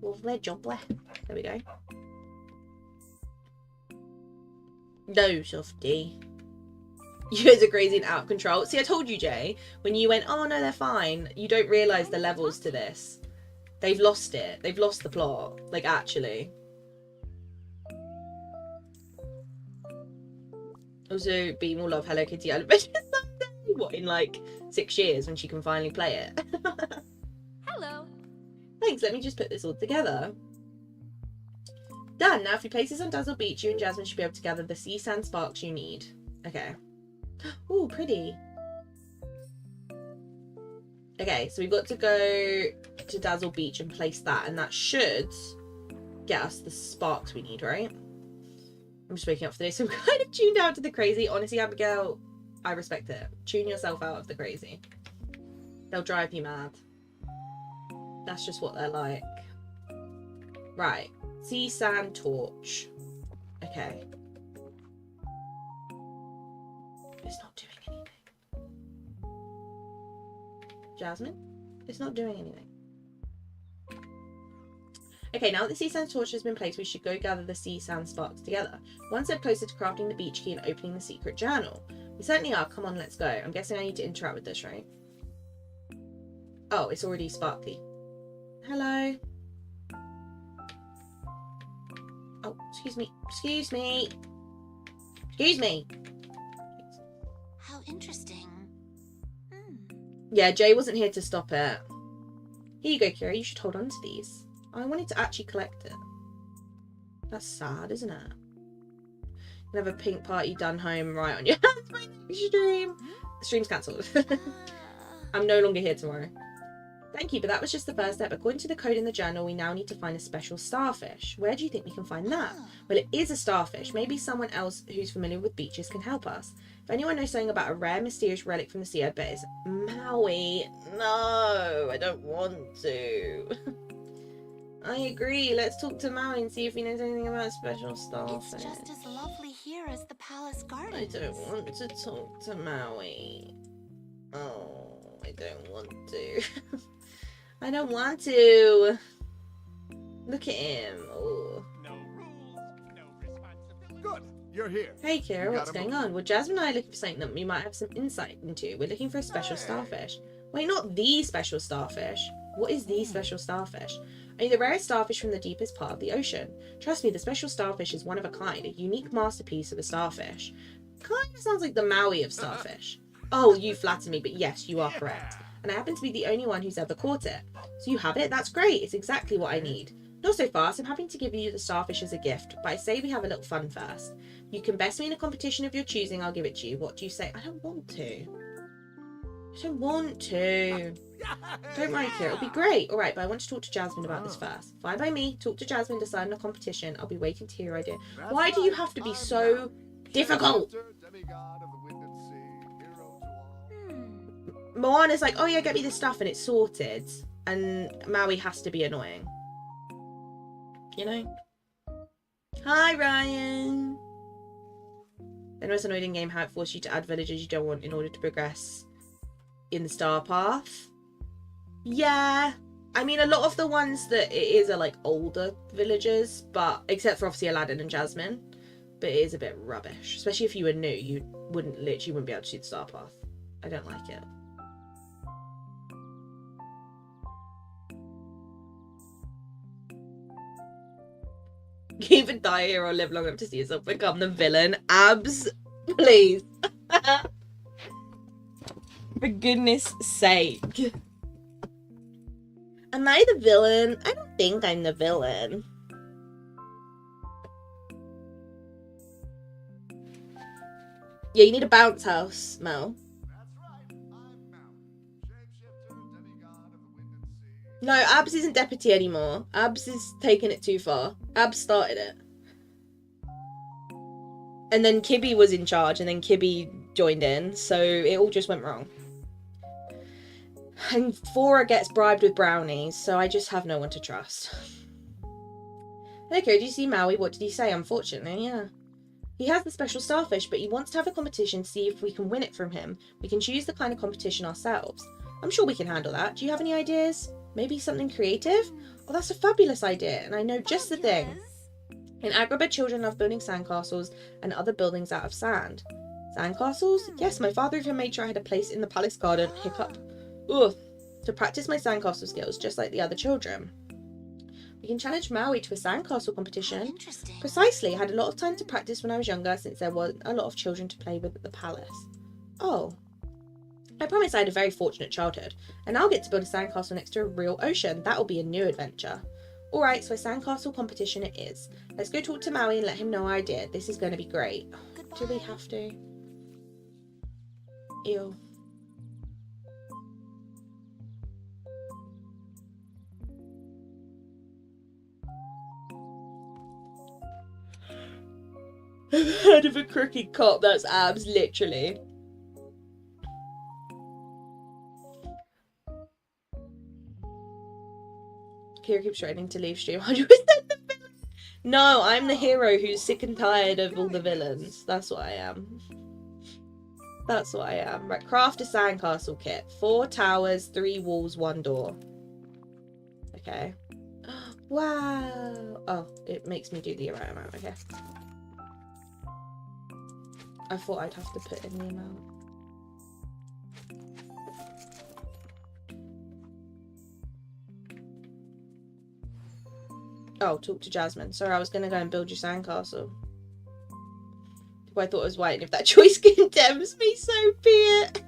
A: Lovely jubbly. There we go. No, Softy. You guys are crazy and out of control. See, I told you, Jay, when you went, oh no, they're fine, you don't realise the levels to this. They've lost it. They've lost the plot. Like, actually. Also, Beam will love Hello Kitty Island Adventure someday. What, in like 6 years when she can finally play it?
C: Hello.
A: Thanks, let me just put this all together. Done. Now, if you place this on Dazzle Beach, you and Jasmine should be able to gather the sea sand sparks you need. Okay. Ooh, pretty. Okay, so we've got to go to Dazzle Beach and place that, and that should get us the sparks we need, right? I'm just waking up for the day, so I'm kind of tuned out to the crazy. Honestly, Abigail, I respect it. Tune yourself out of the crazy. They'll drive you mad. That's just what they're like. Right. Sea sand torch. Okay. It's not doing anything. Jasmine? It's not doing anything. Okay, now that the sea sand torch has been placed, we should go gather the sea sand sparks together. One step closer to crafting the beach key and opening the secret journal. We certainly are. Come on, let's go. I'm guessing I need to interact with this, right? Oh, it's already sparkly. Hello. Oh, excuse me. Excuse me. Excuse me.
D: How interesting.
A: Yeah, Jay wasn't here to stop it. Here you go, Kira. You should hold on to these. I wanted to actually collect it. That's sad, isn't it? You can have a pink party done home right on your hands by next stream. The stream's cancelled. I'm no longer here tomorrow. Thank you, but that was just the first step. According to the code in the journal, we now need to find a special starfish. Where do you think we can find that? Well, it is a starfish. Maybe someone else who's familiar with beaches can help us. If anyone knows something about a rare, mysterious relic from the sea, I bet it's Maui. No, I don't want to. I agree. Let's talk to Maui and see if he knows anything about a special starfish.
D: It's just as lovely here as the palace garden.
A: I don't want to talk to Maui. Oh, I don't want to. I don't want to. Look at him. Oh.
B: No rules, no responsibility. Good, you're here.
A: Hey Kira, what's going on? Well, Jasmine and I are looking for something that we might have some insight into. We're looking for a special starfish. Wait, not the special starfish. What is the special starfish? Are you the rarest starfish from the deepest part of the ocean? Trust me, the special starfish is one of a kind, a unique masterpiece of a starfish. Kind of sounds like the Maui of starfish. Oh, you flatter me, but yes, you are correct. And I happen to be the only one who's ever caught it. So you have it? That's great. It's exactly what I need. Not so fast. I'm happy to give you the starfish as a gift, but I say we have a little fun first. You can best me in a competition of your choosing. I'll give it to you. What do you say? I don't want to. I don't want to. Don't worry, Kira. It'll be great. All right, but I want to talk to Jasmine about this first. Fine by me. Talk to Jasmine, decide on a competition. I'll be waiting to hear your idea. Why do you have to be so difficult? Moana's like, oh yeah, get me this stuff and it's sorted. And Maui has to be annoying. You know? Hi, Ryan. The most annoying game how it forces you to add villages you don't want in order to progress in the star path. Yeah. I mean, a lot of the ones that it is are like older villagers, but except for obviously Aladdin and Jasmine. But it is a bit rubbish. Especially if you were new, you wouldn't be able to see the star path. I don't like it. Either die here or live long enough to see yourself become the villain. Abs, please. For goodness sake. Am I the villain? I don't think I'm the villain. Yeah, you need a bounce house, Mel. No, Abs isn't deputy anymore. Abs is taking it too far. Abs started it. And then Kibby was in charge, and then Kibby joined in, so it all just went wrong. And Fora gets bribed with brownies, so I just have no one to trust. Okay, did you see Maui? What did he say? Unfortunately, yeah. He has the special starfish, but he wants to have a competition to see if we can win it from him. We can choose the kind of competition ourselves. I'm sure we can handle that. Do you have any ideas? Maybe something creative? Oh, that's a fabulous idea, and I know just the thing. In Agrabah, children love building sandcastles and other buildings out of sand. Sandcastles? Yes, my father even made sure I had a place in the palace garden, hiccup, ugh, to practice my sandcastle skills, just like the other children. We can challenge Maui to a sandcastle competition.
D: Interesting.
A: Precisely, I had a lot of time to practice when I was younger, since there weren't a lot of children to play with at the palace. Oh. I promise I had a very fortunate childhood, and I'll get to build a sandcastle next to a real ocean. That'll be a new adventure. Alright, so a sandcastle competition it is. Let's go talk to Maui and let him know our idea. This is going to be great. Do we have to? Ew. I've heard of a crooked cop. That's abs, literally. Kira keeps threatening to leave stream. 100% the villain. No, I'm the hero who's sick and tired of all the villains. That's what I am. That's what I am. Right, craft a sandcastle kit. 4 towers, 3 walls, 1 door. Okay. Wow. Oh, it makes me do the right amount. Okay. I thought I'd have to put in the amount. Oh, talk to Jasmine. Sorry, I was going to go and build your sandcastle. I thought I was waiting. If that choice condemns me, so be it.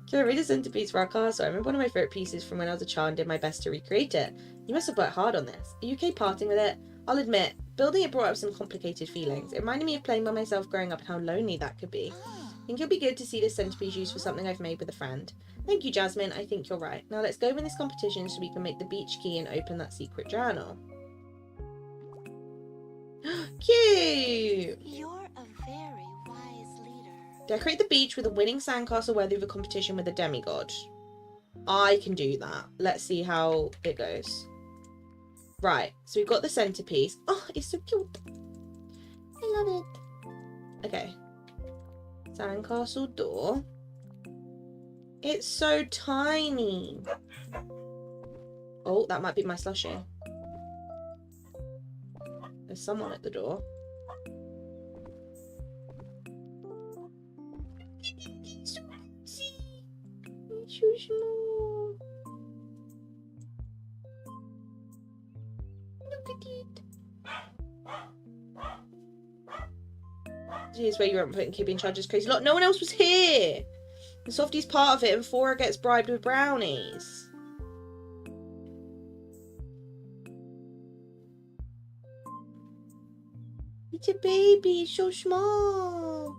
A: Can I read a centerpiece for our castle? I remember one of my favourite pieces from when I was a child and did my best to recreate it. You must have worked hard on this. Are you okay parting with it? I'll admit, building it brought up some complicated feelings. It reminded me of playing by myself growing up and how lonely that could be. I think it'll be good to see this centerpiece used for something I've made with a friend. Thank you, Jasmine. I think you're right. Now let's go win this competition so we can make the beach key and open that secret journal. Cute!
D: You're a very wise leader.
A: Decorate the beach with a winning sandcastle worthy of a competition with a demigod. I can do that. Let's see how it goes. Right, so we've got the centerpiece. Oh, it's so cute. I love it. Okay. Sandcastle door. It's so tiny. Oh, that might be my slushie. There's someone at the door. It's so crazy. It's so small. Look at it. Here's where you weren't putting kibby in charge of this crazy lot. No one else was here. The softie's part of it and Fora gets bribed with brownies. It's a baby, he's so small.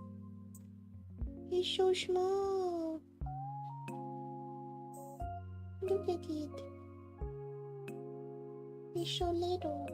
A: He's so small. Look at it. He's so little.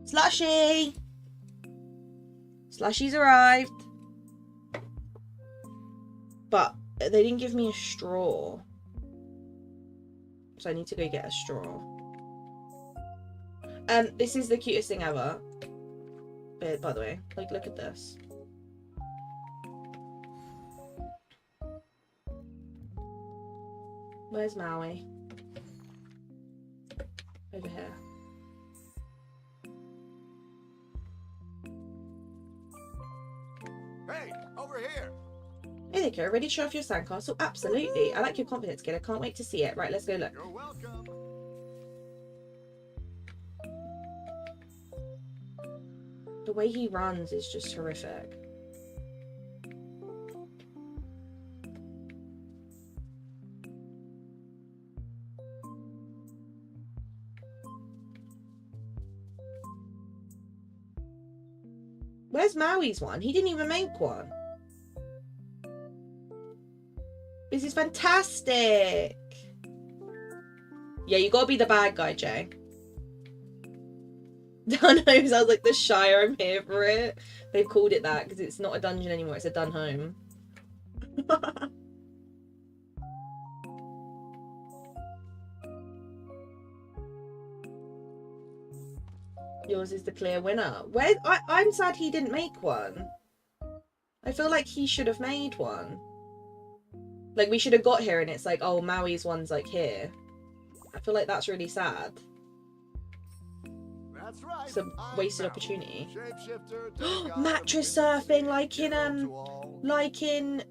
A: Slushy! Slushy's arrived. But they didn't give me a straw. So I need to go get a straw. This is the cutest thing ever. By the way, like, look at this. Where's Maui? Over here.
B: Hey, over here.
A: Hey there, Kira. Ready to show off your sandcastle? Absolutely. I like your confidence, kid. I can't wait to see it. Right, let's go look.
B: You're welcome.
A: The way he runs is just horrific. Where's Maui's one? He didn't even make one. This is fantastic. Yeah, you gotta be the bad guy, Jay. Dun home sounds like the Shire. I'm here for it. They've called it that because it's not a dungeon anymore. It's a dun home. Yours is the clear winner. Where? I'm sad he didn't make one. I feel like he should have made one. Like, we should have got here and it's like, oh, Maui's one's like here. I feel like that's really sad.
B: That's right.
A: It's a wasted opportunity.
B: Shapeshifter,
A: Mattress surfing, like in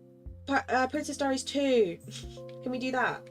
A: Princess Diaries 2. Can we do that?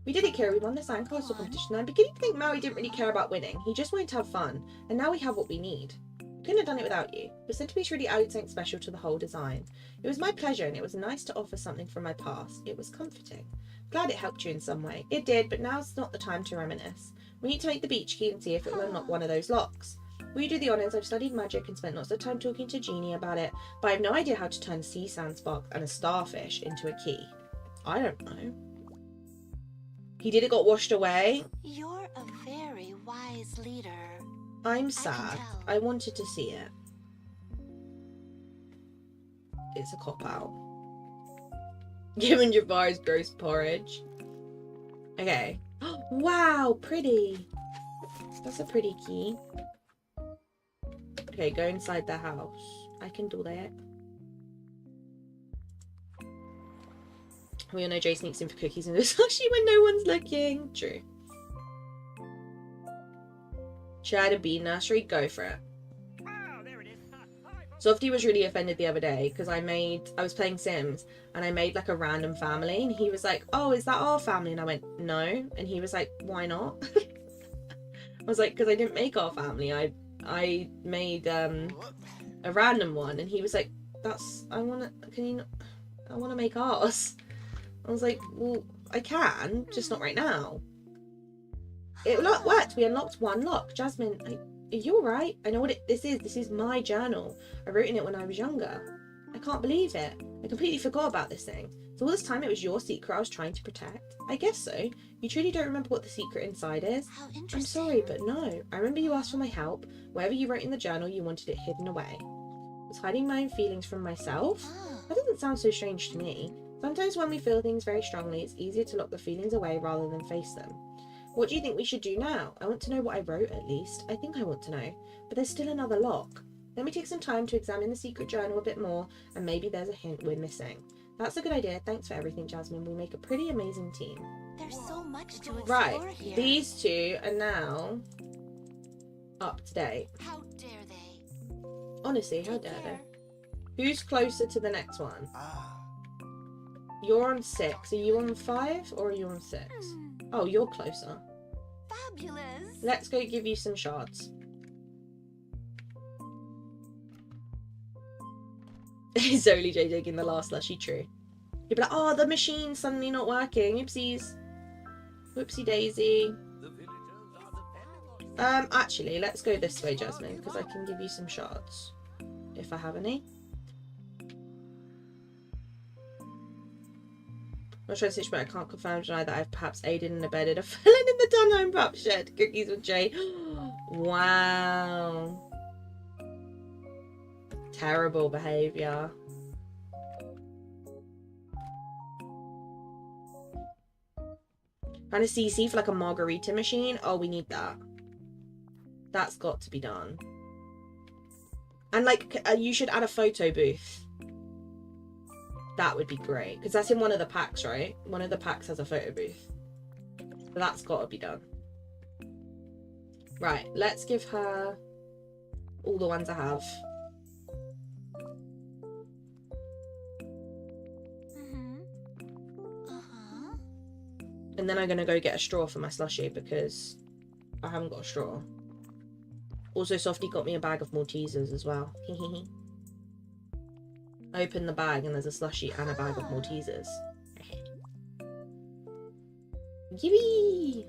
A: We did it, Kira. We won the sandcastle competition. I'm beginning to think Maui didn't really care about winning. He just wanted to have fun. And now we have what we need. We couldn't have done it without you. The centerpiece really added something special to the whole design. It was my pleasure, and it was nice to offer something from my past. It was comforting. Glad it helped you in some way. It did, but now's not the time to reminisce. We need to make the beach key and see if it will unlock one of those locks. Will you do the honours? I've studied magic and spent lots of time talking to Jeannie about it, but I have no idea how to turn a sea sand spark and a starfish into a key. I don't know. He did it, got washed away.
D: You're a very wise leader.
A: I'm sad. I wanted to see it. It's a cop-out. Given Javar's gross porridge. Okay. Wow, pretty. That's a pretty key. Okay, go inside the house. I can do that. We all know Jay sneaks in for cookies and especially when no one's looking. True. Try to be nursery, go for it. Softy was really offended the other day because I was playing Sims and I made like a random family and he was like, oh, is that our family? And I went, no. And he was like, why not? I was like, because I didn't make our family. I made a random one and he was like, I want to make ours. I was like, well, I can, just not right now. It worked. We unlocked one lock. Jasmine, are you alright? I know what this is. This is my journal. I wrote in it when I was younger. I can't believe it. I completely forgot about this thing. So all this time it was your secret I was trying to protect? I guess so. You truly don't remember what the secret inside is?
D: How interesting.
A: I'm sorry, but no. I remember you asked for my help. Wherever you wrote in the journal, you wanted it hidden away. I was hiding my own feelings from myself? That doesn't sound so strange to me. Sometimes when we feel things very strongly, it's easier to lock the feelings away rather than face them. What do you think we should do now? I want to know what I wrote, at least. I think I want to know. But there's still another lock. Let me take some time to examine the secret journal a bit more, and maybe there's a hint we're missing. That's a good idea. Thanks for everything, Jasmine. We make a pretty amazing team.
D: There's so much to explore
A: Right.
D: here.
A: These two are now up to date.
D: How dare they?
A: Honestly, how
D: Take
A: dare
D: care.
A: they? Who's closer to the next one?
B: Ah,
A: You're on 6. Are you on 5 or are you on 6? Oh, you're closer.
D: Fabulous.
A: Let's go give you some shards. It's only Jay taking the last slushy, true. You'd be like, oh, the machine's suddenly not working. Oopsies. Whoopsie daisy. Actually, let's go this way, Jasmine, because I can give you some shards. If I have any. I'm not trying to switch, but I can't confirm or deny that I've perhaps aided and abetted a felon in the Dunhome pup shed. Cookies with Jay. Wow. Terrible behaviour. Trying to CC for like a margarita machine. Oh, we need that. That's got to be done. And like, you should add a photo booth. That would be great. Because that's in one of the packs, right? One of the packs has a photo booth. So that's got to be done. Right, let's give her all the ones I have. And then I'm going to go get a straw for my slushie because I haven't got a straw. Also, Softy got me a bag of Maltesers as well. I opened the bag and there's a slushie and a bag of Maltesers. Yippee!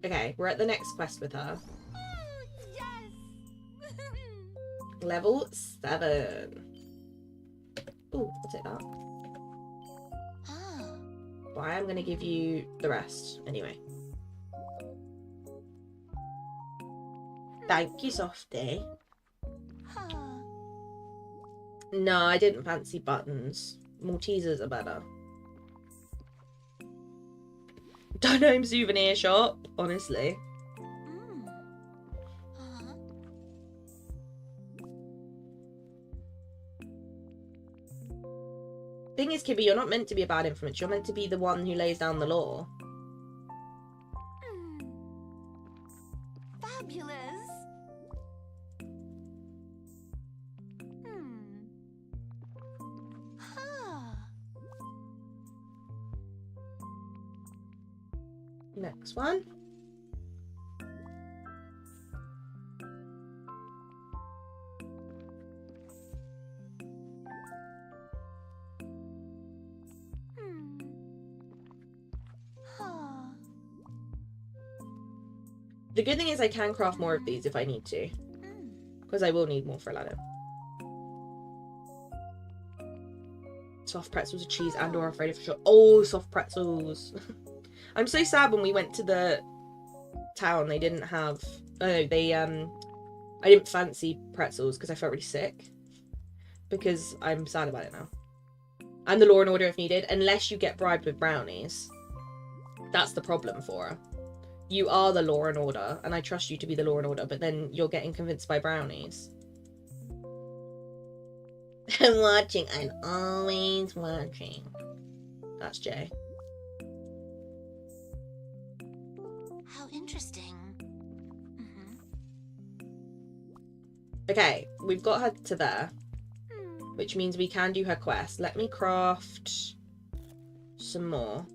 A: Okay, we're at the next quest with her.
C: Yes.
A: Level 7. Ooh, I'll take that. But I am going to give you the rest anyway. Thank you, Softy. No, I didn't fancy buttons. Maltesers are better. Dunhome souvenir shop, honestly. Thing is, Kibby, you're not meant to be a bad influence. You're meant to be the one who lays down the law.
C: Fabulous.
D: Huh.
A: Next one.
D: Huh.
A: The good thing is I can craft more of these if I need to. Because I will need more for Aladdin. Soft pretzels with cheese and or Alfredo for sure. Oh, soft pretzels. I'm so sad when we went to the town they didn't have... Oh no, they, I didn't fancy pretzels because I felt really sick. Because I'm sad about it now. I'm the law and order if needed. Unless you get bribed with brownies. That's the problem for her. You are the law and order, and I trust you to be the law and order, but then you're getting convinced by brownies. I'm watching. I'm always watching. That's Jay.
D: How interesting.
A: Okay, we've got her to there, which means we can do her quest. Let me craft some more.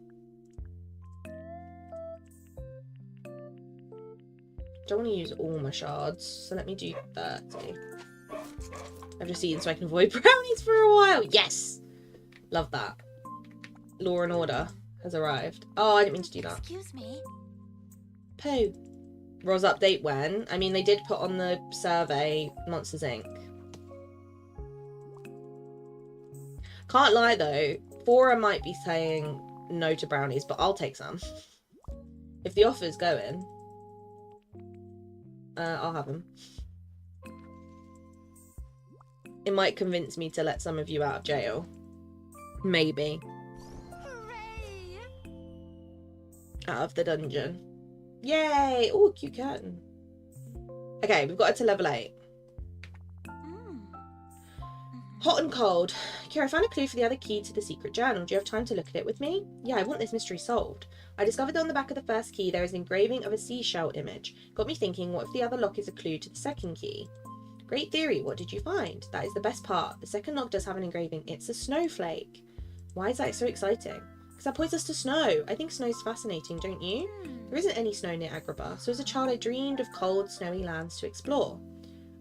A: Don't want to use all my shards, so let me do 30. I've just eaten so I can avoid brownies for a while. Yes! Love that. Law and order has arrived. Oh, I didn't mean to do that.
D: Excuse me.
A: Pooh. Roz update when? I mean, they did put on the survey Monsters Inc. Can't lie though, Fora might be saying no to brownies, but I'll take some. If the offer's going, I'll have them. It might convince me to let some of you out of jail. Maybe.
C: Hooray!
A: Out of the dungeon. Yay! Oh, cute curtain. Okay, we've got it to level 8. Hot and cold. Kira, I found a clue for the other key to the secret journal. Do you have time to look at it with me? Yeah, I want this mystery solved. I discovered that on the back of the first key there is an engraving of a seashell image. Got me thinking, what if the other lock is a clue to the second key? Great theory. What did you find? That is the best part. The second lock does have an engraving. It's a snowflake. Why is that so exciting? Because that points us to snow. I think snow's fascinating, don't you? There isn't any snow near Agrabah, so as a child I dreamed of cold, snowy lands to explore.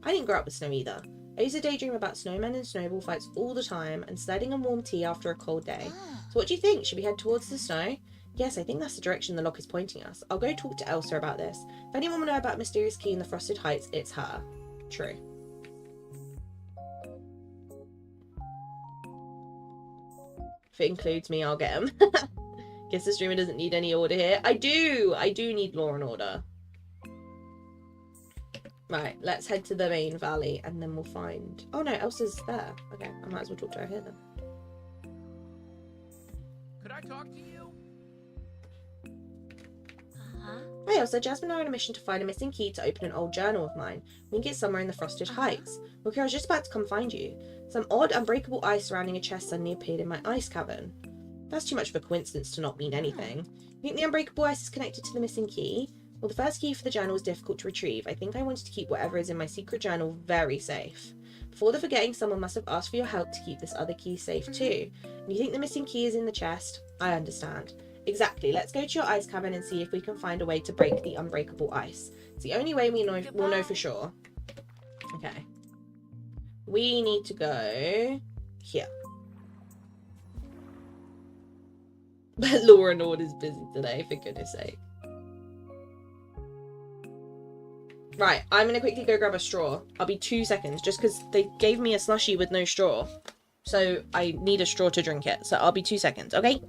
A: I didn't grow up with snow either. I used to daydream about snowmen and snowball fights all the time and sledding and warm tea after a cold day. So what do you think? Should we head towards the snow? Yes, I think that's the direction the lock is pointing us. I'll go talk to Elsa about this. If anyone will know about Mysterious Key in the Frosted Heights, it's her. True. If it includes me, I'll get him. Guess the streamer doesn't need any order here. I do need law and order. Right, let's head to the main valley and then we'll find... Oh no, Elsa's there. Okay, I might as well talk to her here then.
B: Could I talk to you?
A: Hi Elsa, Jasmine and I are on a mission to find a missing key to open an old journal of mine. We think it's somewhere in the Frosted Heights. Okay, I was just about to come find you. Some odd, unbreakable ice surrounding a chest suddenly appeared in my ice cavern. That's too much of a coincidence to not mean anything. You think the unbreakable ice is connected to the missing key? Well, the first key for the journal was difficult to retrieve. I think I wanted to keep whatever is in my secret journal very safe. Before the forgetting, someone must have asked for your help to keep this other key safe too. And you think the missing key is in the chest? I understand. Exactly. Let's go to your ice cabin and see if we can find a way to break the unbreakable ice. It's the only way we'll know for sure. Okay. We need to go here. But Law and Order's busy today, for goodness sake. Right, I'm going to quickly go grab a straw. I'll be 2 seconds, just because they gave me a slushie with no straw. So I need a straw to drink it. So I'll be 2 seconds, okay?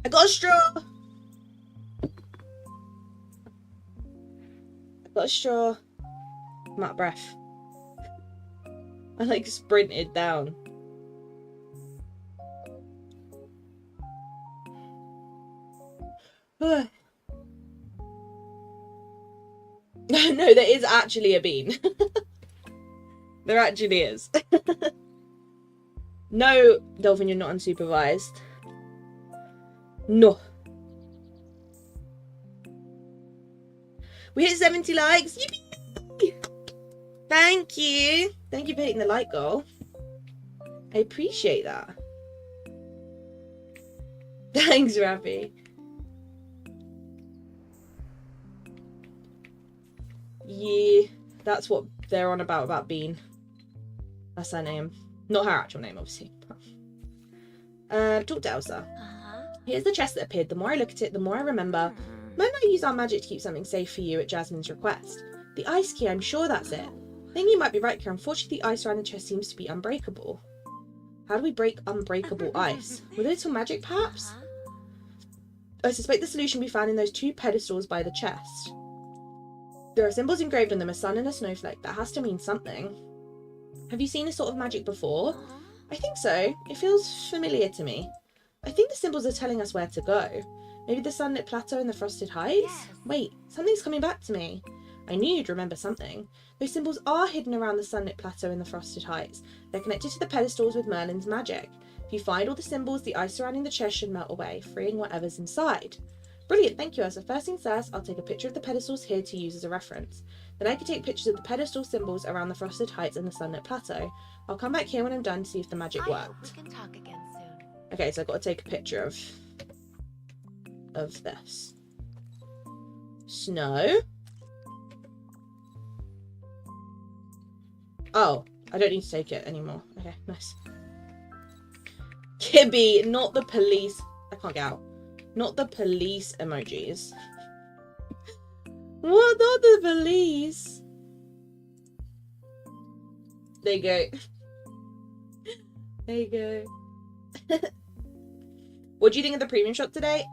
A: I got a straw. I got a straw. I'm out of breath. I like sprinted down. No, there is actually a bean. There actually is. No, Dolphin, you're not unsupervised. No. We hit 70 likes. Yippee! Thank you. Thank you for hitting the like goal. I appreciate that. Thanks, Rafi. Yeah, that's what they're on about Bean. That's her name. Not her actual name, obviously. Talk to Elsa. Here's the chest that appeared. The more I look at it, the more I remember. Might not use our magic to keep something safe for you at Jasmine's request. The ice key, I'm sure that's it. I think you might be right here. Unfortunately, the ice around the chest seems to be unbreakable. How do we break unbreakable ice? With a little magic, perhaps? I suspect the solution will be found in those 2 pedestals by the chest. There are symbols engraved on them, a sun and a snowflake. That has to mean something. Have you seen this sort of magic before? I think so. It feels familiar to me. I think the symbols are telling us where to go. Maybe the sunlit plateau and the frosted heights? Yes. Wait, something's coming back to me. I knew you'd remember something. Those symbols are hidden around the sunlit plateau and the frosted heights. They're connected to the pedestals with Merlin's magic. If you find all the symbols, the ice surrounding the chest should melt away, freeing whatever's inside. Brilliant, thank you, Elsa. First things first, I'll take a picture of the pedestals here to use as a reference. Then I can take pictures of the pedestal symbols around the frosted heights and the sunlit plateau. I'll come back here when I'm done to see if the magic worked.
D: We can talk again soon.
A: Okay, so I've got to take a picture of this. Snow. Oh, I don't need to take it anymore. Okay, nice. Kibby, not the police. I can't get out. Not the police emojis. What? Not the police. There you go. There you go. What do you think of the premium shop today?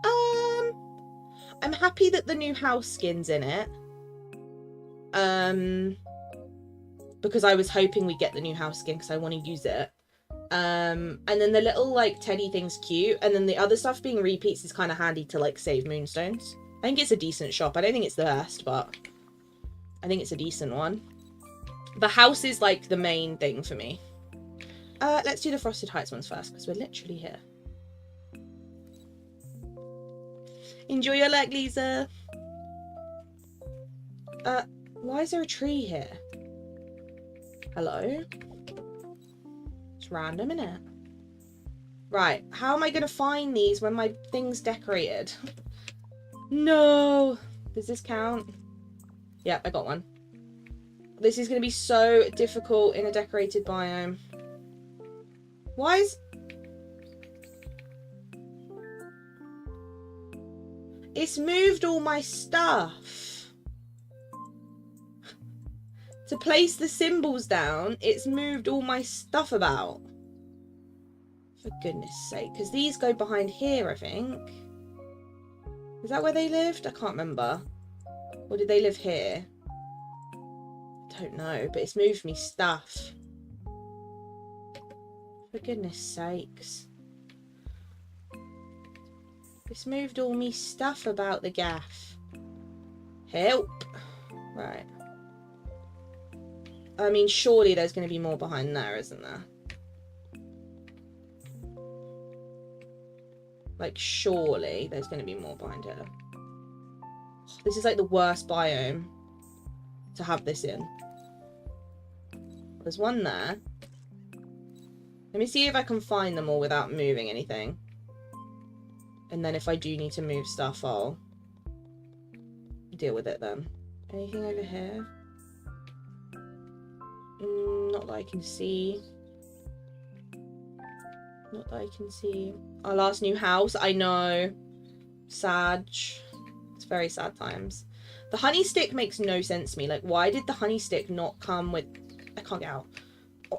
A: I'm happy that the new house skin's in it. Because I was hoping we'd get the new house skin because I want to use it. And then the little like teddy thing's cute, and then the other stuff being repeats is kind of handy to like save moonstones. I think it's a decent shop. I don't think it's the best, but I think it's a decent one. The house is like the main thing for me. Let's do the Frosted Heights ones first because we're literally here. Enjoy your leg, Lisa. Why is there a tree here? Hello? It's random, innit? Right, how am I going to find these when my thing's decorated? No! Does this count? Yep, I got one. This is going to be so difficult in a decorated biome. Why is... It's moved all my stuff. To place the symbols down, it's moved all my stuff about. For goodness sake, because these go behind here, I think. Is that where they lived? I can't remember. Or did they live here? I don't know, but it's moved me stuff. For goodness sakes. It's moved all me stuff about the gaff. Help! Right. I mean, surely there's going to be more behind there, isn't there? Like, surely there's going to be more behind here. This is like the worst biome to have this in. There's one there. Let me see if I can find them all without moving anything. And then if I do need to move stuff, I'll deal with it then. Anything over here? Not that I can see. Not that I can see. Our last new house. I know. Sad. It's very sad times. The honey stick makes no sense to me. Like, why did the honey stick not come with... I can't get out.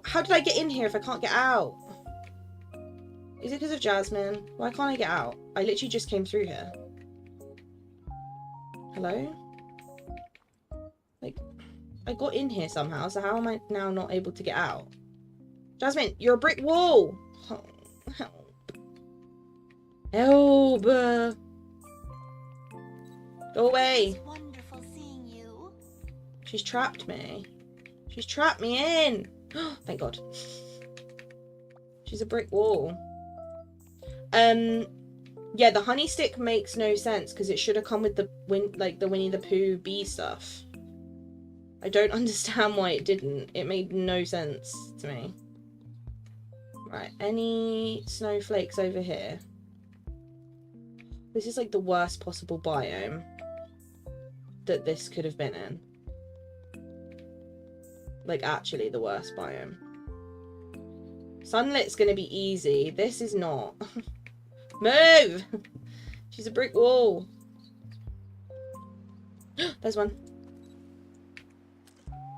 A: How did I get in here if I can't get out? Is it because of Jasmine? Why can't I get out? I literally just came through here. Hello? Like, I got in here somehow, so how am I now not able to get out? Jasmine, you're a brick wall! Oh, help. Help! Go away!
D: It's wonderful seeing you.
A: She's trapped me. She's trapped me in! Thank God. She's a brick wall. Yeah, the honey stick makes no sense because it should have come with the Winnie the Pooh bee stuff. I don't understand why it didn't. It made no sense to me. Right, any snowflakes over here? This is like the worst possible biome that this could have been in. Like, actually the worst biome. Sunlit's gonna be easy. This is not. Move! She's a brick wall. There's one.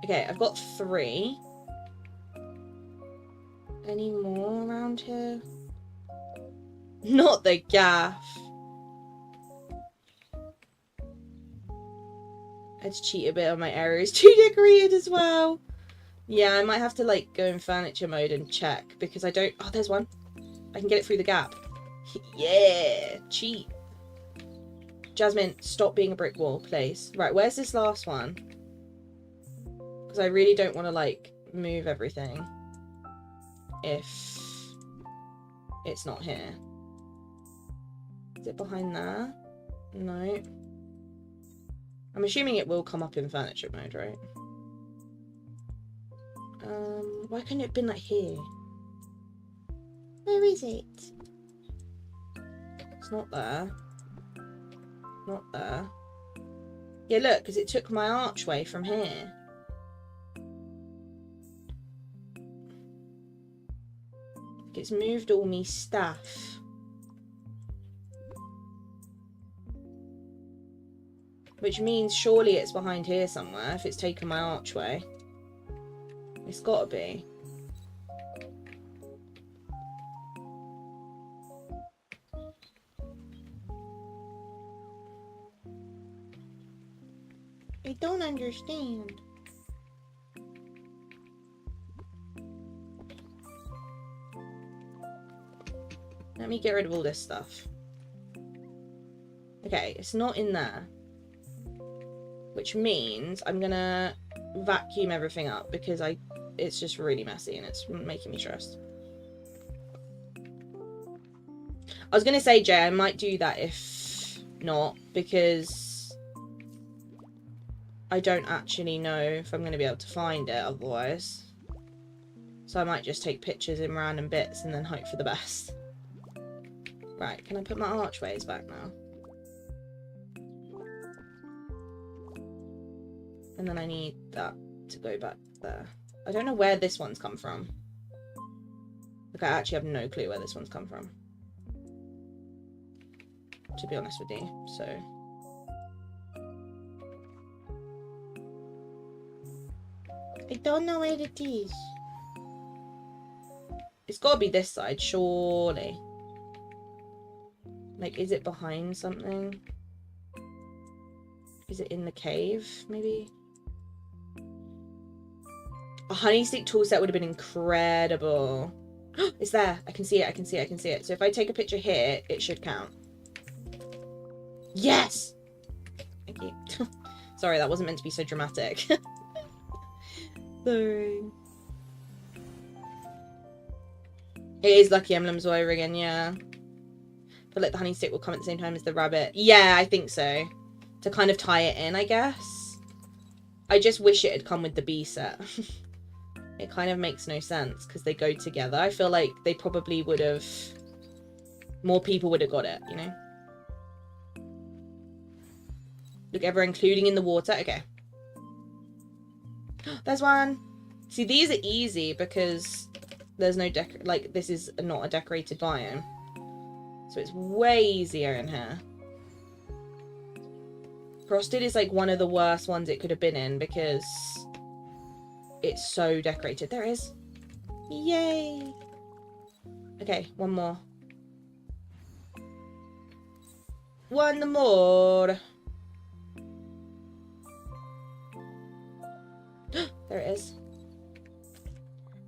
A: Okay, I've got 3. Any more around here? Not the gaff. I had to cheat a bit on my areas. 2 decorated as well. Yeah, I might have to like go in furniture mode and check because I don't. Oh, there's one. I can get it through the gap. Yeah, cheat. Jasmine, stop being a brick wall, please. Right, where's this last one? Because I really don't want to like move everything if it's not here. Is it behind there? No. I'm assuming it will come up in furniture mode, right? Why couldn't it have been like here? Where is it? It's not there. Not there. Yeah, look, because it took my archway from here. It's moved all me stuff. Which means surely it's behind here somewhere if it's taken my archway. It's gotta be. I don't understand. Let me get rid of all this stuff. Okay, it's not in there. Which means I'm gonna vacuum everything up because it's just really messy and it's making me stressed. I was gonna say, Jay, I might do that if not, because I don't actually know if I'm gonna be able to find it otherwise. So I might just take pictures in random bits and then hope for the best. Right, can I put my archways back now? And then I need that to go back there. I don't know where this one's come from. Like, I actually have no clue where this one's come from, to be honest with you, so. I don't know where it is. It's gotta be this side, surely. Like, is it behind something? Is it in the cave, maybe? A honey stick tool set would have been incredible. It's there. I can see it. I can see it. I can see it. So if I take a picture here, it should count. Yes! Thank you. Sorry, that wasn't meant to be so dramatic. Sorry. It is Lucky Emblems all over again, yeah. But like the honey stick will come at the same time as the rabbit. Yeah, I think so. To kind of tie it in, I guess. I just wish it had come with the bee set. It kind of makes no sense because they go together. I feel like they probably would have... More people would have got it, you know? Look, ever including in the water. Okay. There's one. See, these are easy because there's no like, this is not a decorated biome. So it's way easier in here. Frosted is like one of the worst ones it could have been in because it's so decorated. There it is. Yay. Okay, one more. one more. There it is.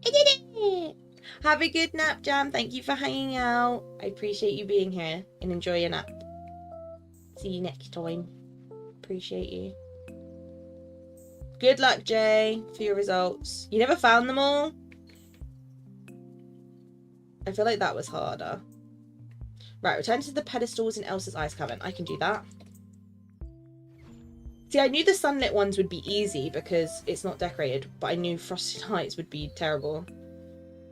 A: I did it! Have a good nap, Jam. Thank you for hanging out. I appreciate you being here and enjoy your nap. See you next time. Appreciate you. Good luck, Jay, for your results. You never found them all? I feel like that was harder. Right, return to the pedestals in Elsa's ice cavern. I can do that. See, I knew the sunlit ones would be easy because it's not decorated, but I knew Frosted Heights would be terrible.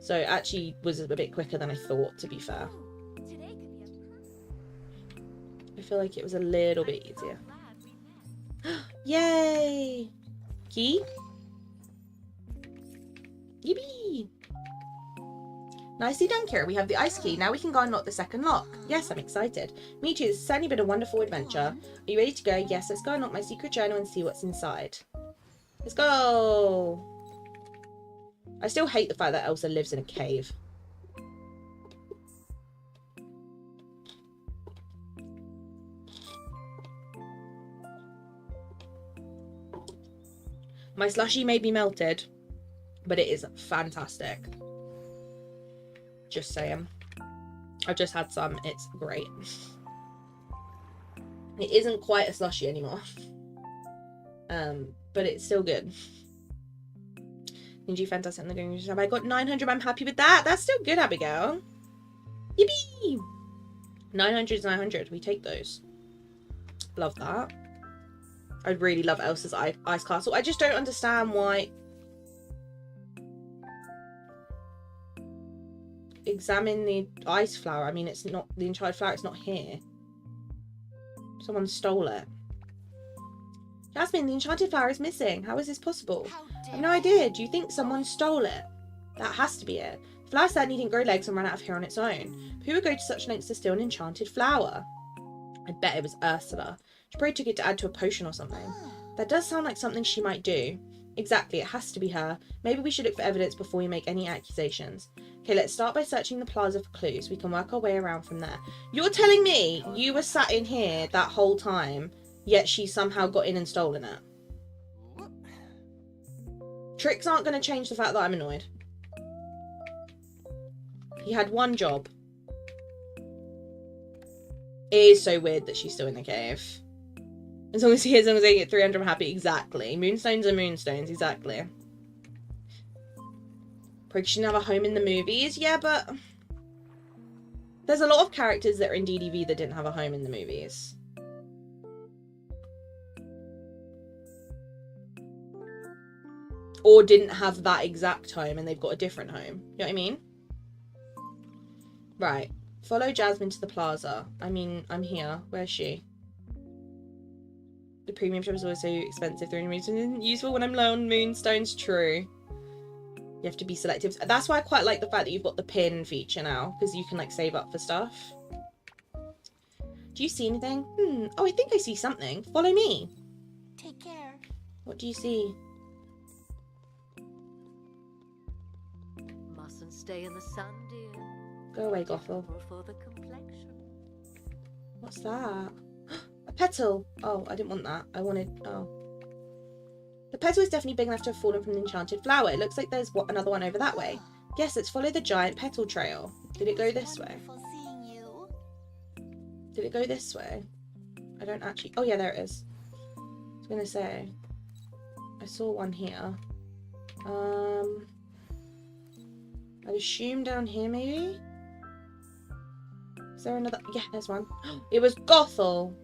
A: So it actually was a bit quicker than I thought, to be fair. I feel like it was a little bit easier. Yay! Key? Yippee! Nicely done, Kira. We have the ice key. Now we can go unlock the second lock. Yes, I'm excited. Me too. It's certainly been a wonderful adventure. Are you ready to go? Yes, let's go unlock my secret journal and see what's inside. Let's go! I still hate the fact that Elsa lives in a cave. My slushie may be melted, but it is fantastic. Just saying. I've just had some. It's great. It isn't quite a slushie anymore. But it's still good. Ninja fantastic. I got 900. I'm happy with that. That's still good, Abigail. Yippee! 900 is 900. We take those. Love that. I'd really love Elsa's ice castle. I just don't understand why. Examine the ice flower. I mean, it's not the enchanted flower. It's not here. Someone stole it. Jasmine, the enchanted flower is missing. How is this possible? I have no idea. Do you think someone stole it? That has to be it. The flower certainly didn't grow legs and run out of here on its own. But who would go to such lengths to steal an enchanted flower? I bet it was Ursula. She probably took it to add to a potion or something. That does sound like something she might do. Exactly, it has to be her. Maybe we should look for evidence before we make any accusations. Okay, let's start by searching the plaza for clues. We can work our way around from there. You're telling me you were sat in here that whole time, yet she somehow got in and stolen it? Tricks aren't going to change the fact that I'm annoyed. He had one job. It is so weird that she's still in the cave. As long as they get 300, I'm happy. Exactly. Moonstones are moonstones. Exactly. Probably shouldn't have a home in the movies. Yeah, but there's a lot of characters that are in DDV that didn't have a home in the movies. Or didn't have that exact home and they've got a different home. You know what I mean? Right. Follow Jasmine to the plaza. I mean, I'm here. Where's she? The premium shop is always so expensive. 300 moonstones isn't useful when I'm low on moonstones. True. You have to be selective. That's why I quite like the fact that you've got the pin feature now, because you can like save up for stuff. Do you see anything? Oh, I think I see something. Follow me.
D: Take care.
A: What do you see?
C: Mustn't stay in the sun, dear.
A: Go away, Gothel.
C: For the complexion.
A: What's that? A petal. Oh, I didn't want that. I wanted... Oh. The petal is definitely big enough to have fallen from the enchanted flower. It looks like there's another one over that way. Yes, let's follow the giant petal trail. Did it go this way?
D: Wonderful seeing you.
A: Did it go this way? I don't actually... Oh, yeah, there it is. I was going to say... I saw one here. I'd assume down here, maybe? Is there another... Yeah, there's one. It was Gothel!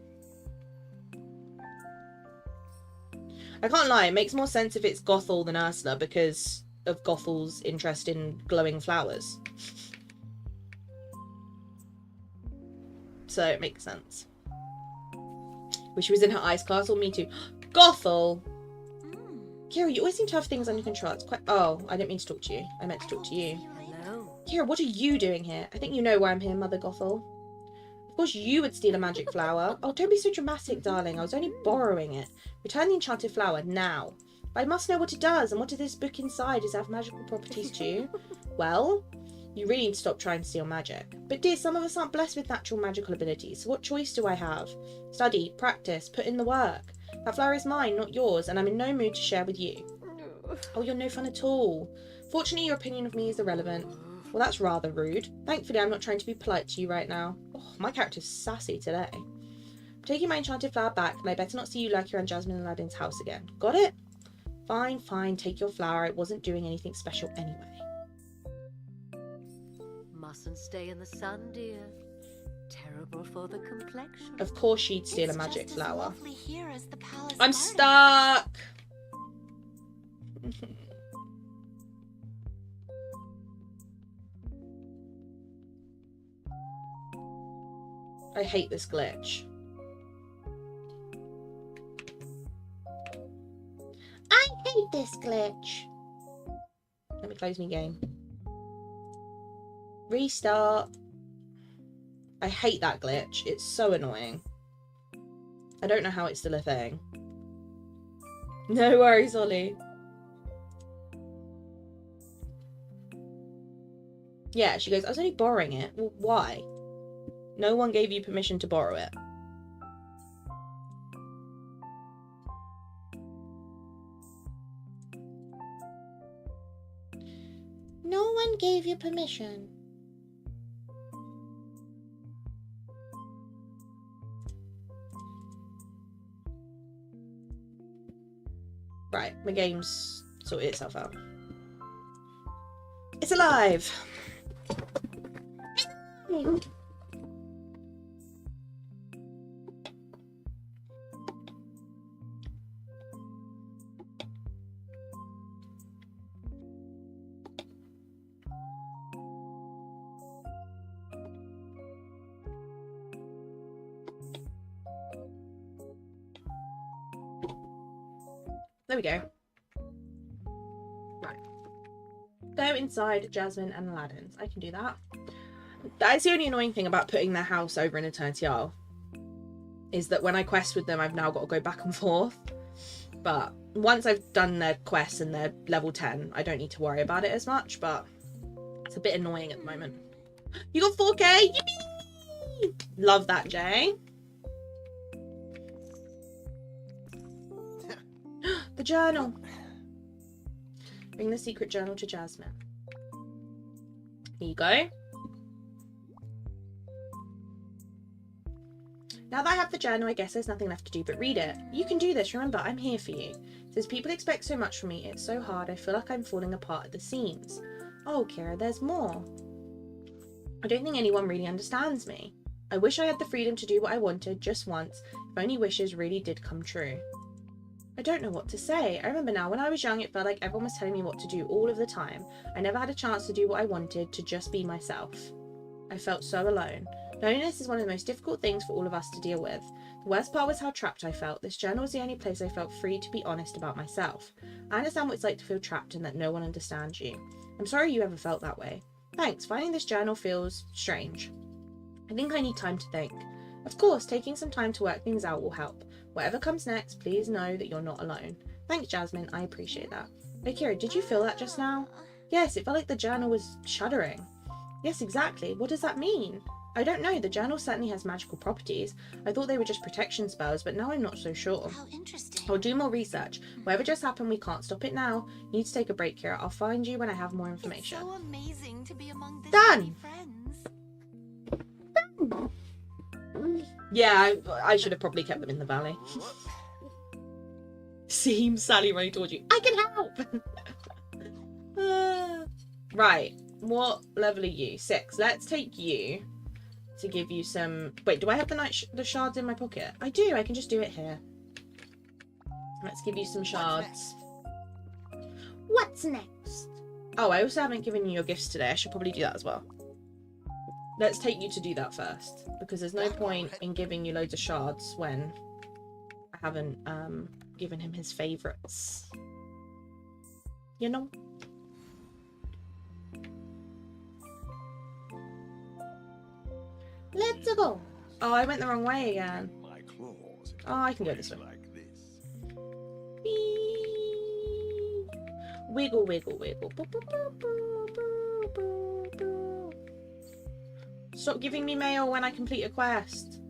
A: I can't lie, it makes more sense if it's Gothel than Ursula because of Gothel's interest in glowing flowers. So it makes sense. Wish she was in her ice castle, me too. Gothel! Kira, you always seem to have things under control. It's quite... Oh, I didn't mean to talk to you. I meant to talk to you.
C: Hello.
A: Kira, what are you doing here? I think you know why I'm here, Mother Gothel. Of course you would steal a magic flower. Oh, don't be so dramatic, darling. I was only borrowing it. Return the enchanted flower, now. But I must know what it does, and what does this book inside? Does it have magical properties too? Well, You really need to stop trying to steal magic. But dear, some of us aren't blessed with natural magical abilities, so what choice do I have? Study, practice, put in the work. That flower is mine, not yours, and I'm in no mood to share with you. Oh, you're no fun at all. Fortunately, your opinion of me is irrelevant. Well, that's rather rude. Thankfully, I'm not trying to be polite to you right now. Oh, my character's sassy today. I'm taking my enchanted flower back, and I better not see you lurking around Jasmine and Aladdin's house again. Got it? Fine, fine, take your flower. It wasn't doing anything special anyway.
C: Mustn't stay in the sun, dear. Terrible for the complexion.
A: Of course she'd steal a
D: It's
A: magic
D: just as
A: flower.
D: lovely here as the palace
A: I'm
D: garden.
A: stuck! I hate this glitch. I hate this glitch. Let me close my game. Restart. I hate that glitch. It's so annoying. I don't know how it's still a thing. No worries, Ollie. Yeah, she goes, I was only borrowing it. Well, why? No one gave you permission to borrow it. No one gave you permission. Right, my game's sorted itself out. It's alive! There we go. Right. Go inside Jasmine and Aladdin's. I can do that. That is the only annoying thing about putting their house over in Eternity Isle. Is that when I quest with them, I've now got to go back and forth. But once I've done their quests and they're level 10, I don't need to worry about it as much. But it's a bit annoying at the moment. You got 4K! Yippee! Love that, Jay. The journal. Bring the secret journal to Jasmine. Here you go. Now that I have the journal, I guess there's nothing left to do but read it. You can do this, remember, I'm here for you. Since people expect so much from me, it's so hard, I feel like I'm falling apart at the seams. Oh, Kira, there's more. I don't think anyone really understands me. I wish I had the freedom to do what I wanted just once, if only wishes really did come true. I don't know what to say. I remember now, when I was young, it felt like everyone was telling me what to do all of the time. I never had a chance to do what I wanted, to just be myself. I felt so alone. Loneliness is one of the most difficult things for all of us to deal with. The worst part was how trapped I felt. This journal was the only place I felt free to be honest about myself. I understand what it's like to feel trapped and that no one understands you. I'm sorry you ever felt that way. Thanks, finding this journal feels strange. I think I need time to think. Of course, taking some time to work things out will help. Whatever comes next, please know that you're not alone. Thanks, Jasmine, I appreciate that. Hey, Kira, did you feel that just now? Yes, it felt like the journal was shuddering. Yes, exactly. What does that mean? I don't know. The journal certainly has magical properties. I thought they were just protection spells, but now I'm not so sure.
D: How interesting.
A: I'll do more research. Whatever just happened, we can't stop it now. You need to take a break, Kira. I'll find you when I have more information.
D: It's so amazing to be among this
A: Done.
D: many friends.
A: Yeah, I should have probably kept them in the valley. Seems Sally running towards you. I can help! Right. What level are you? 6. Let's take you to give you some... Wait, do I have the shards in my pocket? I do. I can just do it here. Let's give you some shards. What's next? Oh, I also haven't given you your gifts today. I should probably do that as well. Let's take you to do that first, because there's no point in giving you loads of shards when I haven't given him his favourites. You know? Let's go. Oh, I went the wrong way again. Oh, I can go this way. Wee. Wiggle, wiggle, wiggle. Boo, boo, boo, boo, boo, boo, boo. Stop giving me mail when I complete a quest.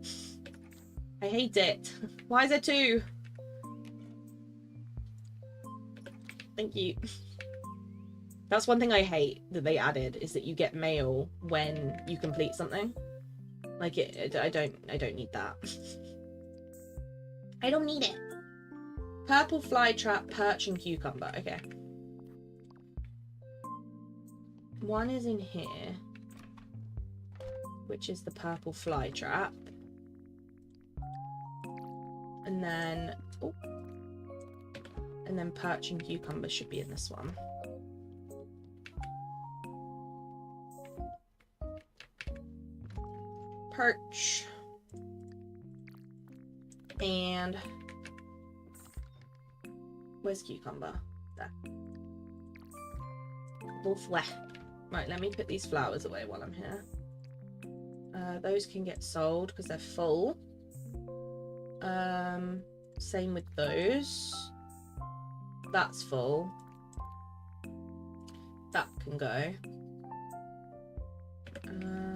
A: I hate it. Why is there 2? Thank you. That's one thing I hate that they added, is that you get mail when you complete something. Like I don't need that. I don't need it. Purple flytrap, perch, and cucumber. Okay. One is in here, which is the purple flytrap. And then, oh, and then perch and cucumber should be in this one. Perch. And where's cucumber? There. Lovely. Right, let me put these flowers away while I'm here. Those can get sold because they're full. Same with those. That's full. That can go.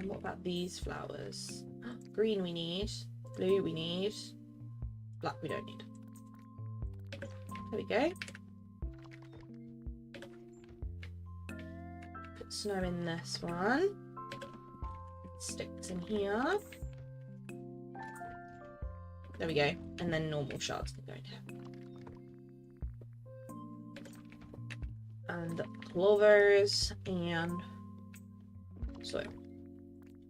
A: What about these flowers? Green we need. Blue we need. Black we don't need. There we go. Put snow in this one. Sticks in here. There we go. And then normal shards can go in here. And clovers and soil.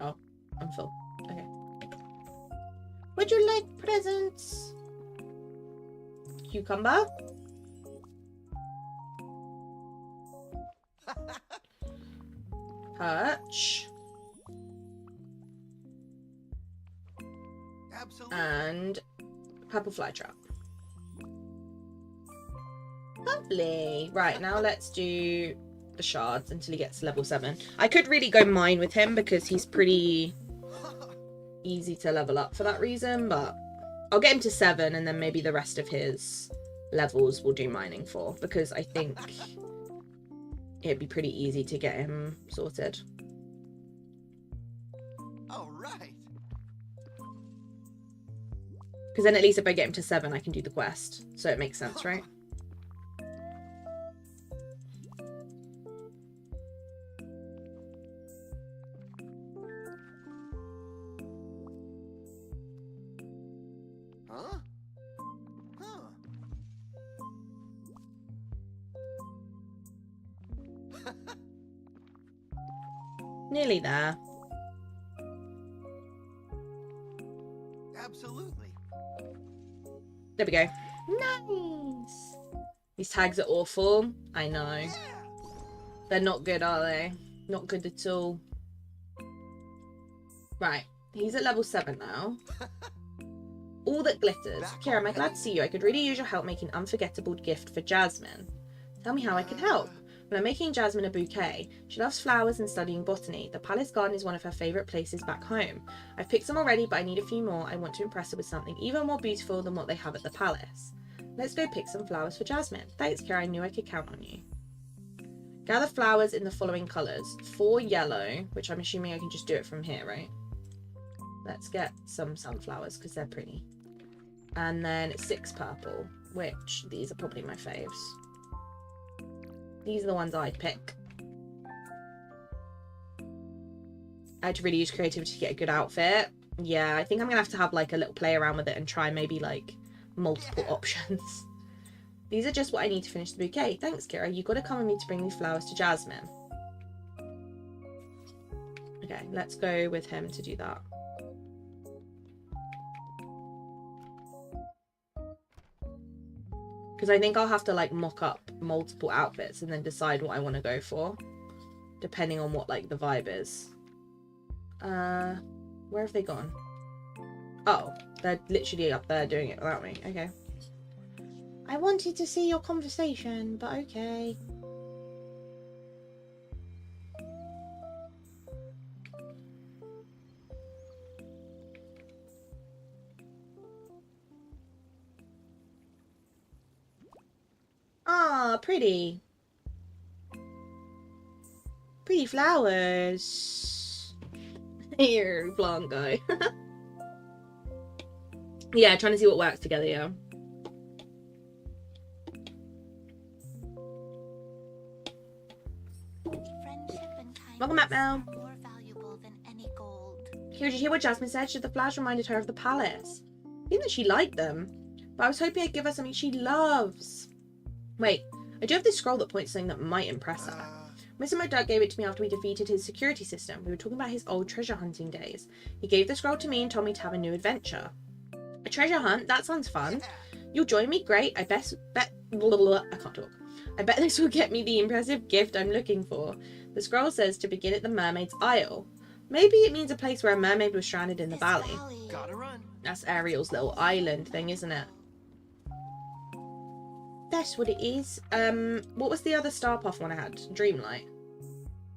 A: Oh, I'm full. Okay. Would you like presents? Cucumber? Perch.
B: Absolutely.
A: And purple flytrap. Lovely. Right, now let's do the shards until he gets to level 7. I could really go mine with him because he's pretty easy to level up for that reason, but I'll get him to 7 and then maybe the rest of his levels we'll do mining for, because I think it'd be pretty easy to get him sorted.
B: All right.
A: Because then at least if I get him to 7, I can do the quest. So it makes sense, right?
B: Huh? Huh.
A: Nearly there.
B: Absolutely.
A: There we go. Nice! These tags are awful. I know.
B: Yeah.
A: They're not good, are they? Not good at all. Right. He's at level 7 now. All that glitters. Kira, am I glad to see you? I could really use your help making an unforgettable gift for Jasmine. Tell me how I can help. When I'm making Jasmine a bouquet, she loves flowers and studying botany. The palace garden is one of her favourite places back home. I've picked some already, but I need a few more. I want to impress her with something even more beautiful than what they have at the palace. Let's go pick some flowers for Jasmine. Thanks, Kira. I knew I could count on you. Gather flowers in the following colours. 4 yellow, which I'm assuming I can just do it from here, right? Let's get some sunflowers because they're pretty. And then 6 purple, which these are probably my faves. These are the ones I'd pick. I had to really use creativity to get a good outfit. Yeah, I think I'm going to have like a little play around with it and try maybe like multiple options. These are just what I need to finish the bouquet. Thanks, Kira. You've got to come with me to bring these flowers to Jasmine. Okay, let's go with him to do that. Because I think I'll have to like mock up multiple outfits and then decide what I want to go for, depending on what like the vibe is. Where have they gone? Oh, they're literally up there doing it without me. Okay. I wanted to see your conversation, but okay. Ah, pretty. Pretty flowers. Here, plant guy. Yeah, trying to see what works together, yeah.
D: Friendship and
A: Welcome back, Mel.
D: kindness are more valuable than any gold.
A: Here, did you hear what Jasmine said? The flowers reminded her of the palace. I think that she liked them, but I was hoping I'd give her something she loves. Wait, I do have this scroll that points to something that might impress her. Mr. McDuck gave it to me after we defeated his security system. We were talking about his old treasure hunting days. He gave the scroll to me and told me to have a new adventure. A treasure hunt? That sounds fun. You'll join me? Great. I can't talk. I bet this will get me the impressive gift I'm looking for. The scroll says to begin at the Mermaid's Isle. Maybe it means a place where a mermaid was stranded in the valley.
B: Gotta run.
A: That's Ariel's little island thing, isn't it? That's what it is. What was the other Star Puff one I had? Dreamlight.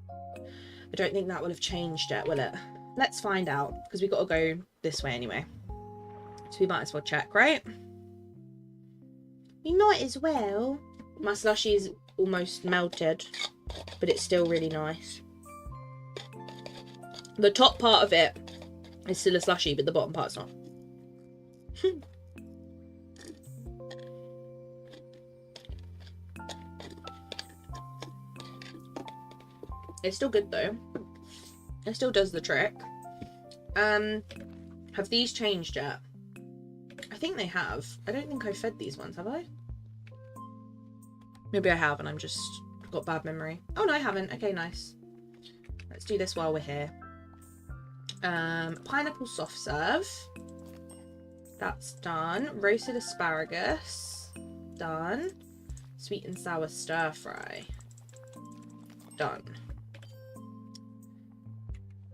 A: I don't think that will have changed yet, will it? Let's find out, because we've got to go this way anyway. So we might as well check, right? We might as well. My slushie is almost melted, but it's still really nice. The top part of it is still a slushie, but the bottom part's not. It's still good though. It still does the trick. Have these changed yet? I think they have. I don't think I fed these ones, have I? Maybe I have and I'm just got bad memory. Oh no, I haven't. Okay, nice. Let's do this while we're here. Pineapple soft serve. That's done. Roasted asparagus. Done. Sweet and sour stir fry. Done.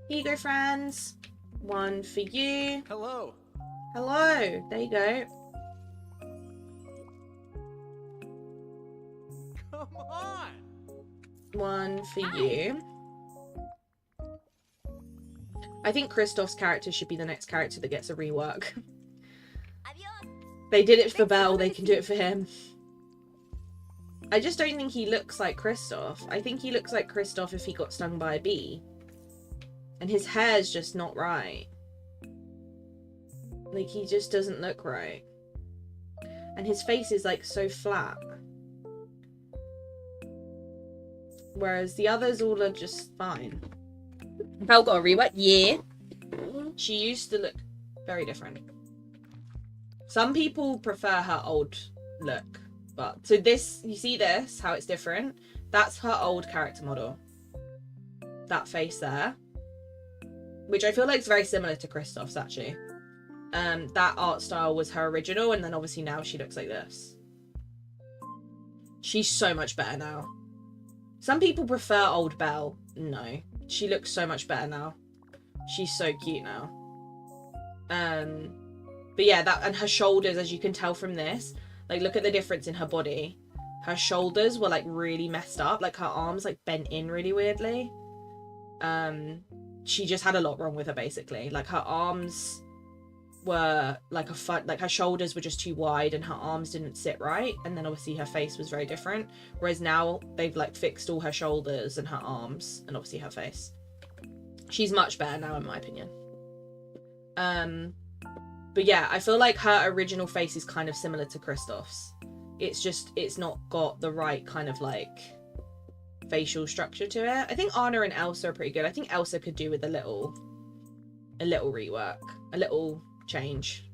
A: Here you go, friends. One for you.
B: Hello.
A: Hello. There you go.
B: Come on.
A: One for you. I think Kristoff's character should be the next character that gets a rework. They did it for Belle, they can do it for him. I just don't think he looks like Kristoff. I think he looks like Kristoff if he got stung by a bee. And his hair's just not right. Like, he just doesn't look right. And his face is, like, so flat. Whereas the others all are just fine. Belle got a rework? Yeah. She used to look very different. Some people prefer her old look. But, so this, you see this, how it's different? That's her old character model. That face there. Which I feel like is very similar to Kristoff's, actually. That art style was her original, and then obviously now she looks like this. She's so much better now. Some people prefer old Belle. No. She looks so much better now. She's so cute now. But yeah, that, and her shoulders, as you can tell from this, like, look at the difference in her body. Her shoulders were, like, really messed up. Like, her arms, like, bent in really weirdly. She just had a lot wrong with her, basically. Like, her arms were like like her shoulders were just too wide and her arms didn't sit right, and then obviously her face was very different, whereas now they've like fixed all her shoulders and her arms and obviously her face. She's much better now in my opinion. But yeah, I feel like her original face is kind of similar to Kristoff's. It's just, it's not got the right kind of like facial structure to it. I think Anna and Elsa are pretty good. I think Elsa could do with a little rework, a little change.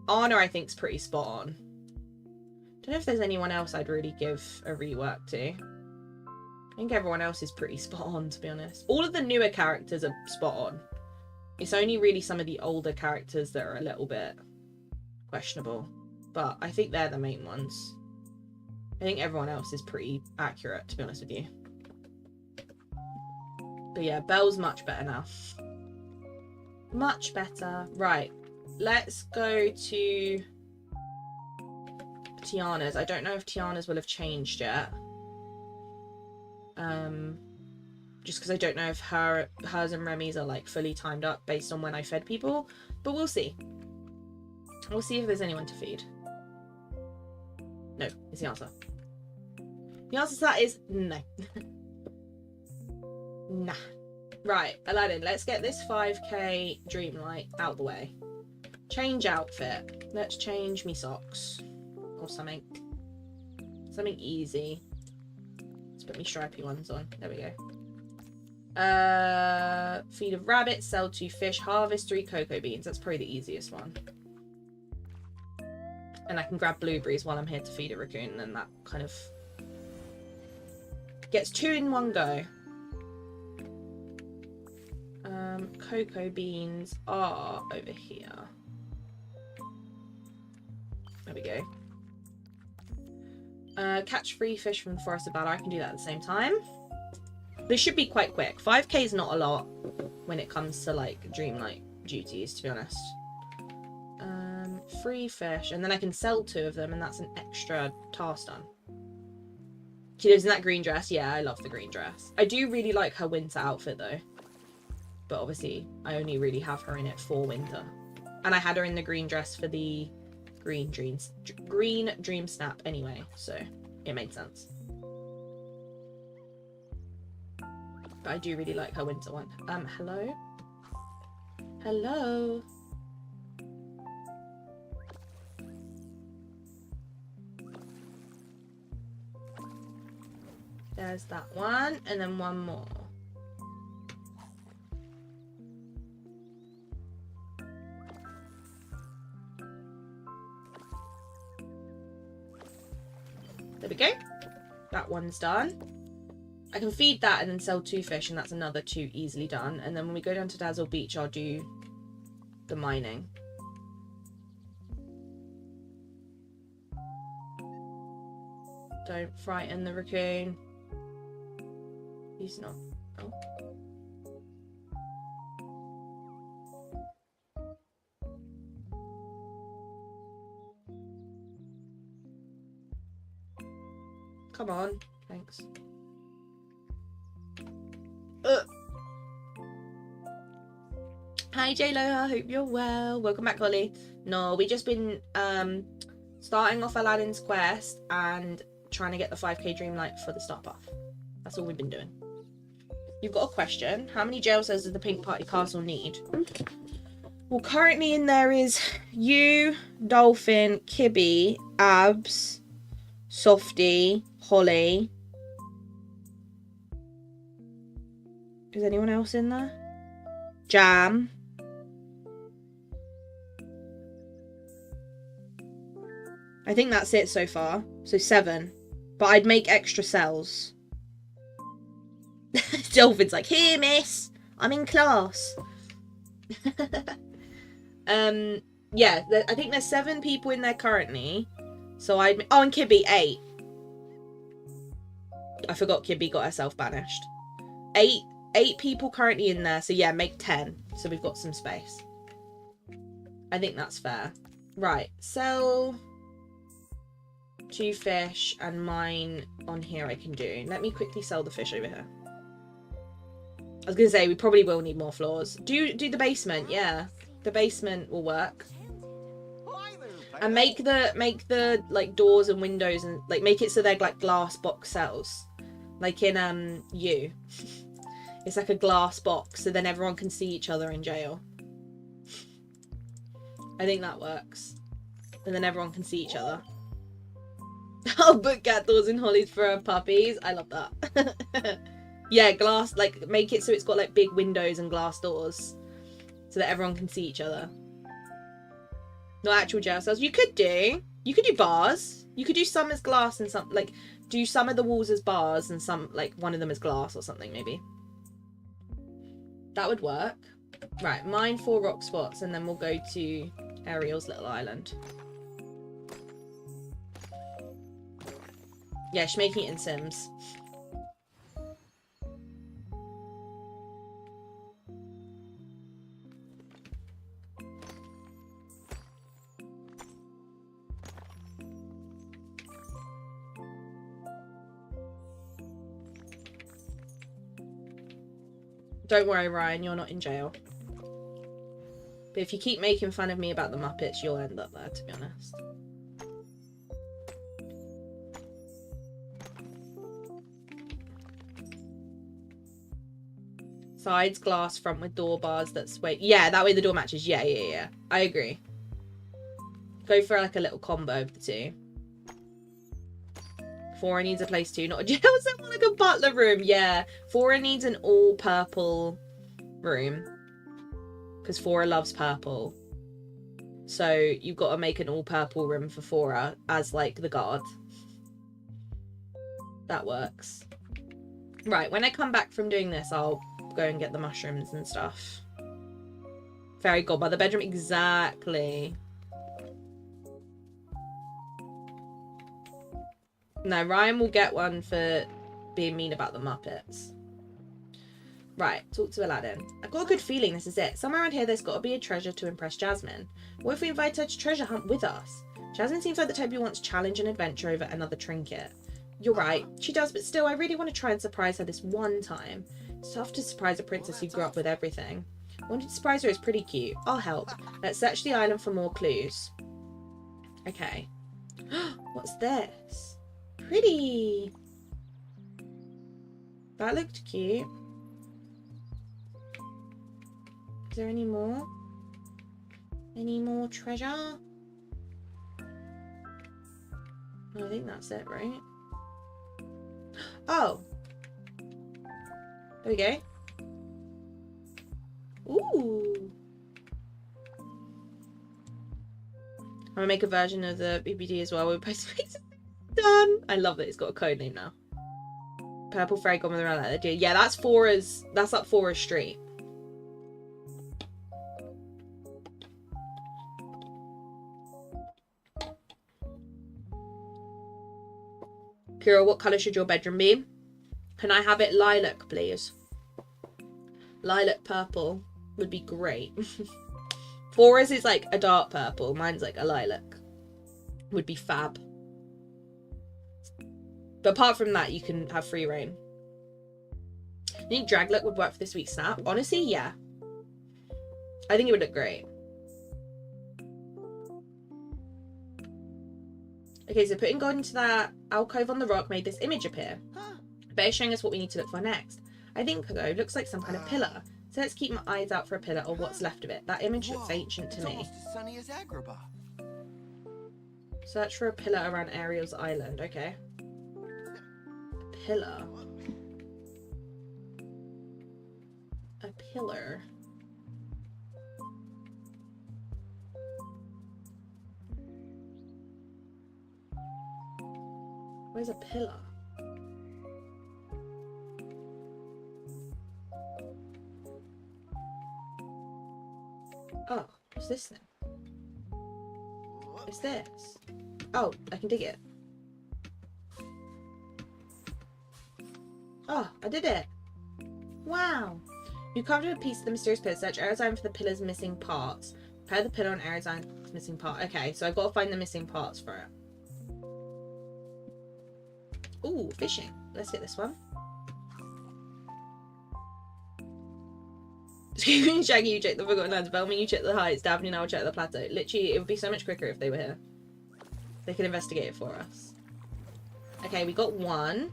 A: Anna, I think, is pretty spot on. Don't know if there's anyone else I'd really give a rework to. I think everyone else is pretty spot on, to be honest. All of the newer characters are spot on. It's only really some of the older characters that are a little bit questionable. But I think they're the main ones. I think everyone else is pretty accurate, to be honest with you. But yeah, Belle's much better now. Much better. Right. Let's go to Tiana's. I don't know if Tiana's will have changed yet. Just because I don't know if hers and Remy's are like fully timed up based on when I fed people. But we'll see. We'll see if there's anyone to feed. No, is the answer. The answer to that is no. Nah. Right, Aladdin, let's get this 5k Dreamlight out the way. Change outfit. Let's change me socks. Or something. Something easy. Let's put me stripy ones on. There we go. Feed a rabbit, sell 2 fish, harvest 3 cocoa beans. That's probably the easiest one. And I can grab blueberries while I'm here to feed a raccoon, and then that kind of gets 2 in one go. Cocoa beans are over here. There we go. Catch 3 fish from the forest of battle. I can do that at the same time. This should be quite quick. 5k is not a lot when it comes to like Dreamlight duties, to be honest. 3 fish, and then I can sell 2 of them, and that's an extra task done. She lives in that green dress. Yeah, I love the green dress. I do really like her winter outfit though. But obviously, I only really have her in it for winter. And I had her in the green dress for the green dream snap anyway, so it made sense. But I do really like her winter one. Hello? Hello? There's that one, and then one more. There we go. That one's done. I can feed that and then sell 2 fish, and that's another 2 easily done. And then when we go down to Dazzle Beach, I'll do the mining. Don't frighten the raccoon. He's not. Oh. Come on. Thanks. Hi J-Lo, I hope you're well. Welcome back, Holly. No, we just been starting off Aladdin's quest and trying to get the 5k Dreamlight for the star path. That's all we've been doing. You've got a question. How many jail cells does the Pink Party Castle need? Well, currently in there is you, Dolphin, Kibby, Abs, Softy, Holly. Is anyone else in there? Jam. I think that's it so far. So 7. But I'd make extra cells. Dolphin's like, here, miss. I'm in class. Yeah, I think there's 7 people in there currently. So I'd... Oh, and Kibby, 8. I forgot Kibby got herself banished. 8 people currently in there. So yeah, make 10. So we've got some space. I think that's fair. Right, sell 2 fish and mine on here I can do. Let me quickly sell the fish over here. I was going to say, we probably will need more floors. Do the basement, yeah. The basement will work. And make the like doors and windows and like make it so they're like glass box cells. Like in You. It's like a glass box so then everyone can see each other in jail. I think that works. And then everyone can see each other. I'll book cat doors and Holly's for her puppies. I love that. Yeah, glass, like make it so it's got like big windows and glass doors so that everyone can see each other. Not actual jail cells. You could do bars. You could do some as glass and some like do some of the walls as bars and some like one of them as glass or something maybe. That would work. Right, mine 4 rock spots and then we'll go to Ariel's little island. Yeah, she's making it in Sims. Don't worry, Ryan, you're not in jail. But if you keep making fun of me about the Muppets, you'll end up there, to be honest. Sides glass, front with door bars that sway. Yeah, that way the door matches. Yeah. I agree. Go for like a little combo of the two. Fora needs a place too, not a jail. Someone like a butler room. Yeah. Fora needs an all purple room. Because Fora loves purple. So you've got to make an all purple room for Fora as like the guard. That works. Right, when I come back from doing this, I'll go and get the mushrooms and stuff. Fairy godmother bedroom, exactly. No, Ryan will get one for being mean about the Muppets. Right, talk to Aladdin. I've got a good feeling this is it. Somewhere around here there's got to be a treasure to impress Jasmine. What if we invite her to treasure hunt with us? Jasmine seems like the type who wants challenge and adventure over another trinket. You're right, she does, but still I really want to try and surprise her this one time. It's tough to surprise a princess who grew up with everything. Wanting to surprise her is pretty cute. I'll help. Let's search the island for more clues. Okay. What's this? Pretty. That looked cute. Is there any more? Any more treasure? No, I think that's it, right? Oh. There we go. Ooh. I'm gonna make a version of the BBD as well. We're supposed to make something done. I love that it's got a code name now. Purple fairy godmother around that. Yeah, that's Fora's. That's up Fora Street. Kira, what colour should your bedroom be? Can I have it lilac, please? Lilac purple would be great. Fora's is like a dark purple. Mine's like a lilac. Would be fab. But apart from that, you can have free reign. I think drag look would work for this week's snap. Honestly, yeah. I think it would look great. Okay, so putting gold into that alcove on the rock made this image appear. I bet it's showing us what we need to look for next. I think, though, looks like some kind of pillar. So let's keep my eyes out for a pillar or what's left of it. That image looks ancient to me.
B: Almost as sunny as Agrabah.
A: Search for a pillar around Ariel's island. Okay. A pillar. A pillar. Where's a pillar? Oh, what's this then? What's this? Oh, I can dig it. Oh, I did it. Wow. You carved a piece of the mysterious pillar. Search Arizine Island for the pillar's missing parts. Repair the pillar on Arizine Island's missing part. Okay, so I've got to find the missing parts for it. Ooh, fishing. Let's get this one. Shaggy, you check the Forgotten Lands. Bellamy, you check the heights. Daphne and I will check the plateau. Literally, it would be so much quicker if they were here. They could investigate it for us. Okay, we got one.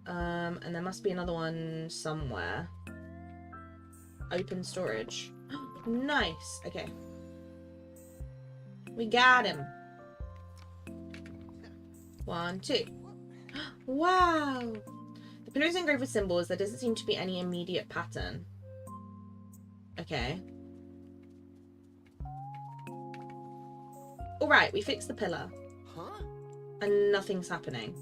A: And there must be another one somewhere. Open storage. Nice. Okay. We got him. 1, 2. Wow. The pillar is engraved with symbols. There doesn't seem to be any immediate pattern. Okay. Alright, we fixed the pillar.
B: Huh?
A: And nothing's happening.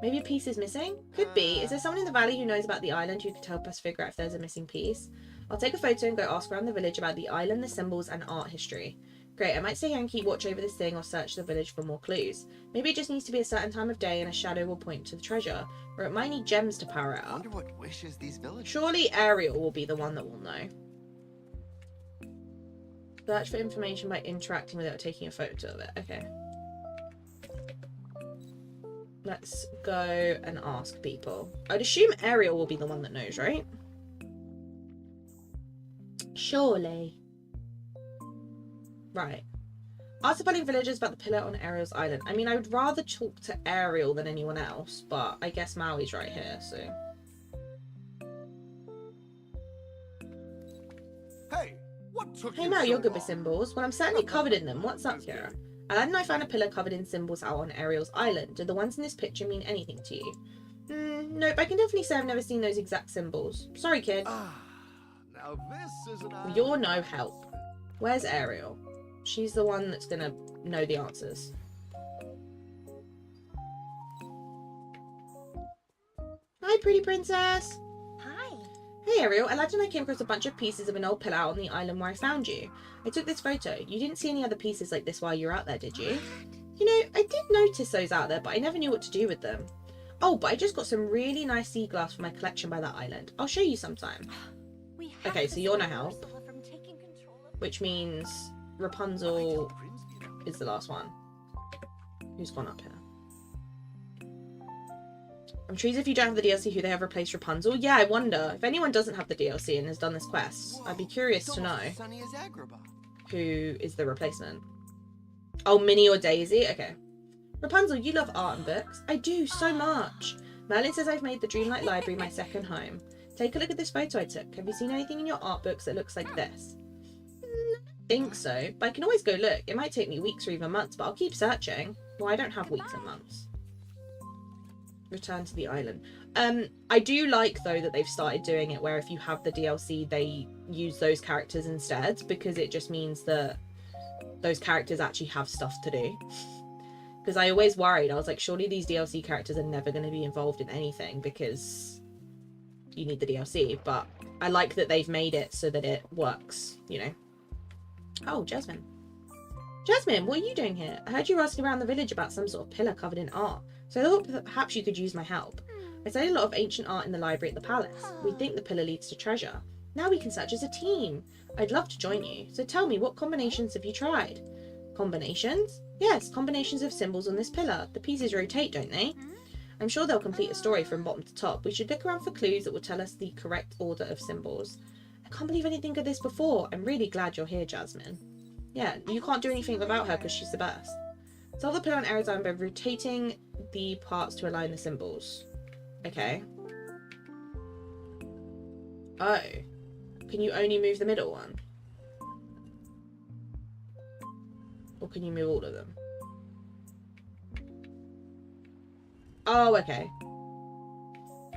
A: Maybe a piece is missing? Could be. Is there someone in the valley who knows about the island who could help us figure out if there's a missing piece? I'll take a photo and go ask around the village about the island, the symbols, and art history. Great, I might stay here and keep watch over this thing or search the village for more clues. Maybe it just needs to be a certain time of day and a shadow will point to the treasure. Or it might need gems to power it
B: I
A: up.
B: wonder what wishes these villagers.
A: Surely Ariel will be the one that will know. Search for information by interacting with it or taking a photo of it. Okay. Let's go and ask people. I'd assume Ariel will be the one that knows, right? Surely. Right. Ask the following villagers about the pillar on Ariel's island. I mean, I would rather talk to Ariel than anyone else, but I guess Maui's right here, so.
B: What took
A: Hey
B: you
A: Mel,
B: so
A: you're good with
B: long?
A: symbols. Well, I'm certainly covered in them. What's up, Kira? Aladdin, I found a pillar covered in symbols out on Ariel's island. Do the ones in this picture mean anything to you? Nope, I can definitely say I've never seen those exact symbols. Sorry, kid.
B: Ah, now this is an
A: You're
B: island
A: no
B: of
A: help.
B: harassment.
A: Where's Ariel? She's the one that's gonna know the answers. Hi, pretty princess.
D: Hi.
A: Hey Ariel, Aladdin and I came across a bunch of pieces of an old pillar out on the island where I found you. I took this photo. You didn't see any other pieces like this while you were out there, did you? You know, I did notice those out there, but I never knew what to do with them. Oh, but I just got some really nice sea glass for my collection by that island. I'll show you sometime. Okay, so you're no help. Which means Rapunzel is the last one. Who's gone up here? I'm trees if you don't have the DLC who they have replaced Rapunzel. Yeah, I wonder. If anyone doesn't have the DLC and has done this quest, I'd be curious to know who is the replacement. Oh, Minnie or Daisy? Okay. Rapunzel, you love art and books. I do, so much. Merlin says I've made the Dreamlight Library my second home. Take a look at this photo I took. Have you seen anything in your art books that looks like this? I think so, but I can always go look. It might take me weeks or even months, but I'll keep searching. Well, I don't have weeks and months. Return to the island. I do like, though, that they've started doing it where if you have the DLC, they use those characters instead, because it just means that those characters actually have stuff to do. Because I always worried, I was like, surely these DLC characters are never going to be involved in anything because you need the DLC, but I like that they've made it so that it works, you know. Oh, Jasmine. Jasmine, what are you doing here? I heard you were asking around the village about some sort of pillar covered in art, so I thought that perhaps you could use my help. I studied a lot of ancient art in the library at the palace. We think the pillar leads to treasure. Now we can search as a team. I'd love to join you, so tell me, what combinations have you tried? Combinations? Yes, combinations of symbols on this pillar. The pieces rotate, don't they? I'm sure they'll complete a story from bottom to top. We should look around for clues that will tell us the correct order of symbols. I can't believe I didn't think of this before. I'm really glad you're here, Jasmine. Yeah, you can't do anything without her because she's the best. Solve the pillar on Arizona by rotating the parts to align the symbols. Okay. Oh. Can you only move the middle one? Or can you move all of them? Oh, okay.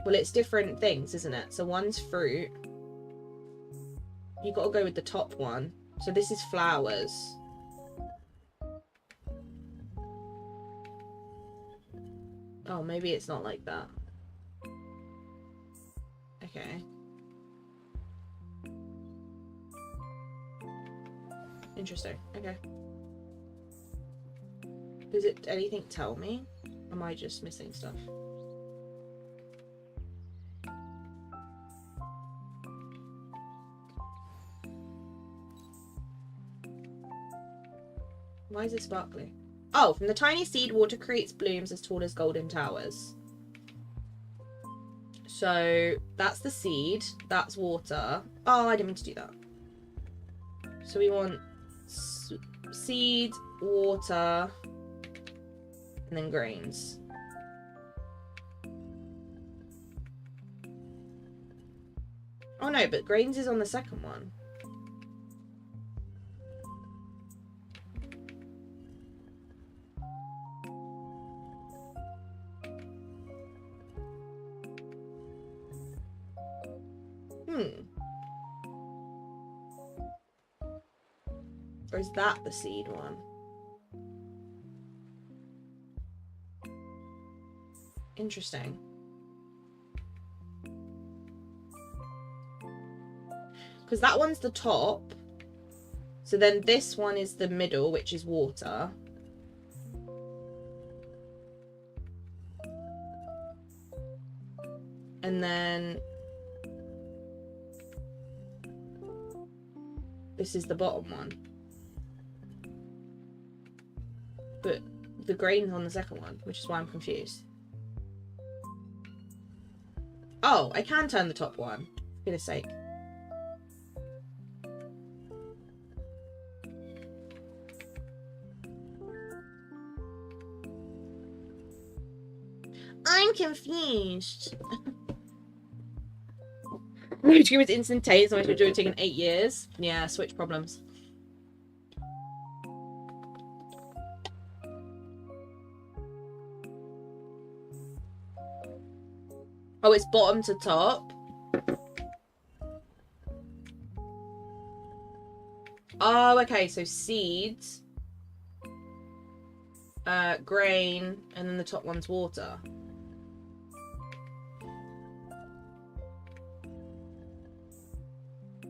A: Well, it's different things, isn't it? So one's fruit. You got to go with the top one. So this is flowers. Oh, maybe it's not like that. Okay. Interesting. Okay. Does it anything tell me? Am I just missing stuff? Why is it sparkly? Oh, from the tiny seed, water creates blooms as tall as golden towers. So that's the seed. That's water. Oh, I didn't mean to do that. So we want seed, water, and then grains. Oh no, but grains is on the second one. Or is that the seed one? Interesting. Because that one's the top. So then this one is the middle, which is water. And then this is the bottom one. But the grain's on the second one, which is why I'm confused. Oh, I can turn the top one. For goodness sake. I'm confused. Dream is instantaneous. So I should do it taking 8 years. Yeah, Switch problems. Oh, it's bottom to top. Oh, okay. So seeds, grain, and then the top one's water.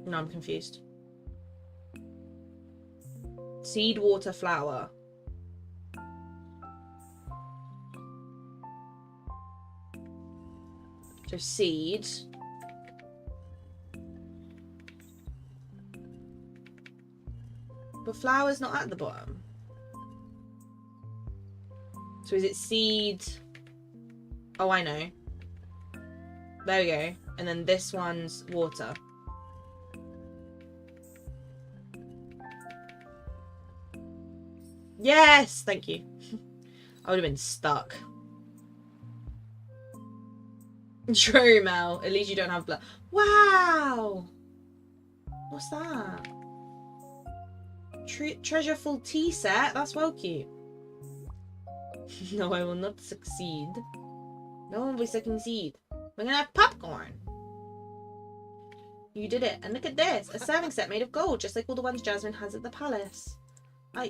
A: No, I'm confused. Seed, water, flour. So seed. But flour's not at the bottom. So is it seed? Oh, I know. There we go. And then this one's water. Yes! Thank you. I would have been stuck. True, Mel. At least you don't have blood. Wow! What's that? Treasureful tea set? That's well cute. No, I will not succeed. No one will succeed. We're gonna have popcorn. You did it. And look at this. A serving set made of gold, just like all the ones Jasmine has at the palace. Can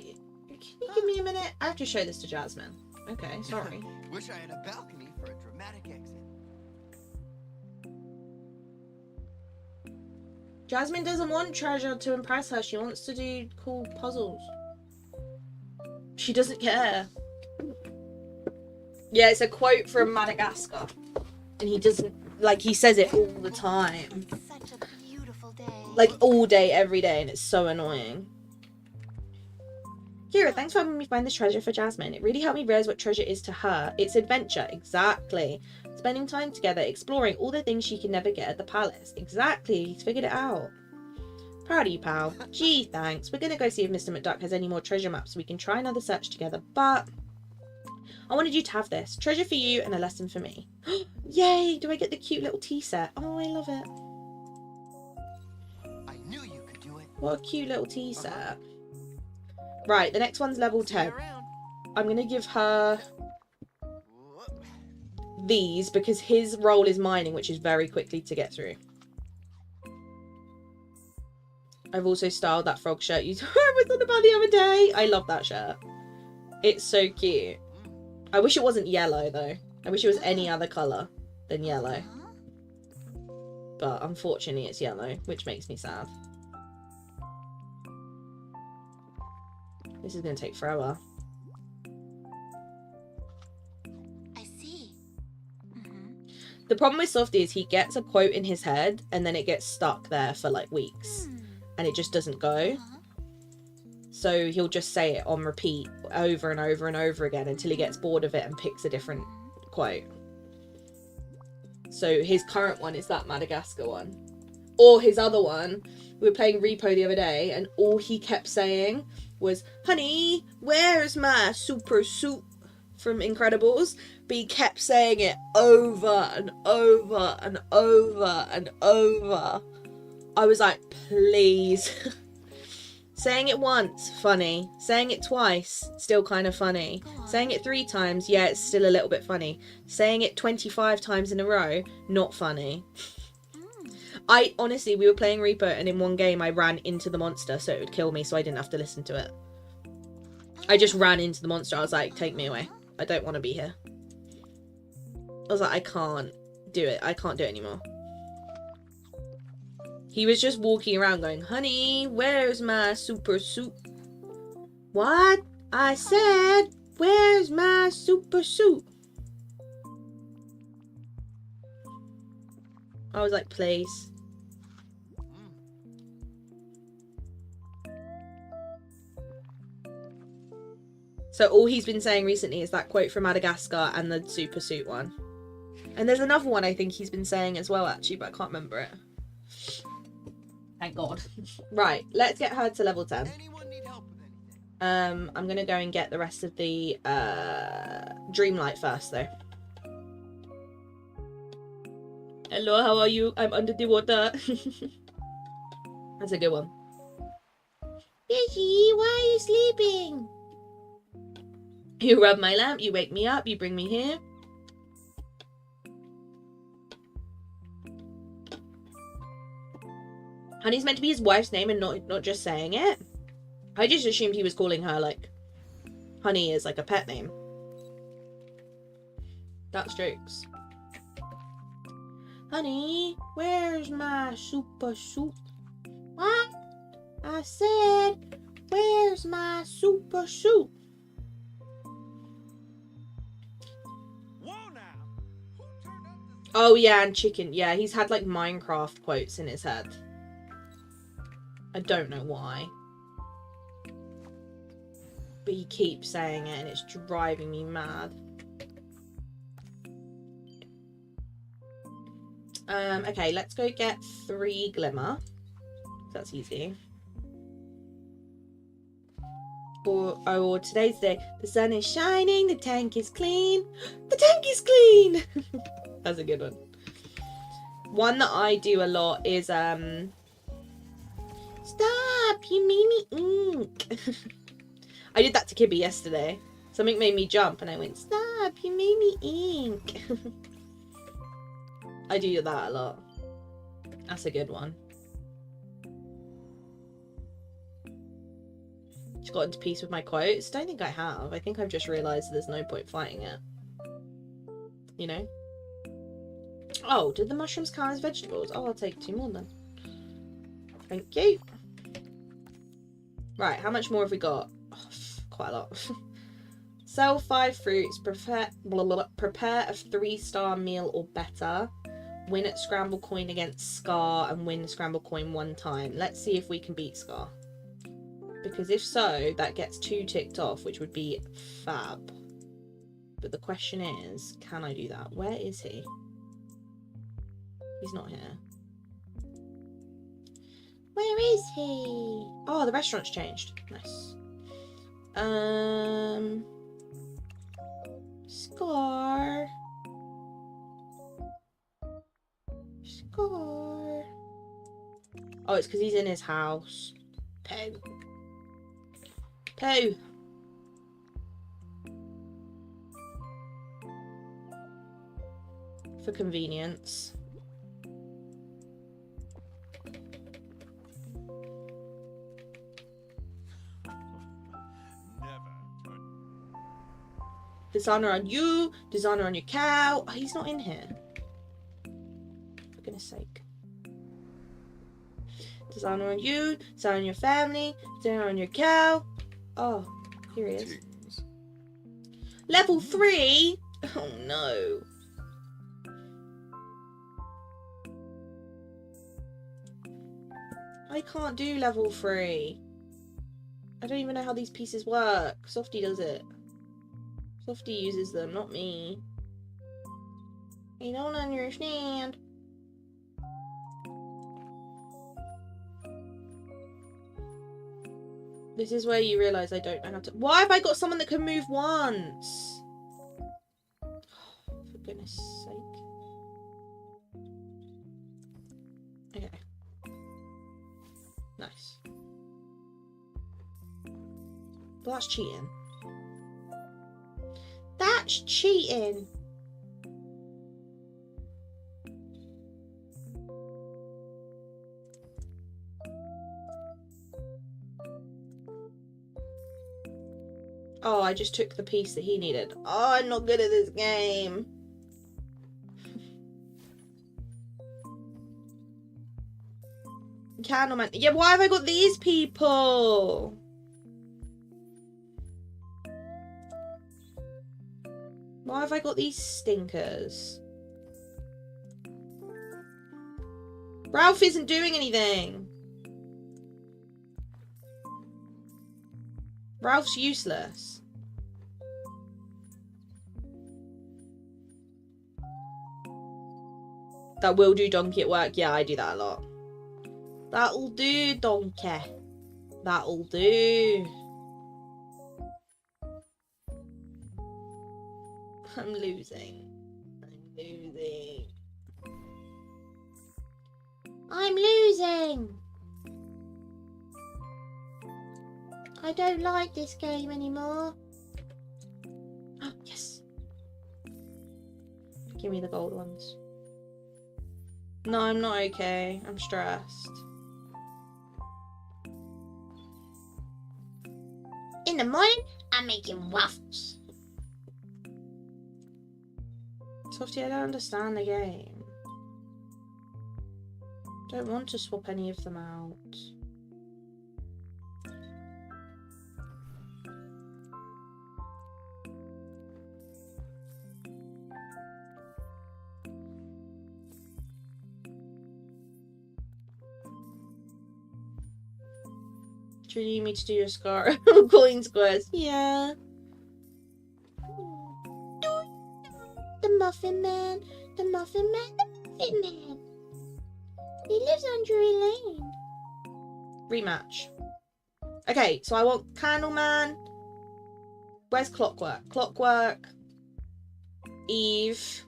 A: you give me a minute? I have to show this to Jasmine. Okay, sorry.
B: Wish I had a balcony for a dramatic exit.
A: Jasmine doesn't want treasure to impress her. She wants to do cool puzzles. She doesn't care. Yeah, it's a quote from Madagascar. And he doesn't, like, he says it all the time.
D: It's such a beautiful day.
A: Like, all day, every day, and it's so annoying. Kira, thanks for helping me find this treasure for Jasmine. It really helped me realize what treasure is to her. It's adventure, exactly. Spending time together, exploring all the things she can never get at the palace. Exactly, he's figured it out. Proud of you, pal. Gee, thanks. We're gonna go see if Mr. McDuck has any more treasure maps so we can try another search together, but I wanted you to have this. Treasure for you and a lesson for me. Yay! Do I get the cute little tea set? Oh, I love it.
B: I knew you could do it.
A: What a cute little tea set. Right, the next one's level 10. I'm going to give her these because his role is mining, which is very quickly to get through. I've also styled that frog shirt you was on about the other day. I love that shirt. It's so cute. I wish it wasn't yellow though. I wish it was any other colour than yellow. But unfortunately it's yellow, which makes me sad. This is going to take forever.
D: I see.
A: The problem with Softy is he gets a quote in his head and then it gets stuck there for like weeks. And it just doesn't go. So he'll just say it on repeat over and over and over again until he gets bored of it and picks a different quote. So his current one is that Madagascar one. Or his other one, we were playing Repo the other day and all he kept saying was, honey, where's my super suit from Incredibles? But he kept saying it over and over and over and over. I was like, please. Saying it once, funny. Saying it twice, still kind of funny. Saying it 3 times, yeah, it's still a little bit funny. Saying it 25 times in a row, not funny. Honestly, we were playing Reaper and in one game I ran into the monster so it would kill me so I didn't have to listen to it. I just ran into the monster. I was like, take me away. I don't want to be here. I was like, I can't do it. I can't do it anymore. He was just walking around going, honey, where's my super suit? What? I said, where's my super suit? I was like, please. So all he's been saying recently is that quote from Madagascar and the super suit one. And there's another one I think he's been saying as well, actually, but I can't remember it. Thank God. Right, let's get her to level 10.
B: Anyone need help with anything?
A: I'm going to go and get the rest of the Dreamlight first, though. Hello, how are you? I'm under the water. That's a good one. Fishy, why are you sleeping? You rub my lamp, you wake me up, you bring me here. Honey's meant to be his wife's name and not just saying it. I just assumed he was calling her, like, Honey is like a pet name. That's jokes. Honey, where's my super soup? What? I said, where's my super soup? Oh yeah, and chicken. Yeah, he's had like Minecraft quotes in his head. I don't know why. But he keeps saying it and it's driving me mad. Okay, let's go get 3 glimmer. That's easy. Or today's day. The sun is shining, the tank is clean. The tank is clean! That's a good one. One that I do a lot is, stop, you made me ink. I did that to Kibby yesterday. Something made me jump and I went, stop, you made me ink. I do that a lot. That's a good one. Just got into peace with my quotes. Don't think I have. I think I've just realised there's no point fighting it. You know? Oh, did the mushrooms count as vegetables? Oh, I'll take 2 more then. Thank you. Right, how much more have we got? Oh, quite a lot. Sell 5 fruits. Prepare a 3-star meal or better. Win at Scramble Coin against Scar and win Scramble Coin 1 time. Let's see if we can beat Scar. Because if so, that gets 2 ticked off, which would be fab. But the question is, can I do that? Where is he? He's not here. Where is he? Oh, the restaurant's changed. Nice. Scar. Scar. Oh, it's because he's in his house. Pooh. Pooh. For convenience. Dishonor on you, dishonor on your cow. Oh, he's not in here. For goodness sake. Dishonor on you, dishonor on your family, dishonor on your cow. Oh, here he is. Level 3? Oh no. I can't do level 3. I don't even know how these pieces work. Softy does it. Softy uses them, not me. I don't understand. This is where you realise I don't know how to... Why have I got someone that can move once? Oh, for goodness sake. Okay. Nice. Well, that's cheating. That's cheating. Oh, I just took the piece that he needed. Oh, I'm not good at this game. Candleman. Yeah, why have I got these people? Why have I got these stinkers? Ralph isn't doing anything. Ralph's useless. That will do, donkey, at work. Yeah, I do that a lot. That'll do, donkey. That'll do. I'm losing. I'm losing. I'm losing. I don't like this game anymore. Oh, yes. Give me the gold ones. No, I'm not okay. I'm stressed. In the morning, I'm making waffles. Softy, I don't understand the game. Don't want to swap any of them out. Do you need me to do your scar coin squares? Yeah. The Muffin Man, the Muffin Man, the Muffin Man. He lives on Drury Lane. Rematch. Okay, so I want Candleman. Where's Clockwork? Clockwork. Eve.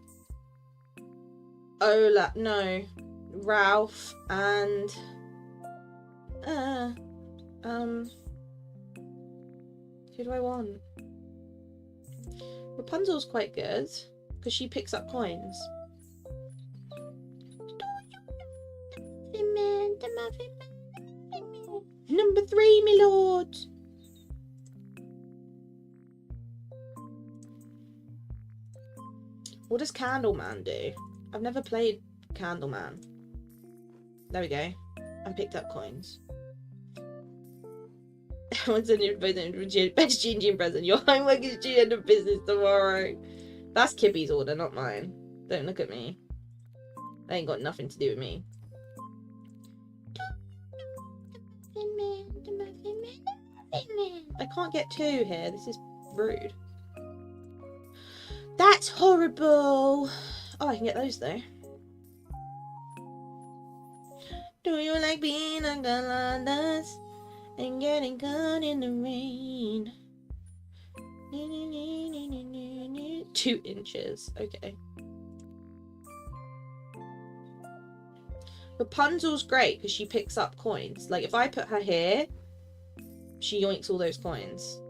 A: Ola. No. Ralph and who do I want? Rapunzel's quite good because she picks up coins. The Muffin Man. Number 3, my lord. What does Candleman do? I've never played Candleman. There we go. I picked up coins. What's in your best changing present? Your homework is due end of business tomorrow. That's Kibby's order, not mine. Don't look at me. That ain't got nothing to do with me. I can't get 2 here. This is rude. That's horrible. Oh, I can get those though. Do you like being a coladas and getting caught in the rain? 2 inches. Okay. Rapunzel's great because she picks up coins. Like if I put her here, she yoinks all those coins.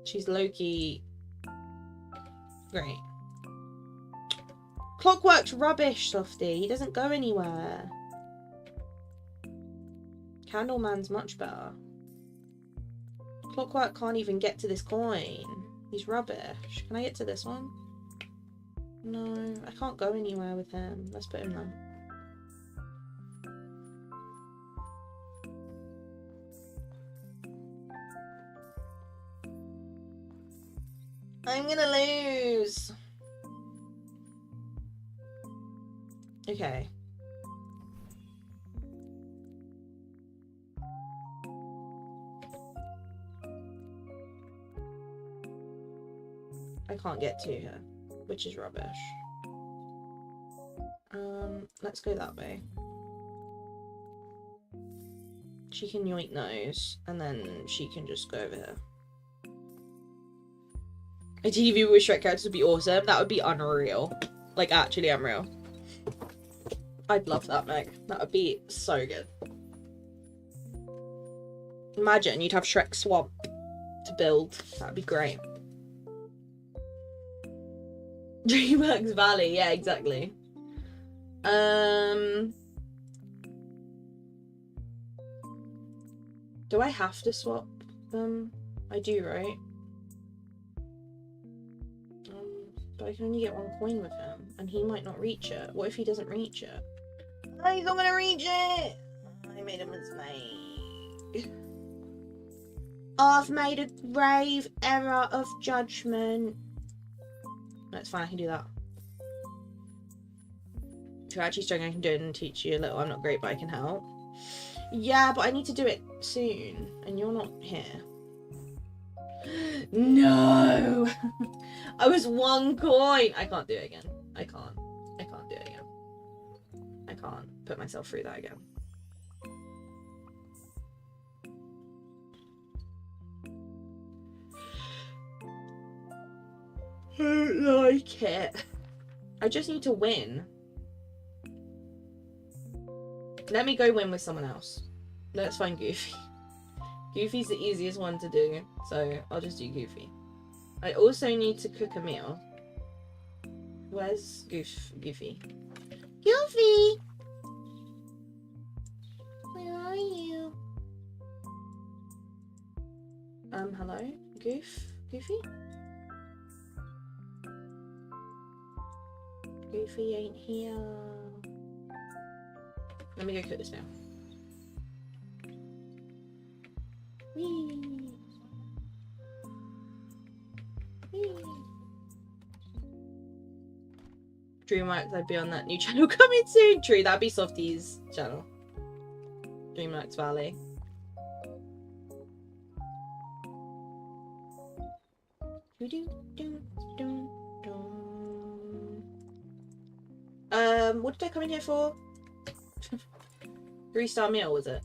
A: She's low-key great. Clockwork's rubbish, Softy. He doesn't go anywhere. Candleman's much better. Clockwork can't even get to this coin. He's rubbish. Can I get to this one? No, I can't go anywhere with him. Let's put him there. I'm gonna lose. Okay. I can't get to her, which is rubbish. Let's go that way. She can yoink those, and then she can just go over here. A TV with Shrek characters would be awesome. That would be unreal. Like, actually unreal. I'd love that, Meg. That would be so good. Imagine you'd have Shrek Swamp to build. That would be great. DreamWorks Valley. Yeah, exactly. Do I have to swap them? I do, right? But I can only get 1 coin with him, and he might not reach it. What if he doesn't reach it? Oh, he's not gonna reach it! I made a mistake. I've made a grave error of judgment. No, it's fine, I can do that. If you're actually struggling, I can do it and teach you a little. I'm not great, but I can help. Yeah, but I need to do it soon, and you're not here. No! I was 1 coin! I can't do it again. I can't do it again. I can't put myself through that again. I don't like it. I just need to win. Let me go win with someone else. Let's find Goofy. Goofy's the easiest one to do, so I'll just do Goofy. I also need to cook a meal. Where's Goofy? Goofy! Where are you? Hello? Goofy? Goofy ain't here. Let me go cook this now. Whee! Whee! Dreamlight, I'd be on that new channel coming soon. True, that'd be Softy's channel. Dreamlight's Valley. What did I come in here for? 3-star meal, was it?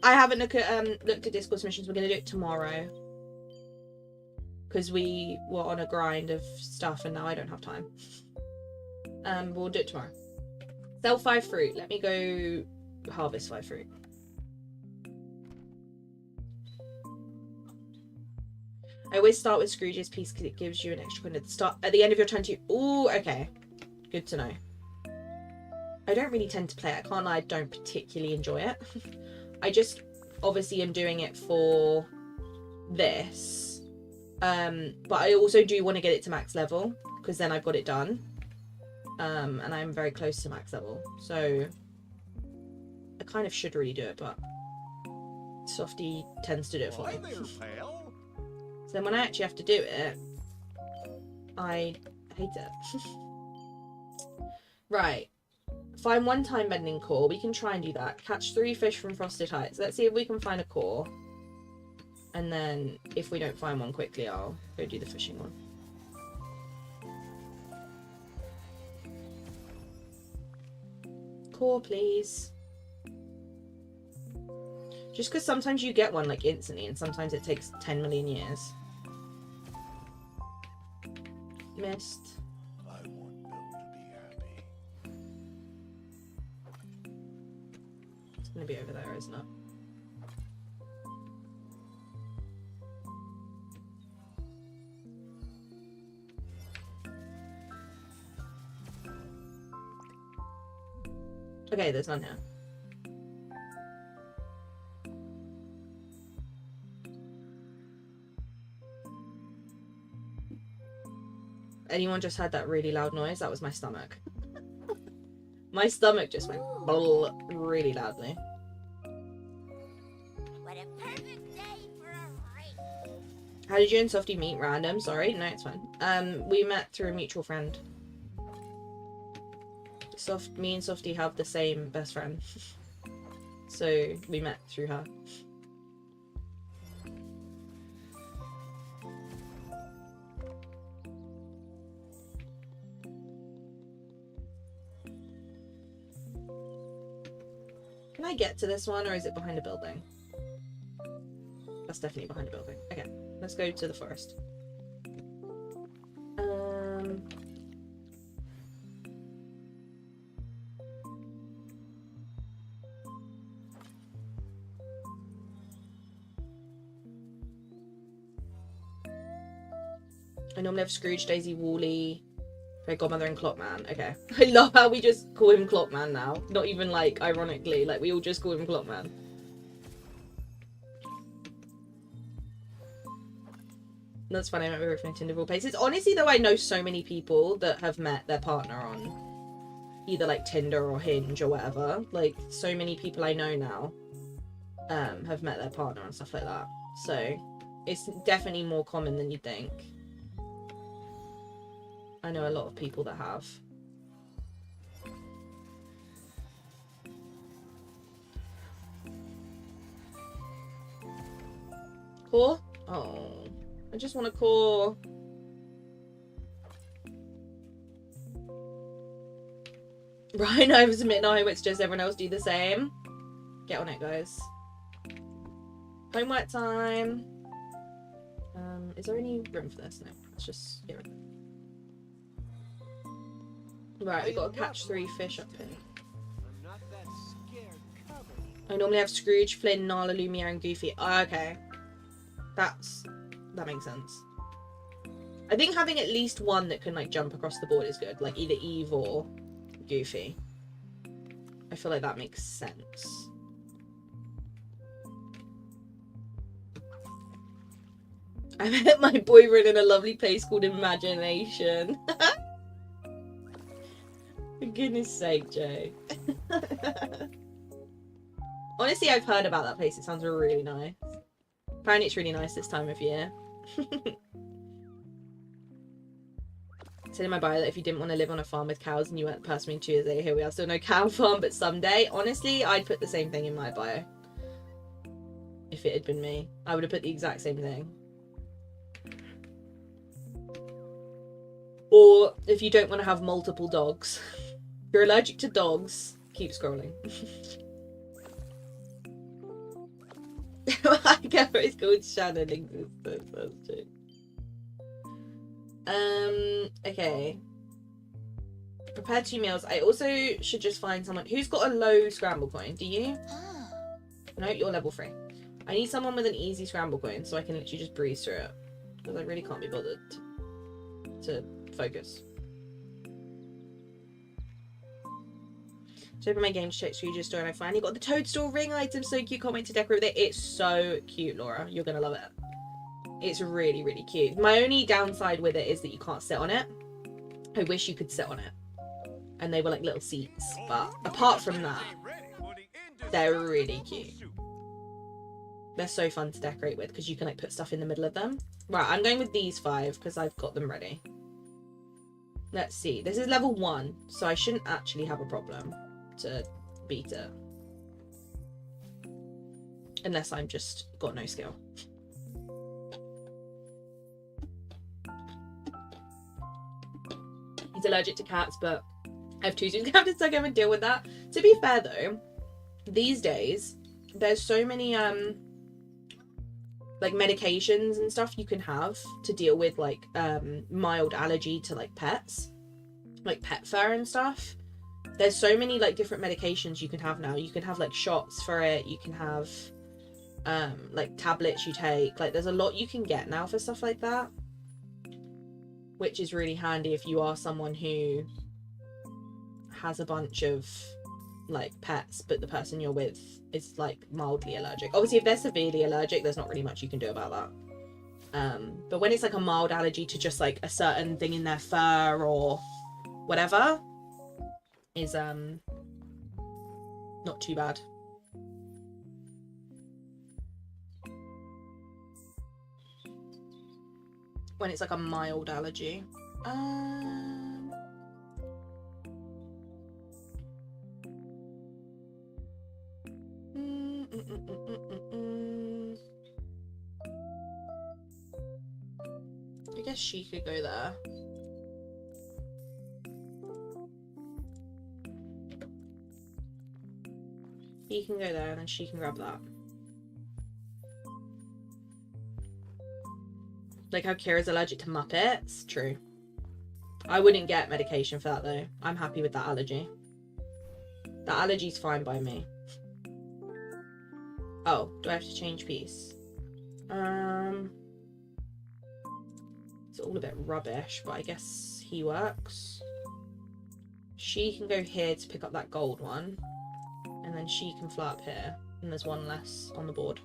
A: I haven't looked at Discord submissions. We're gonna do it tomorrow because we were on a grind of stuff and now I don't have time. We'll do it tomorrow. Sell 5 fruit. Let me go harvest 5 fruit. I always start with Scrooge's piece because it gives you an extra coin at the end of your turn too. Ooh, okay. Good to know. I don't really tend to play it. I can't lie, I don't particularly enjoy it. I just obviously am doing it for this. But I also do want to get it to max level because then I've got it done. And I'm very close to max level. So I kind of should really do it, but Softy tends to do it for me. So then when I actually have to do it, I hate it. Right. Find 1 time bending core. We can try and do that. Catch 3 fish from Frosted Heights. Let's see if we can find a core. And then if we don't find one quickly, I'll go do the fishing one. Core, please. Just because sometimes you get one like instantly and sometimes it takes 10 million years. Missed.
B: I want Bill to be happy.
A: It's gonna be over there, isn't it? Okay, there's none here. Anyone just had that really loud noise? That was my stomach. My stomach just went really loudly.
D: What a perfect day for a race.
A: How did you and Softy meet? Random? Sorry, no, it's fine. We met through a mutual friend. Me and Softy have the same best friend. So we met through her. Can I get to this one, or is it behind a building? That's definitely behind a building. Okay, let's go to the forest. I normally have Scrooge, Daisy, Wally, Fairy Godmother, and Clockman. Okay. I love how we just call him Clockman now. Not even, like, ironically. Like, we all just call him Clockman. That's funny, I met with Tinder of all places. Honestly, though, I know so many people that have met their partner on either, like, Tinder or Hinge or whatever. Like, so many people I know now have met their partner and stuff like that. So, it's definitely more common than you'd think. I know a lot of people that have. Core? Oh, I just want a core. Right, I was admitting, no, it's just everyone else do the same. Get on it, guys. Homework time. Is there any room for this? No. Let's just get rid of it. Right, we've got to catch 3 fish up here.
B: I'm not that scared covered.
A: I normally have Scrooge, Flynn, Nala, Lumiere, and Goofy. Oh, okay. That makes sense. I think having at least one that can like jump across the board is good. Like either Eve or Goofy. I feel like that makes sense. I met my boyfriend in a lovely place called Imagination. For goodness sake, Joe. Honestly, I've heard about that place. It sounds really nice. Apparently it's really nice this time of year. Said in my bio that if you didn't want to live on a farm with cows and you weren't the person being 2 years later, here we are, still no cow farm, but someday. Honestly, I'd put the same thing in my bio. If it had been me. I would have put the exact same thing. Or if you don't want to have multiple dogs. If you're allergic to dogs, keep scrolling. My camera is called Shannon Existence. That's true. Okay. Prepare 2 meals. I also should just find someone who's got a low scramble coin. Do you? No, you're level 3. I need someone with an easy scramble coin so I can literally just breeze through it. Because I really can't be bothered to focus. So open my game to check Scrooge's store and I finally got the toadstool ring item. So cute. Can't wait to decorate with it. It's so cute, Laura. You're gonna love it. It's really, really cute. My only downside with it is that you can't sit on it. I wish you could sit on it. And they were like little seats. But apart from that, they're really cute. They're so fun to decorate with because you can like put stuff in the middle of them. Right, I'm going with these 5 because I've got them ready. Let's see. This is level 1, so I shouldn't actually have a problem to beat it. Unless I'm just got no skill. He's allergic to cats, but I have 2, so he's gonna have to suck him and deal with that. To be fair though, these days, there's so many like medications and stuff you can have to deal with like mild allergy to like pets, like pet fur and stuff. There's so many like different medications you can have now. You can have like shots for it, you can have like tablets you take. Like there's a lot you can get now for stuff like that, which is really handy if you are someone who has a bunch of like pets but the person you're with is like mildly allergic. Obviously if they're severely allergic, there's not really much you can do about that, but when it's like a mild allergy to just like a certain thing in their fur or whatever is not too bad. When it's like a mild allergy. I guess she could go there. He can go there and then she can grab that. Like how Kira's allergic to Muppets. True. I wouldn't get medication for that though. I'm happy with that allergy. That allergy's fine by me. Oh, do I have to change piece? It's all a bit rubbish, but I guess he works. She can go here to pick up that gold one. And then she can fly up here. And there's one less on the board.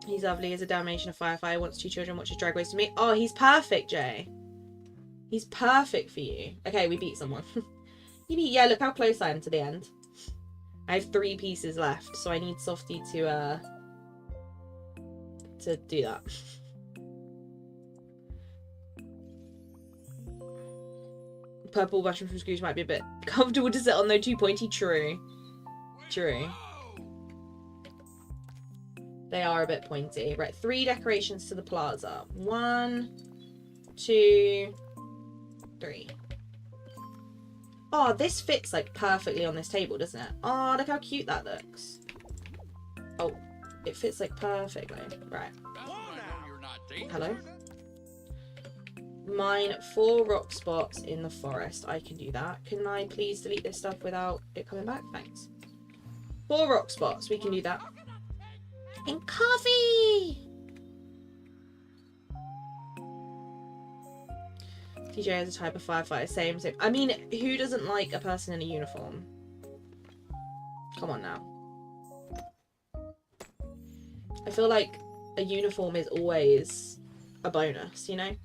A: He's lovely. He's a Dalmatian, a firefighter, wants 2 children, watches Drag Race with me. Oh, he's perfect, Jay. He's perfect for you. Okay, we beat someone. Yeah, look how close I am to the end. I have 3 pieces left, so I need Softy to do that. Purple mushroom from Scrooge might be a bit comfortable to sit on though, too pointy. True. True. They are a bit pointy. Right, 3 decorations to the plaza. 1, 2, 3. Oh, this fits like perfectly on this table, doesn't it? Oh, look how cute that looks. Oh, It fits like perfectly. Right. Hello? Mine 4 rock spots in the forest. I can do that. Can I please delete this stuff without it coming back? Thanks. 4 rock spots. We can do that. And coffee! TJ is a type of firefighter. Same. I mean, who doesn't like a person in a uniform? Come on now. I feel like a uniform is always a bonus, you know?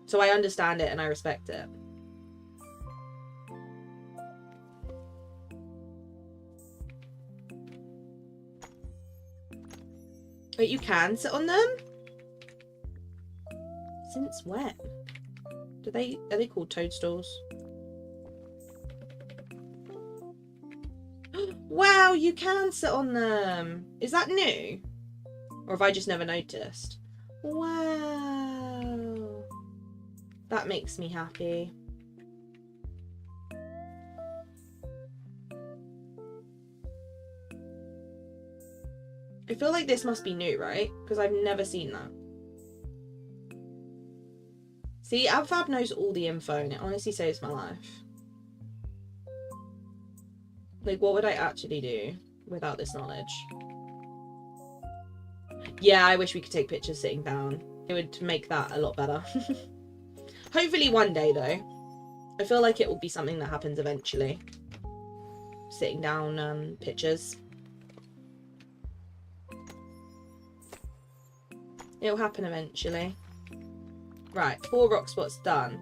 A: So I understand it and I respect it. Wait, you can sit on them? Since when? Are they called toadstools? Wow, you can sit on them. Is that new? Or have I just never noticed? Wow. That makes me happy. I feel like this must be new, right? Because I've never seen that. See, AbFab knows all the info and it honestly saves my life. Like, what would I actually do without this knowledge? Yeah, I wish we could take pictures sitting down. It would make that a lot better. Hopefully one day, though. I feel like it will be something that happens eventually. Sitting down pictures. It'll happen eventually. Right, 4 rock spots done.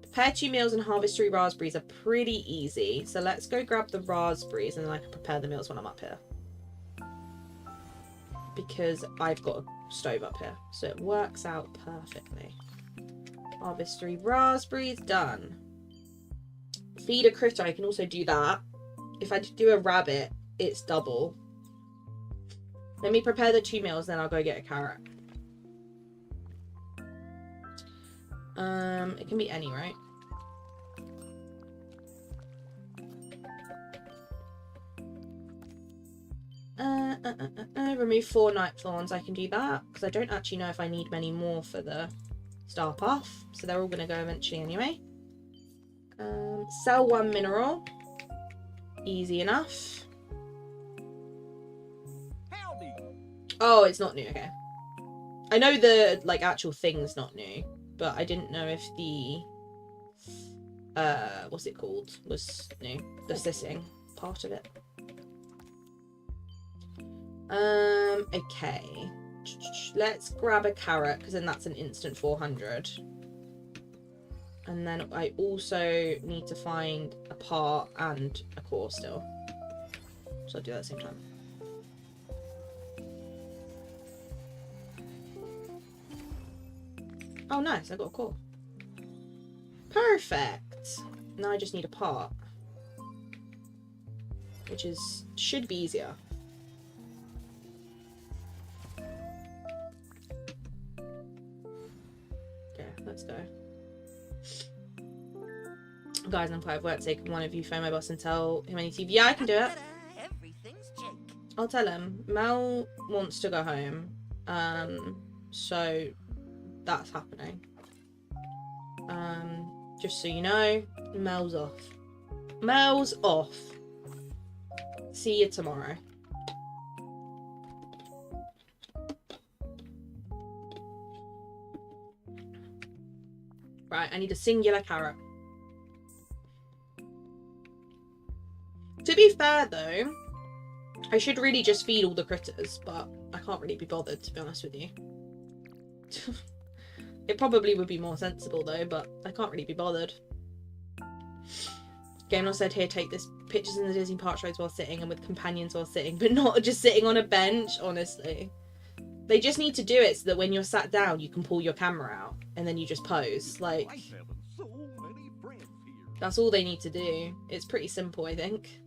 A: Prepare 2 meals and harvest 3 raspberries are pretty easy. So let's go grab the raspberries and then I can prepare the meals when I'm up here. Because I've got a stove up here. So it works out perfectly. Harvest 3 raspberries, done. Feed a critter, I can also do that. If I do a rabbit, it's double. Let me prepare the 2 meals, then I'll go get a carrot. It can be any, right? Remove 4 night thorns. I can do that because I don't actually know if I need many more for the star path, so they're all going to go eventually anyway. Sell 1 mineral. Easy enough. Oh, it's not new. Okay. I know the like actual thing's not new, but I didn't know if the what's it called was new. The sitting part of it. Okay. Let's grab a carrot because then that's an instant 400. And then I also need to find a part and a core still. So I'll do that at the same time. Oh nice, I got a core. Perfect. Now I just need a part. Which should be easier. Okay, let's go. Guys, I'm 5 work. Take one of you phone my boss and tell him I need to leave. Yeah, I can do it. I'll tell him. Mel wants to go home. So that's happening. Just so you know, Mel's off. Mel's off. See you tomorrow. Right, I need a singular carrot. To be fair though, I should really just feed all the critters, but I can't really be bothered, to be honest with you. It probably would be more sensible though, but I can't really be bothered. Gamer said here, take this pictures in the Disney park rides while sitting and with companions while sitting, but not just sitting on a bench, honestly. They just need to do it so that when you're sat down, you can pull your camera out and then you just pose. Like, that's all they need to do. It's pretty simple, I think.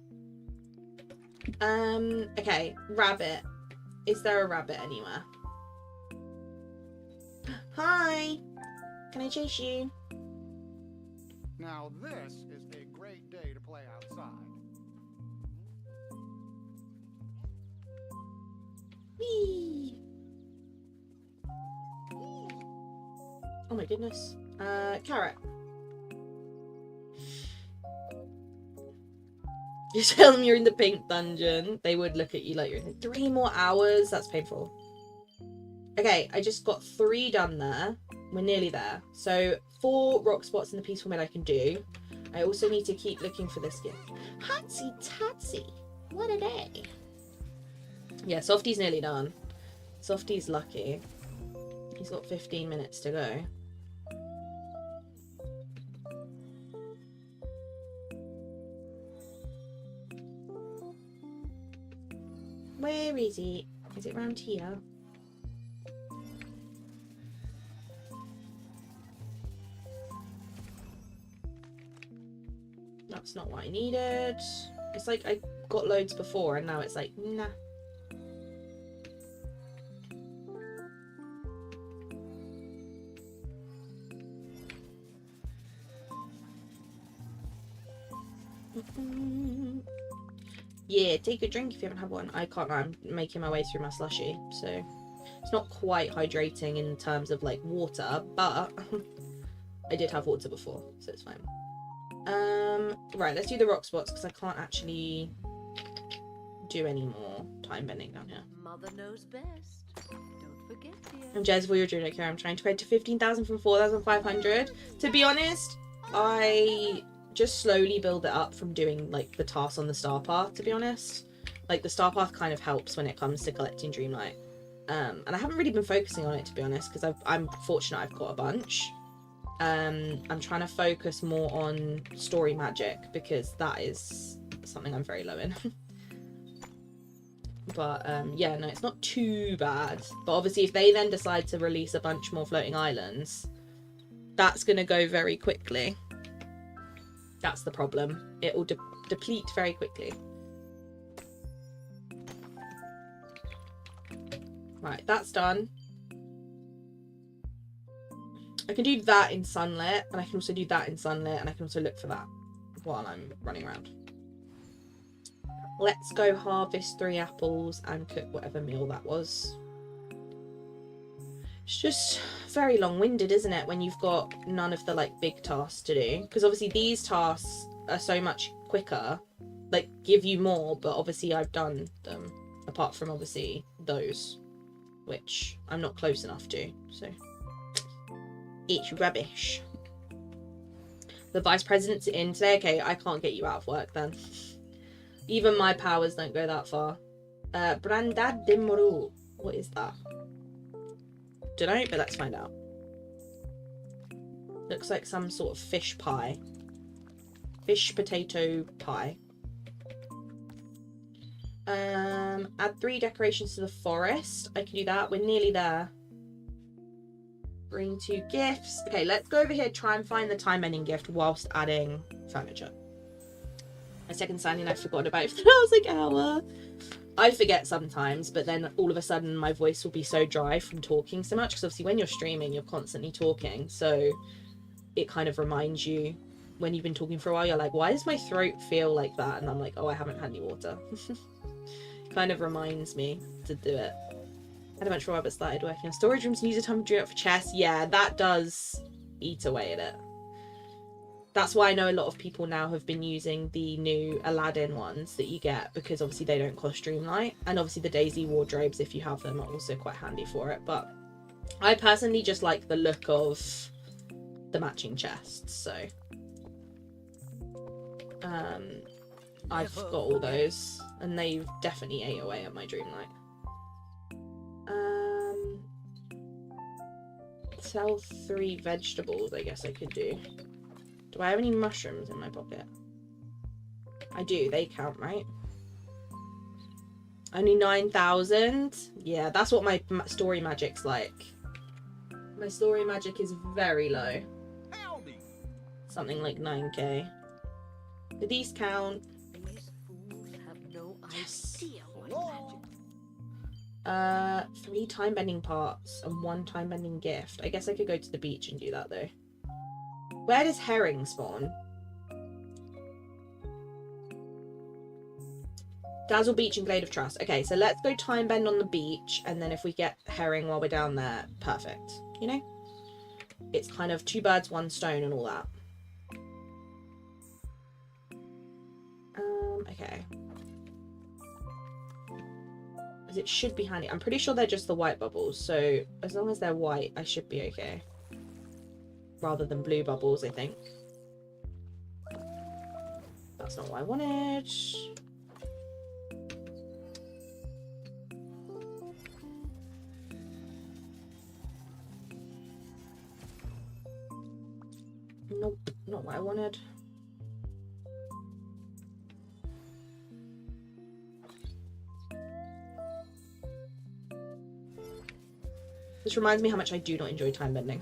A: Okay, rabbit. Is there a rabbit anywhere? Hi! Can I chase you?
B: Now this is a great day to play outside.
A: Whee! Oh my goodness. Carrot. You tell them you're in the pink dungeon. They would look at you like you're in 3 more hours. That's painful. Okay, I just got 3 done there. We're nearly there. So 4 rock spots in the peaceful mid I can do. I also need to keep looking for this gift. Hatsy tatsy. What a day. Yeah, Softy's nearly done. Softy's lucky. He's got 15 minutes to go. Where is it? Is it round here? That's not what I needed. It's like I got loads before and now it's like, nah. Yeah, take a drink if you haven't had one. I can't, I'm making my way through my slushy, so it's not quite hydrating in terms of like water, but I did have water before, so it's fine. Right, let's do the rock spots because I can't actually do any more time bending down here.
C: Mother knows best. Don't forget, dear.
A: I'm Jez for your Dreamlight here. I'm trying to get to 15,000 from 4,500. To be honest, I just slowly build it up from doing like the tasks on the star path, to be honest. Like the star path kind of helps when it comes to collecting Dreamlight. And I haven't really been focusing on it, to be honest, because I'm fortunate I've got a bunch. I'm trying to focus more on story magic because that is something I'm very low in. But yeah, no, it's not too bad. But obviously if they then decide to release a bunch more floating islands, that's going to go very quickly. That's the problem. It will deplete very quickly. Right, that's done. I can do that in sunlit, and I can also do that in sunlit, and I can also look for that while I'm running around. Let's go harvest 3 apples and cook whatever meal that was. It's just very long-winded, isn't it, when you've got none of the like big tasks to do? Because obviously these tasks are so much quicker, like give you more, but obviously I've done them, apart from obviously those, which I'm not close enough to, so it's rubbish. The vice president's in today. Okay, I can't get you out of work then. Even my powers don't go that far. Brandad de Moru. What is that? Dunno, but let's find out. Looks like some sort of fish pie. Fish potato pie. Add 3 decorations to the forest. I can do that. We're nearly there. Bring 2 gifts. Okay, let's go over here, try and find the time ending gift whilst adding furniture. My second standing I've forgotten about for I was like hour. I forget sometimes, but then all of a sudden my voice will be so dry from talking so much, because obviously when you're streaming you're constantly talking, so it kind of reminds you when you've been talking for a while, you're like, why does my throat feel like that? And I'm like, oh, I haven't had any water. Kind of reminds me to do it. I had a bunch for a while but started working on storage rooms and use a time to do it for chests. Yeah, that does eat away at it. That's why I know a lot of people now have been using the new Aladdin ones that you get, because obviously they don't cost Dreamlight, and obviously the Daisy wardrobes, if you have them, are also quite handy for it. But I personally just like the look of the matching chests, so I've got all those, and they've definitely ate away at my Dreamlight. Sell 3 vegetables, I guess I could do. Do I have any mushrooms in my pocket? I do, they count, right? Only 9,000? Yeah, that's what my story magic's like. My story magic is very low. Something like 9k. Do these count?
C: These fools have no
A: Yes.
C: idea what magic.
A: 3 time bending parts and 1 time bending gift. I guess I could go to the beach and do that though. Where does herring spawn? Dazzle Beach and Glade of Trust. Okay, so let's go time bend on the beach, and then if we get herring while we're down there, perfect. You know? It's kind of 2 birds, 1 stone and all that. Okay. Because it should be handy. I'm pretty sure they're just the white bubbles, so as long as they're white, I should be okay. Rather than blue bubbles, I think. That's not what I wanted. Nope, not what I wanted. This reminds me how much I do not enjoy time bending.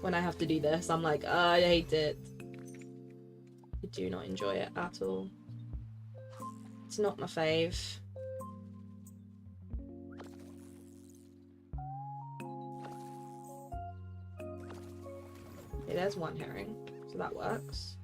A: When I have to do this, I'm like, oh, I hate it. I do not enjoy it at all. It's not my fave. Okay, there's 1 herring, so that works.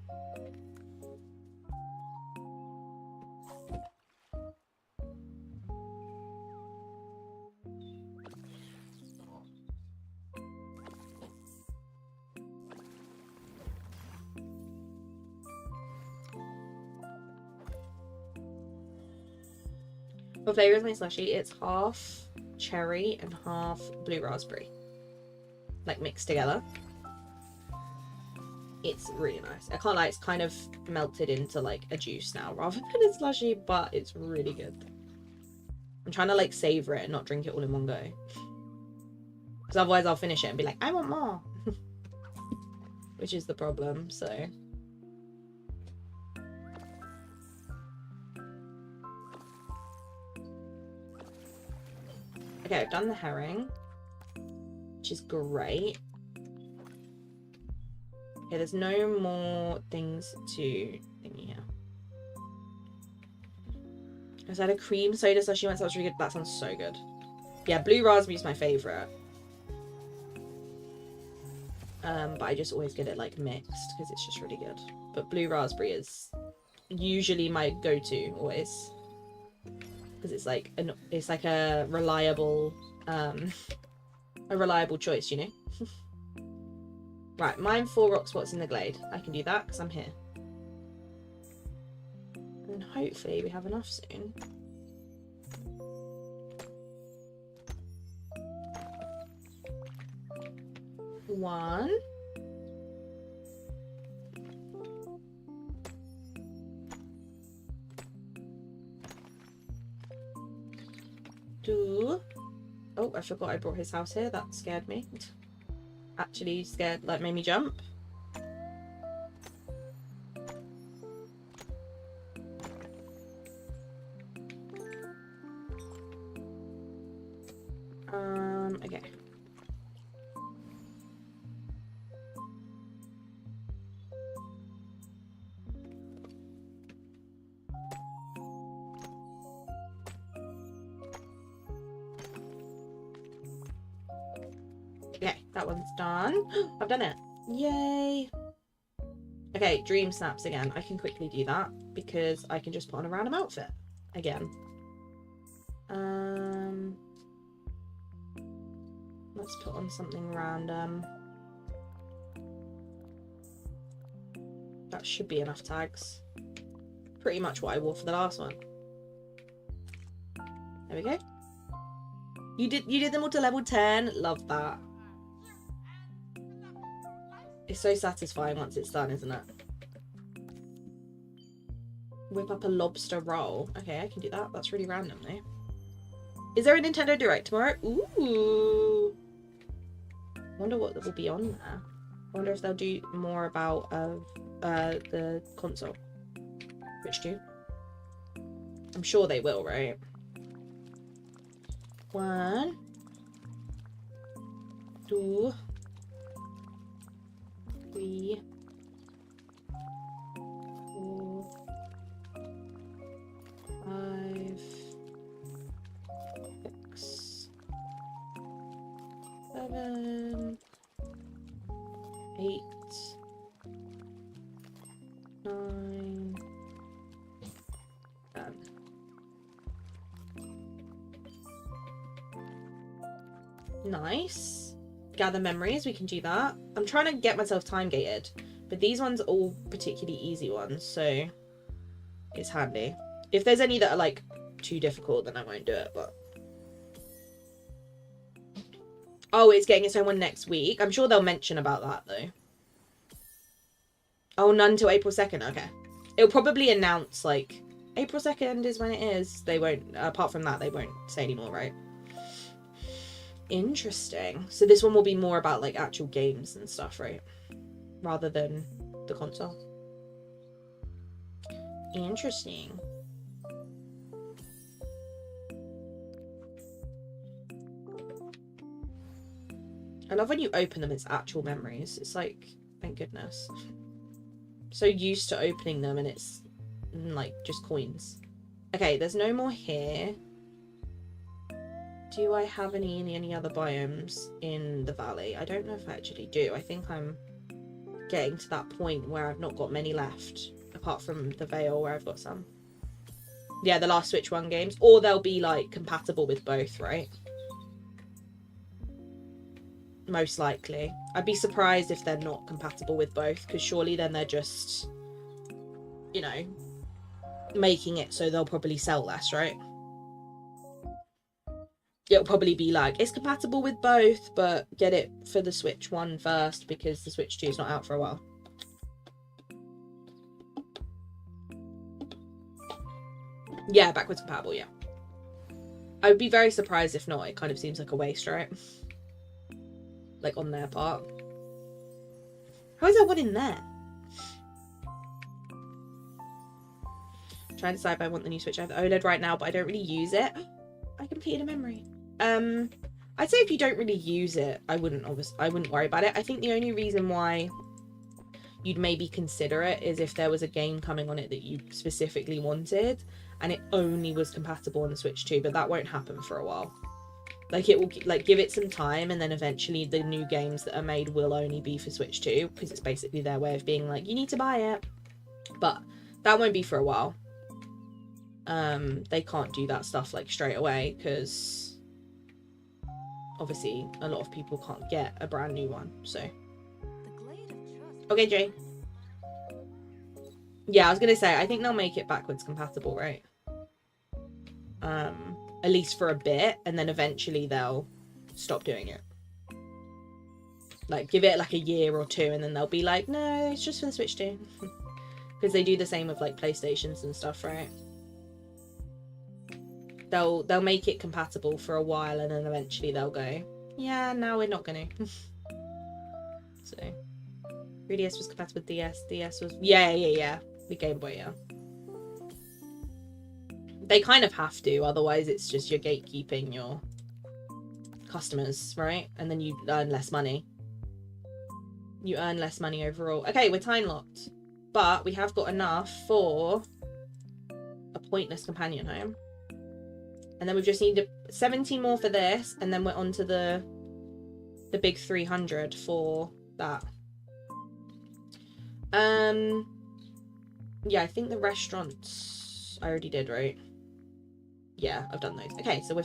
A: What flavour is my slushie? It's half cherry and half blue raspberry. Like mixed together. It's really nice. I can't lie, it's kind of melted into like a juice now rather than a slushie, but it's really good. I'm trying to like savour it and not drink it all in one go. Because otherwise I'll finish it and be like, I want more. Which is the problem, so. Okay, I've done the herring, which is great. Okay, there's no more things to thingy here. Is that a cream soda slushie once? That was really good. That sounds so good. Yeah, blue raspberry is my favourite. But I just always get it like mixed because it's just really good. But blue raspberry is usually my go-to always. Because it's like a reliable choice, you know. Right, mine 4 rock spots in the glade. I can do that because I'm here, and hopefully we have enough soon. One. Two. Oh, I forgot I brought his house here. That scared me. Actually scared, like made me jump. Okay. Okay, that one's done. I've done it. Yay. Okay, dream snaps again. I can quickly do that because I can just put on a random outfit again. Let's put on something random. That should be enough tags. Pretty much what I wore for the last one. There we go. You did them all to level 10. Love that. It's so satisfying once it's done, isn't it? Whip up a lobster roll. Okay, I can do that. That's really random though. Is there a Nintendo Direct tomorrow? Ooh. Wonder what will be on there. Wonder if they'll do more about the console. Which do? I'm sure they will, right? 1, 2, 3, 4, 5, 6, 7, 8, 9, Nice. Gather memories, we can do that. I'm trying to get myself time gated, but these ones are all particularly easy ones, so it's handy. If there's any that are like too difficult, then I won't do it, but oh, it's getting its own one next week. I'm sure they'll mention about that though. Oh, none till April 2nd. Okay. It'll probably announce like April 2nd is when it is. They won't, apart from that, they won't say anymore, right? Interesting. So this one will be more about like actual games and stuff, right? Rather than the console. Interesting. I love when you open them, it's actual memories. It's like, thank goodness. So used to opening them and it's like just coins. Okay, there's no more here. Do I have any in any other biomes in the valley? I don't know if I actually do. I think I'm getting to that point where I've not got many left, apart from the Vale where I've got some. Yeah, the last Switch 1 games. Or they'll be like compatible with both, right? Most likely. I'd be surprised if they're not compatible with both, because surely then they're just, you know, making it so they'll probably sell less, right? It'll probably be like, it's compatible with both, but get it for the Switch 1 first, because the Switch 2 is not out for a while. Yeah, backwards compatible, yeah. I would be very surprised if not. It kind of seems like a waste, right? Like on their part. How is there one in there? Trying to decide if I want the new Switch. I have the OLED right now, but I don't really use it. I completed a memory. I'd say if you don't really use it, I wouldn't worry about it. I think the only reason why you'd maybe consider it is if there was a game coming on it that you specifically wanted and it only was compatible on the Switch 2, but that won't happen for a while. Like, it will, like, give it some time, and then eventually the new games that are made will only be for Switch 2, because it's basically their way of being like, you need to buy it. But that won't be for a while. They can't do that stuff, like, straight away, because obviously a lot of people can't get a brand new one, so. Okay, Jay. Yeah, I was gonna say, I think they'll make it backwards compatible, right? At least for a bit, and then eventually they'll stop doing it. Like, give it like a year or two, and then they'll be like, no, it's just for the Switch 2. Because they do the same with like PlayStations and stuff, right? They'll make it compatible for a while, and then eventually they'll go, yeah, now we're not gonna. So 3DS was compatible with DS. DS was yeah. The Game Boy, yeah. They kind of have to, otherwise it's just you're gatekeeping your customers, right? And then you earn less money. You earn less money overall. Okay, we're time locked. But we have got enough for a pointless companion home. And then we just need 17 more for this, and then we're on to the big 300 for that. Yeah, I think the restaurants I already did, right? Yeah, I've done those. Okay, so we're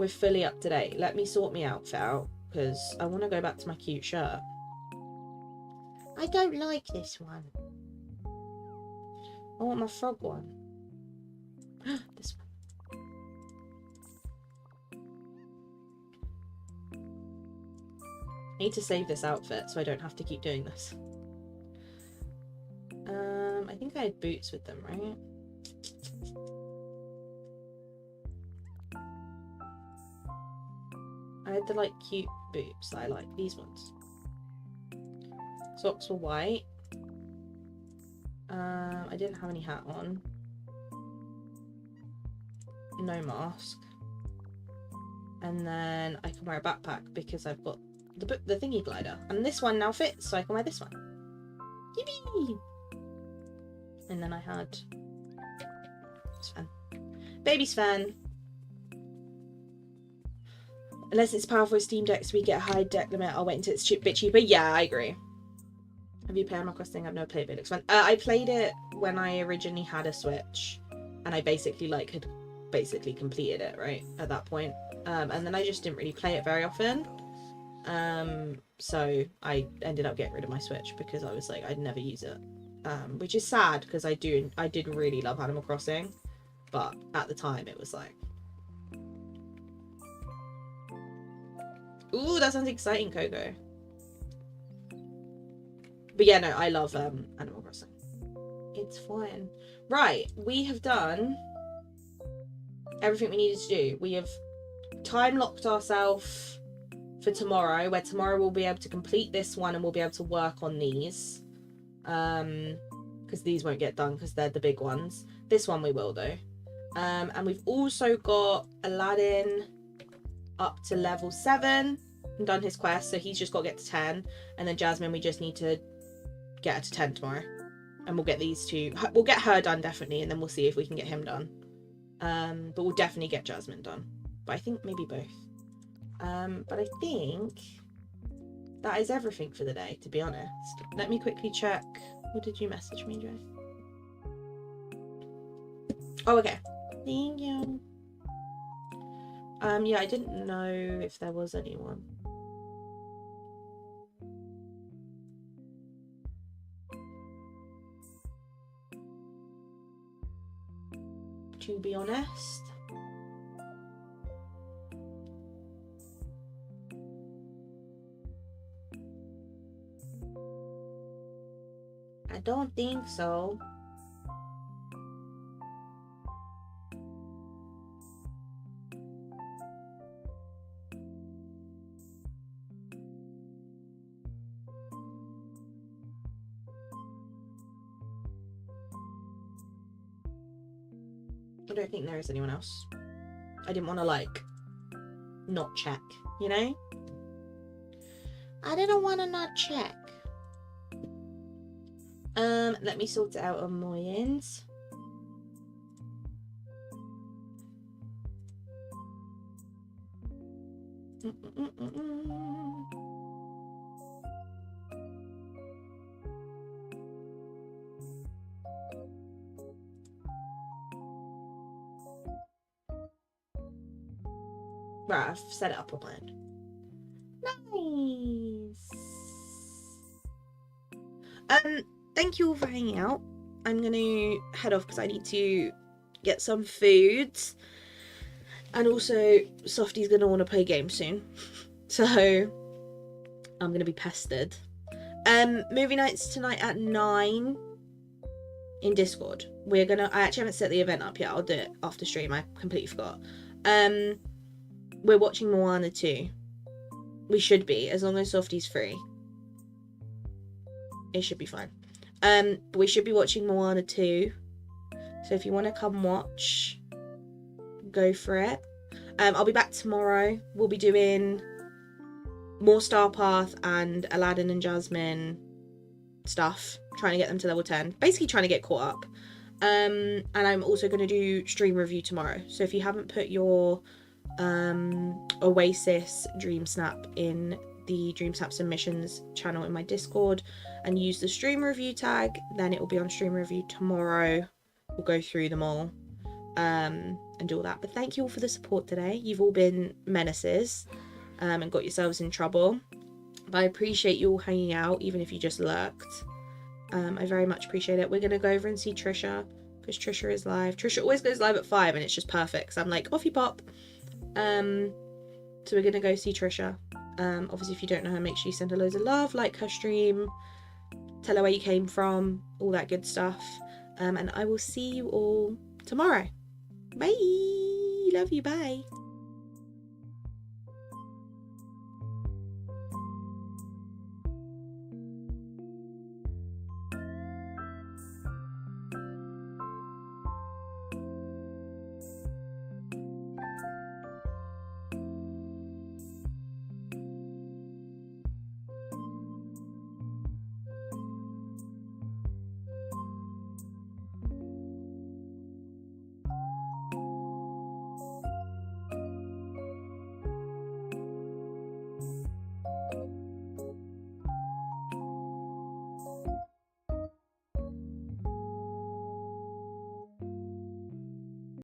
A: fully up to date. Let me sort my outfit out, because I want to go back to my cute shirt. I don't like this one. I want my frog one. This one. I need to save this outfit so I don't have to keep doing this. I think I had boots with them, right? I had the like cute boots that I like, these ones. Socks were white. I didn't have any hat on. No mask. And then I can wear a backpack because I've got the thingy glider. And this one now fits, so I can wear this one. Yippee! And then I had Sven. Baby Sven. Unless it's powerful as Steam Decks, we get a high deck limit. I'll wait until it's a bit cheaper. Yeah, I agree. Have you played Animal Crossing? I've never played it. I played it when I originally had a Switch, and I basically like had basically completed it, right, at that point. And then I just didn't really play it very often. So I ended up getting rid of my Switch because I was like, I'd never use it. Which is sad because I did really love Animal Crossing, but at the time it was like, ooh, that sounds exciting, Coco. But yeah, no, I love Animal Crossing. It's fun. Right, we have done everything we needed to do. We have time locked ourselves for tomorrow, where tomorrow we'll be able to complete this one and we'll be able to work on these. Because these won't get done because they're the big ones. This one we will though. And we've also got Aladdin up to level 7 and done his quest, so he's just got to get to 10. And then Jasmine, we just need to get her to 10 tomorrow. And we'll get these two, we'll get her done definitely, and then we'll see if we can get him done. But we'll definitely get Jasmine done. But I think maybe both. But I think that is everything for the day, to be honest. Let me quickly check. What did you message me, Joe? Oh, okay. Thank you. Yeah, I didn't know if there was anyone. To be honest. I don't think so. I don't think there is anyone else. I didn't want to like not check, you know? I didn't want to not check. Let me sort it out on my end. Right, I've set it up on my end. Nice. Thank you all for hanging out. I'm gonna head off because I need to get some food. And also, Softy's gonna want to play games soon. So, I'm gonna be pestered. Movie nights tonight at 9 in Discord. I actually haven't set the event up yet. I'll do it after stream. I completely forgot. We're watching Moana 2. We should be, as long as Softy's free. It should be fine. But we should be watching Moana 2. So if you want to come watch, go for it. I'll be back tomorrow. We'll be doing more Star Path and Aladdin and Jasmine stuff. Trying to get them to level 10. Basically trying to get caught up. And I'm also going to do stream review tomorrow. So if you haven't put your Oasis Dream Snap in the Dream Snap submissions channel in my Discord and use the stream review tag, then it will be on stream review tomorrow. We'll go through them all and do all that. But thank you all for the support today. You've all been menaces and got yourselves in trouble, but I appreciate you all hanging out, even if you just lurked. I very much appreciate it. We're gonna go over and see Trisha because Trisha is live. Trisha always goes live at 5 and it's just perfect, so I'm like, off you pop. So we're gonna go see Trisha. Obviously if you don't know her, make sure you send her loads of love, like her stream, tell her where you came from, all that good stuff. And I will see you all tomorrow. Bye. Love you. Bye.